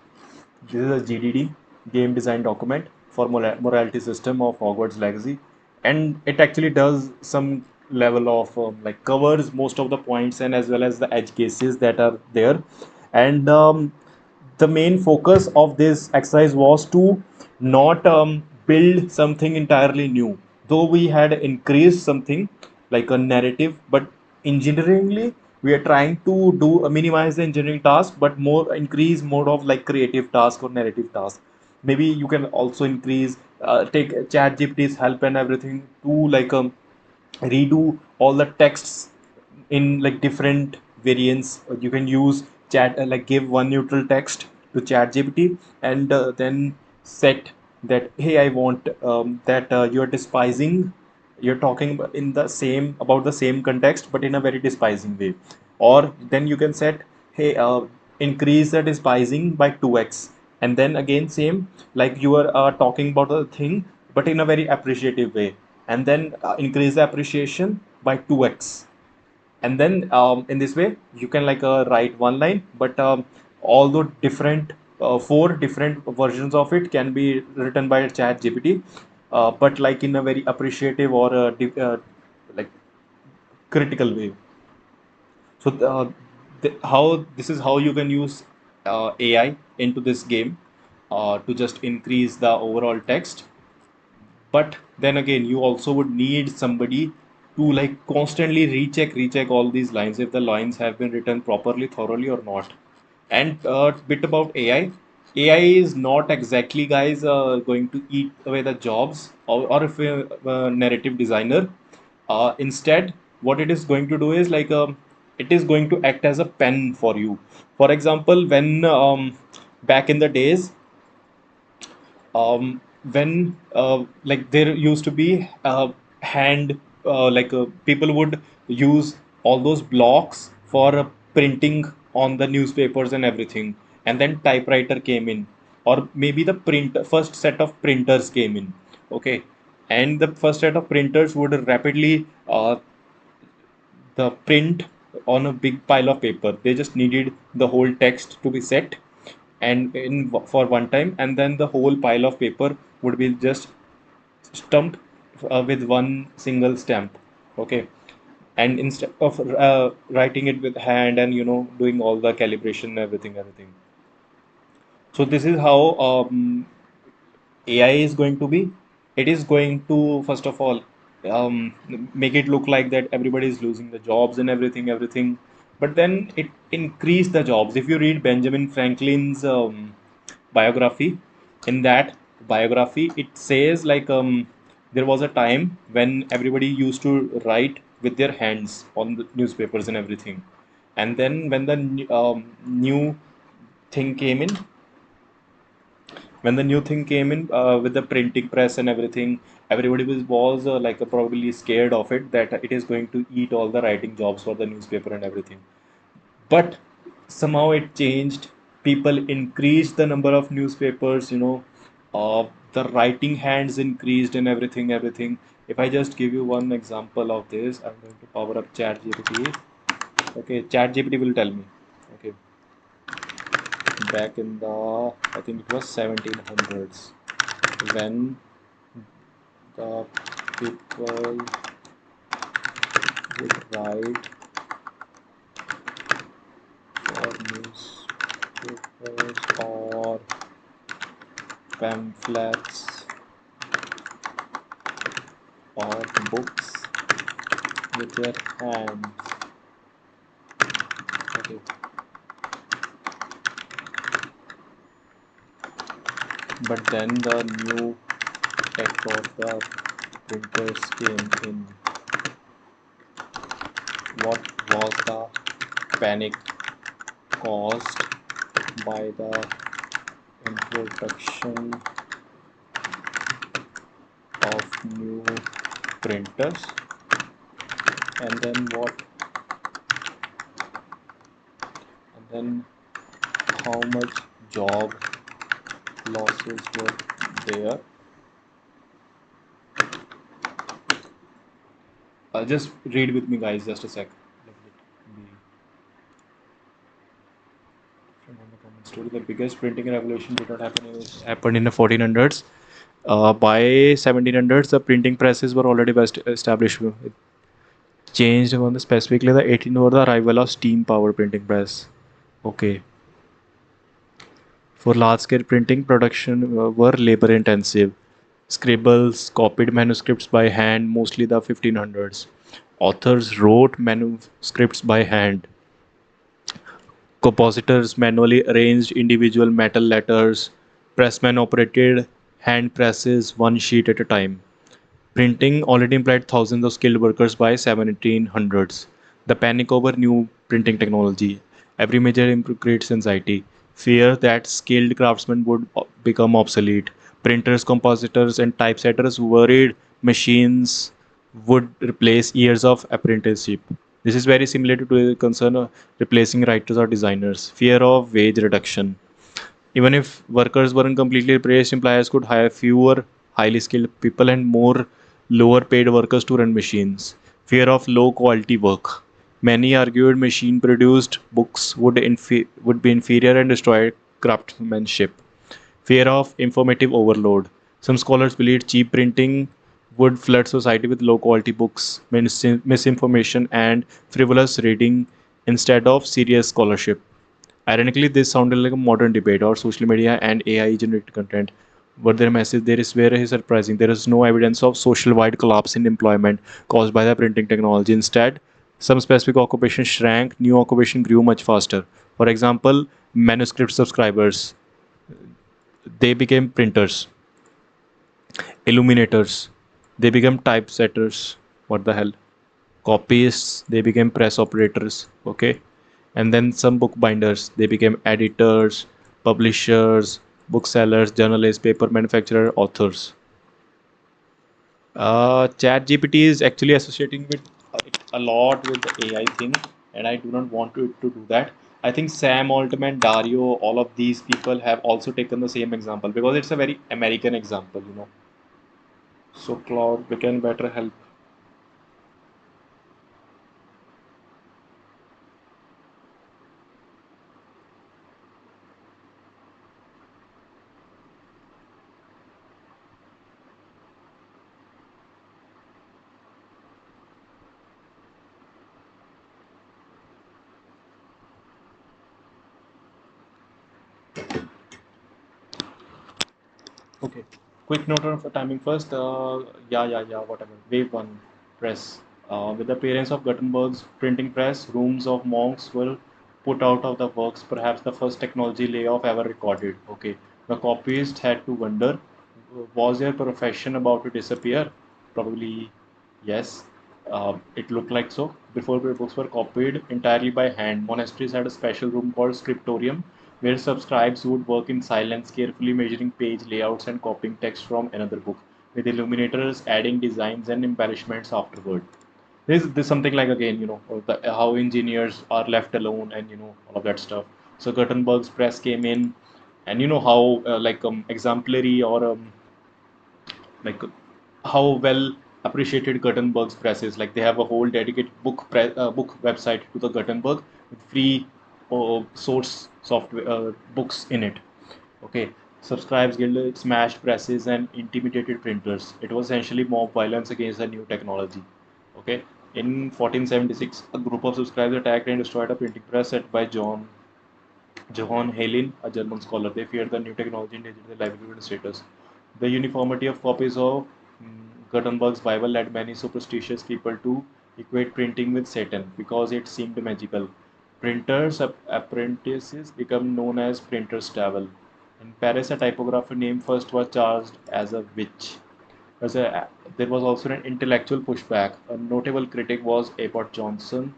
This is a GDD, game design document for morality system of Hogwarts Legacy, and it actually does some level of covers most of the points and as well as the edge cases that are there, and the main focus of this exercise was to not build something entirely new, though we had increased something like a narrative, but engineeringly we are trying to do minimize the engineering task but more increase more of like creative task or narrative task. Maybe you can also increase take chat gpt's help and everything to redo all the texts in like different variants. You can use chat give one neutral text to chat gpt and then set that, hey, I want that you're despising, you're talking in the same about the same context but in a very despising way. Or then you can set, hey, increase the despising by 2x, and then again same, like you are talking about a thing but in a very appreciative way, and then increase the appreciation by 2x. And then in this way you can write one line, but although different four different versions of it can be written by chat gpt, but like in a very appreciative or like critical way. So how this is how you can use ai into this game to just increase the overall text. But then again you also would need somebody to like constantly recheck all these lines if the lines have been written properly, thoroughly or not. And bit about ai is not exactly, guys, going to eat away the jobs or if a narrative designer. Instead what it is going to do is it is going to act as a pen for you. For example, when back in the days, when like there used to be hand people would use all those blocks for printing on the newspapers and everything, and then typewriter came in, or maybe the print first set of printers came in. Okay, and the first set of printers would rapidly the print on a big pile of paper. They just needed the whole text to be set and in for one time, and then the whole pile of paper would be just stamped with one single stamp. Okay, and instead of writing it with hand and doing all the calibration, everything. So this is how AI is going to be. It is going to first of all make it look like that everybody is losing the jobs and everything. But then it increase the jobs. If you read Benjamin Franklin's biography, in that biography it says there was a time when everybody used to write with their hands on the newspapers and everything, and then when the new thing came in, when the new thing came in with the printing press and everything, everybody was probably scared of it that it is going to eat all the writing jobs for the newspaper and everything. But somehow it changed. People increased the number of newspapers, the writing hands increased and everything. If I just give you one example of this, I'm going to power up chat gpt. Okay, chat gpt will tell me. Okay, back in the, I think it was 1700s, when the people would write for newspapers or pamphlets or books, with their hands. Okay, but then the new tech of the printers came in. What was the panic caused by the introduction of new printers? And then what? And then how much job losses were there? Just read with me, guys. Just a sec. Let it be from the comment story. The biggest printing revolution did not happen in happened in the 1400s. By 1700s, the printing presses were already best established. It changed on the specifically the 18 or the arrival of steam power printing press. Okay, for large scale printing, production were labor intensive. Scribbles copied manuscripts by hand, mostly the 1500s. Authors wrote manuscripts by hand. Compositors manually arranged individual metal letters. Pressmen operated hand presses one sheet at a time. Printing already employed thousands of skilled workers by 1700s. The panic over new printing technology. Every major improvement creates anxiety. Fear that skilled craftsmen would become obsolete. Printers, compositors, and typesetters worried machines would replace years of apprenticeship. This is very similar to the concern of replacing writers or designers. Fear of wage reduction. Even if workers weren't completely replaced, employers could hire fewer highly skilled people and more lower paid workers to run machines. Fear of low quality work. Many argued machine produced books would be inferior and destroy craftsmanship. Fear of informative overload. Some scholars believed cheap printing would flood society with low quality books, misinformation, and frivolous reading instead of serious scholarship. Ironically, this sounded like a modern debate or social media and AI generated content. But their message there is very surprising. There is no evidence of social wide collapse in employment caused by the printing technology. Instead, some specific occupations shrank, new occupation grew much faster. For example, manuscript subscribers, they became printers, illuminators, they became typesetters. What the hell? Copyists, they became press operators. Okay. And then some bookbinders, they became editors, publishers, booksellers, journalists, paper manufacturer, authors. Chat GPT is actually associating with it a lot with the AI thing, and I do not want to do that. I think Sam Altman, Dario, all of these people have also taken the same example because it's a very American example. So Claude, we can better help. Okay. Quick note of the timing first. Yeah, whatever. Wave one, press. With the appearance of Gutenberg's printing press, rooms of monks were put out of the works, perhaps the first technology layoff ever recorded. Okay. The copyist had to wonder, was their profession about to disappear? Probably yes. It looked like so. Before books were copied entirely by hand, monasteries had a special room called scriptorium where subscribes would work in silence, carefully measuring page layouts and copying text from another book, with illuminators adding designs and embellishments afterward. There's something like again, how engineers are left alone and all of that stuff. So Gutenberg's press came in, and you know how like exemplary or like how well appreciated Gutenberg's press is. Like they have a whole dedicated book website to the Gutenberg with free source software books in it. Okay, subscribes guild smashed presses and intimidated printers. It was essentially mob violence against the new technology. Okay, in 1476, a group of subscribers attacked and destroyed a printing press set by Johann Heylin, a German scholar. They feared the new technology endangered their livelihood and status. The uniformity of copies of Gutenberg's Bible led many superstitious people to equate printing with Satan because it seemed magical. Printers' apprentices become known as printers' devil. In Paris, a typographer named first was charged as a witch. As a, there was also an intellectual pushback. A notable critic was Abbot Johnson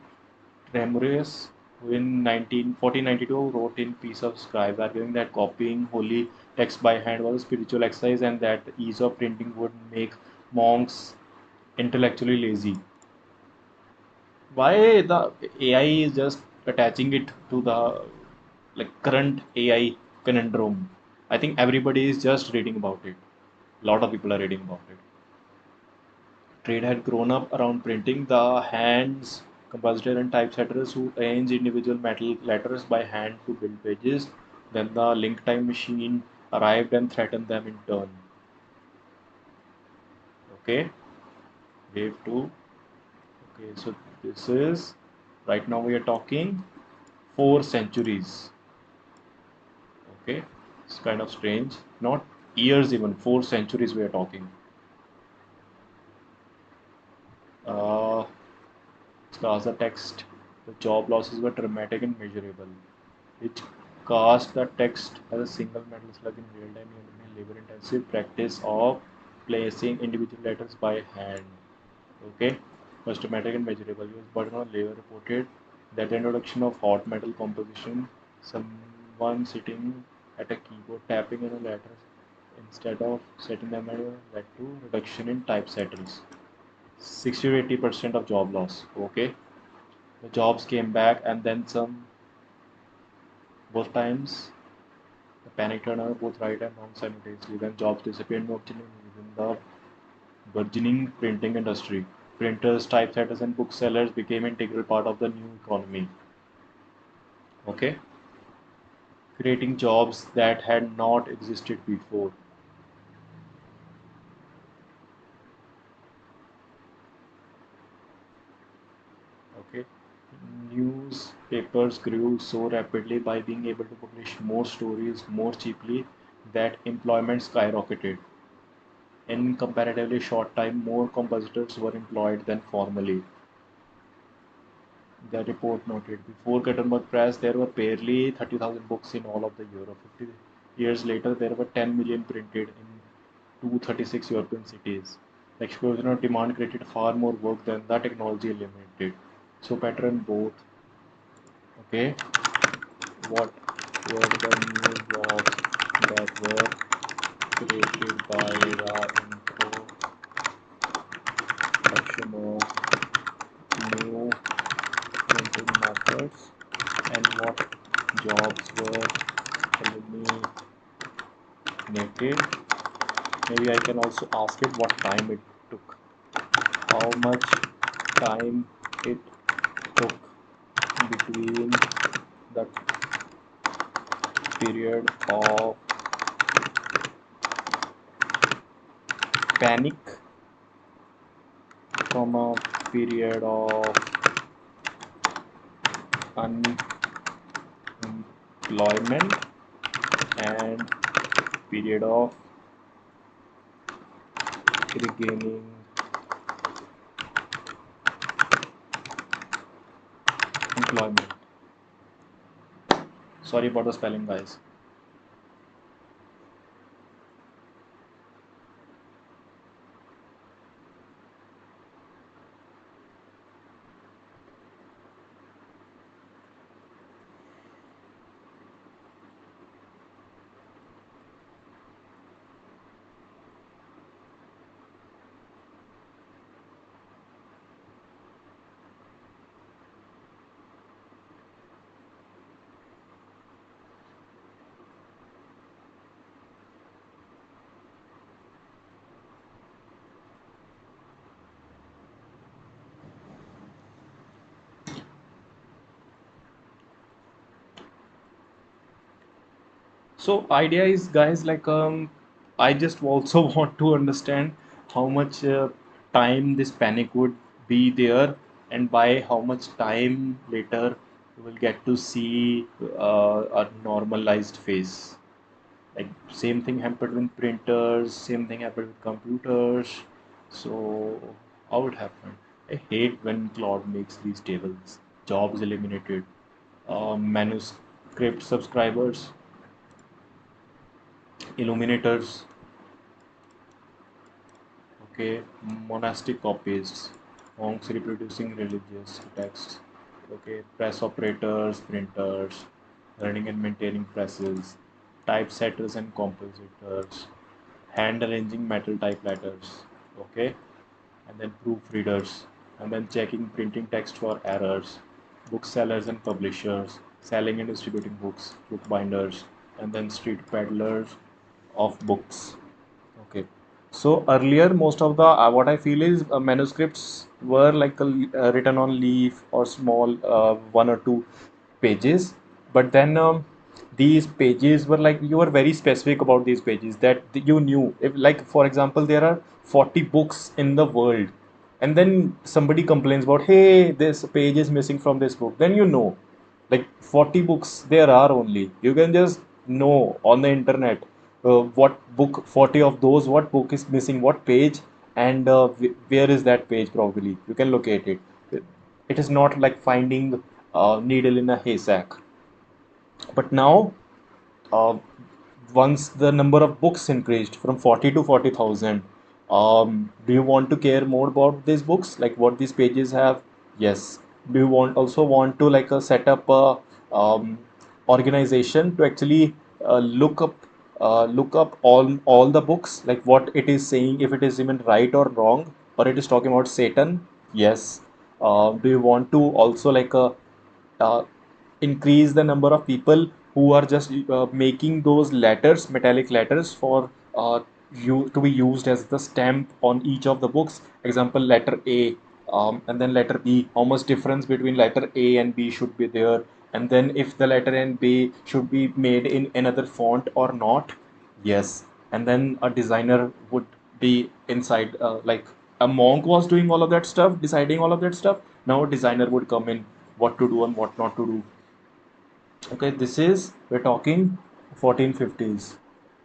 Tremurius, who in 1492 wrote in Peace of Scribes, arguing that copying holy text by hand was a spiritual exercise and that the ease of printing would make monks intellectually lazy. Why the AI is just attaching it to the current AI conundrum? I think everybody is just reading about it. A lot of people are reading about it. Trade had grown up around printing. The hands, compositor and typesetters who arrange individual metal letters by hand to build pages. Then the link time machine arrived and threatened them in turn. Okay, wave two. Okay, so this is right now we are talking 4 centuries. Okay, it's kind of strange. Not years, even 4 centuries we are talking. Uh, As a text, the job losses were dramatic and measurable. Which cast the text as a single metal slug in real time in a labor intensive practice of placing individual letters by hand. Okay, was dramatic and measurable. Use burden on labor reported that the introduction of hot metal composition, someone sitting at a keyboard tapping on a letter instead of setting them at led to reduction in typesetters. 60 to 80% of job loss. Okay, the jobs came back and then some both times. The panic turned out both right and wrong simultaneously. When jobs disappeared within the burgeoning printing industry, printers, typesetters, and booksellers became integral part of the new economy. Okay, creating jobs that had not existed before. Okay, newspapers grew so rapidly by being able to publish more stories more cheaply that employment skyrocketed. In comparatively short time, more compositors were employed than formerly. The report noted. Before Gutenberg Press, there were barely 30,000 books in all of the Europe. 50 years later, there were 10 million printed in 236 European cities. The explosion of demand created far more work than the technology eliminated. So, pattern both. Okay, what were the new jobs that were created by the introduction of new printing methods and what jobs were eliminated. Maybe I can also ask it what time it took, how much time it took between the period of panic from a period of unemployment and period of regaining employment. Sorry about the spelling, guys. So idea is, guys, I just also want to understand how much time this panic would be there, and by how much time later we will get to see a normalized face. Like same thing happened with printers, same thing happened with computers. So how it happened? I hate when Claude makes these tables. Jobs eliminated, manuscript subscribers, illuminators, okay, monastic copyists, monks reproducing religious texts, okay, press operators, printers, running and maintaining presses, typesetters and compositors, hand arranging metal typewriters, okay, and then proofreaders, and then checking printing text for errors, booksellers and publishers, selling and distributing books, bookbinders, and then street peddlers of books. Okay. So earlier, most of the what I feel is manuscripts were like written on leaf or small one or two pages, but then these pages were like you were very specific about these pages that you knew. If like for example, there are 40 books in the world, and then somebody complains about, hey, this page is missing from this book, then you know like 40 books there are only, you can just know on the internet what book 40 of those, what book is missing what page, and where is that page, probably you can locate it. It is not like finding a needle in a haystack. But now uh, once the number of books increased from 40 to 40,000, do you want to care more about these books, like what these pages have? Yes. Do you want to like set up a organization to actually look up all the books, like what it is saying, if it is even right or wrong, or it is talking about Satan? Yes. Do you want to also uh, increase the number of people who are just making those letters, metallic letters, for you to be used as the stamp on each of the books? Example, letter A, and then letter B. How much difference between letter A and B should be there? And then if the letter and B should be made in another font or not? Yes. And then a designer would be inside, like a monk was doing all of that stuff, deciding all of that stuff. Now a designer would come in, what to do and what not to do. Okay, this is, we're talking 1450s.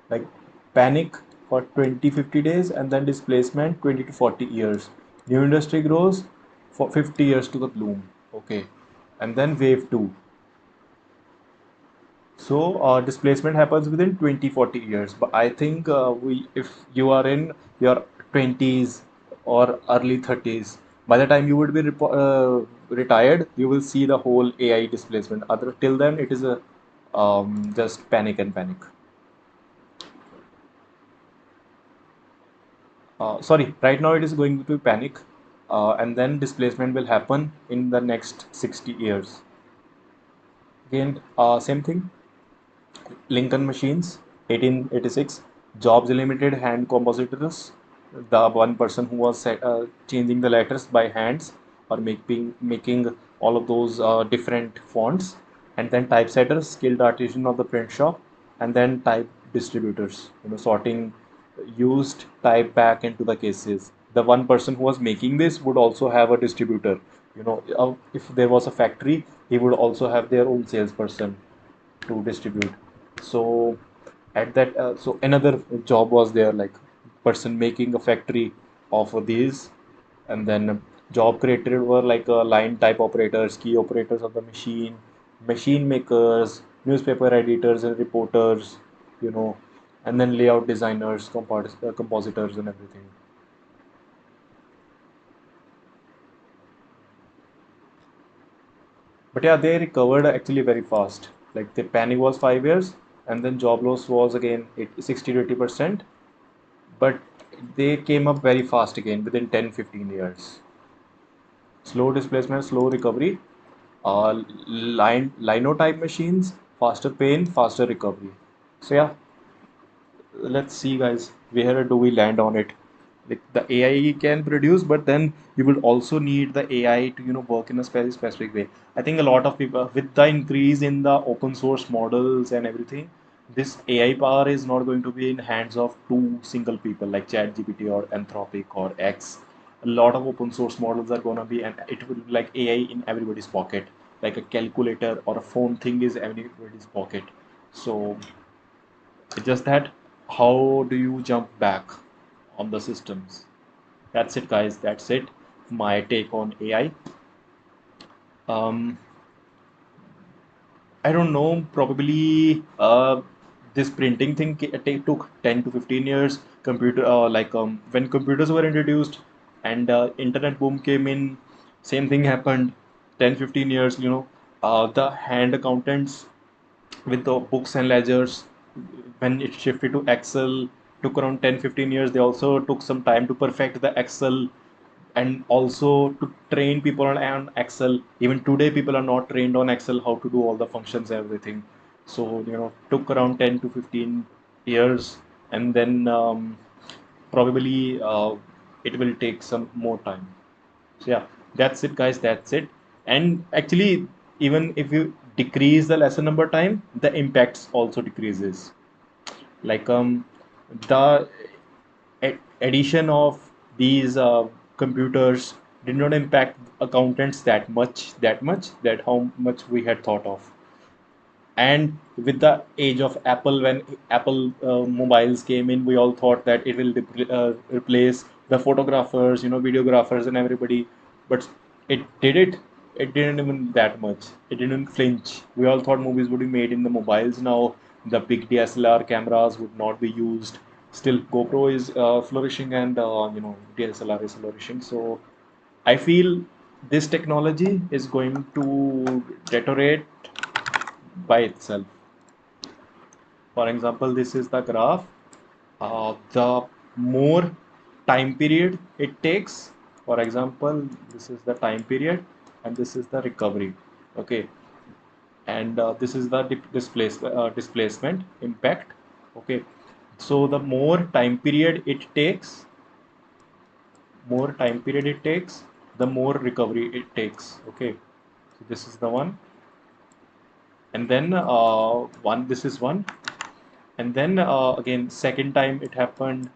Like panic for 20-50 days, and then displacement 20 to 40 years. New industry grows for 50 years to the bloom. Okay, and then wave 2. So displacement happens within 20-40 years. But I think if you are in your 20s or early 30s, by the time you would be retired, you will see the whole AI displacement. Other till then, it is a just panic and panic. Sorry, right now it is going to panic, and then displacement will happen in the next 60 years. Again, same thing. Lincoln machines, 1886, jobs limited hand compositors, the one person who was changing the letters by hands or making all of those different fonts, and then typesetters, skilled artisan of the print shop, and then type distributors, sorting used type back into the cases. The one person who was making this would also have a distributor. If there was a factory, he would also have their own salesperson to distribute. So at that, so another job was there, like person making a factory of these, and then job created were like line type operators, key operators of the machine, machine makers, newspaper editors and reporters, you know, and then layout designers, compositors, and everything. But yeah, they recovered actually very fast. Like the panic was 5 years, and then job loss was again 60 to 80%. But they came up very fast again within 10-15 years. Slow displacement, slow recovery. Linotype machines, faster pain, faster recovery. So yeah, let's see, guys, where do we land on it? Like the AI can produce, but then you will also need the AI to work in a specific way. I think a lot of people, with the increase in the open source models and everything, this AI power is not going to be in hands of two single people like ChatGPT or Anthropic or X. A lot of open source models are gonna be, and it will be like AI in everybody's pocket, like a calculator or a phone thing is everybody's pocket. So it's just that, how do you jump back on the systems? That's it, guys. That's it my take on AI. Um, I don't know, probably this printing thing took 10 to 15 years. When computers were introduced and internet boom came in, same thing happened. 10, 15 years, the hand accountants with the books and ledgers, when it shifted to Excel, took around 10, 15 years. They also took some time to perfect the Excel and also to train people on Excel. Even today, people are not trained on Excel how to do all the functions, everything. So took around 10 to 15 years, and then probably it will take some more time. So yeah, that's it, guys. That's it. And actually, even if you decrease the lesson number time, the impacts also decreases. Like the addition of these computers did not impact accountants that how much we had thought of. And with the age of Apple, when Apple mobiles came in, we all thought that it will replace the photographers, videographers, and everybody. But it didn't even that much. It didn't flinch. We all thought movies would be made in the mobiles. Now the big DSLR cameras would not be used. Still, GoPro is flourishing, and DSLR is flourishing. So I feel this technology is going to deteriorate by itself. For example, this is the graph. The more time period it takes, for example, this is the time period and this is the recovery. Okay, and this is the displacement impact. Okay, so the more time period it takes, the more recovery it takes. Okay, so this is the one, and then this is one. And then again, second time it happened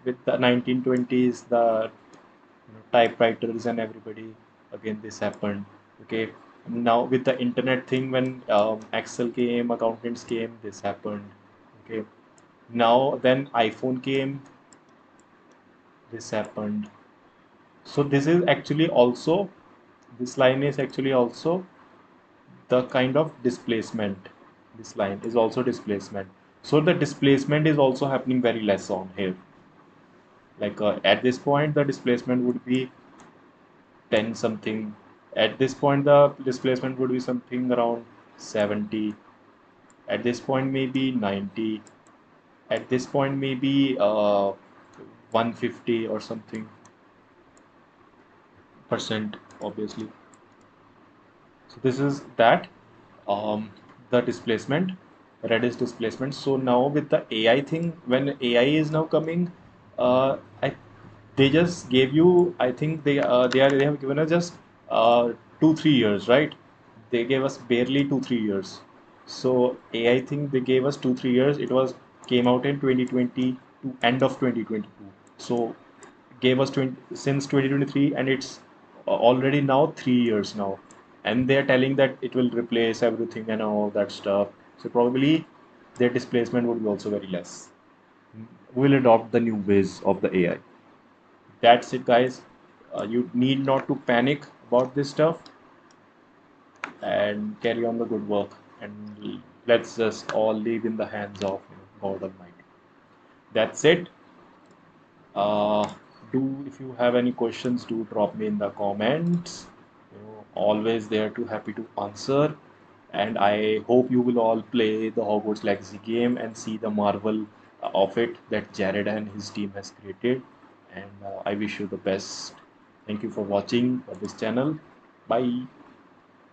with the 1920s, the typewriters and everybody. Again, this happened. Okay. Now with the internet thing, when Excel came, accountants came, this happened. Okay. Now then iPhone came, this happened. So this line is actually also the kind of displacement. This line is also displacement. So the displacement is also happening very less on here. Like at this point, the displacement would be 10 something. At this point, the displacement would be something around 70. At this point, maybe 90. At this point, maybe 150 or something percent, obviously. So this is that the displacement, red is displacement. So now with the AI thing, when AI is now coming, I they just gave you. I think they have given us just 2 3 years, right? They gave us barely 2 3 years. So AI thing they gave us 2 3 years. It was came out in 2020 to end of 2022. So gave us 20, since 2023, and it's already now 3 years now, and they are telling that it will replace everything and all that stuff. So probably their displacement would be also very less. We'll adopt the new ways of the AI. That's it, guys. You need not to panic about this stuff and carry on the good work, and let's just all leave in the hands of God Almighty. That's it. Uh, do if you have any questions, do drop me in the comments. Always there to happy to answer. And I hope you will all play the Hogwarts Legacy game and see the marvel of it that Jared and his team has created. And I wish you the best. Thank you for watching this channel. Bye.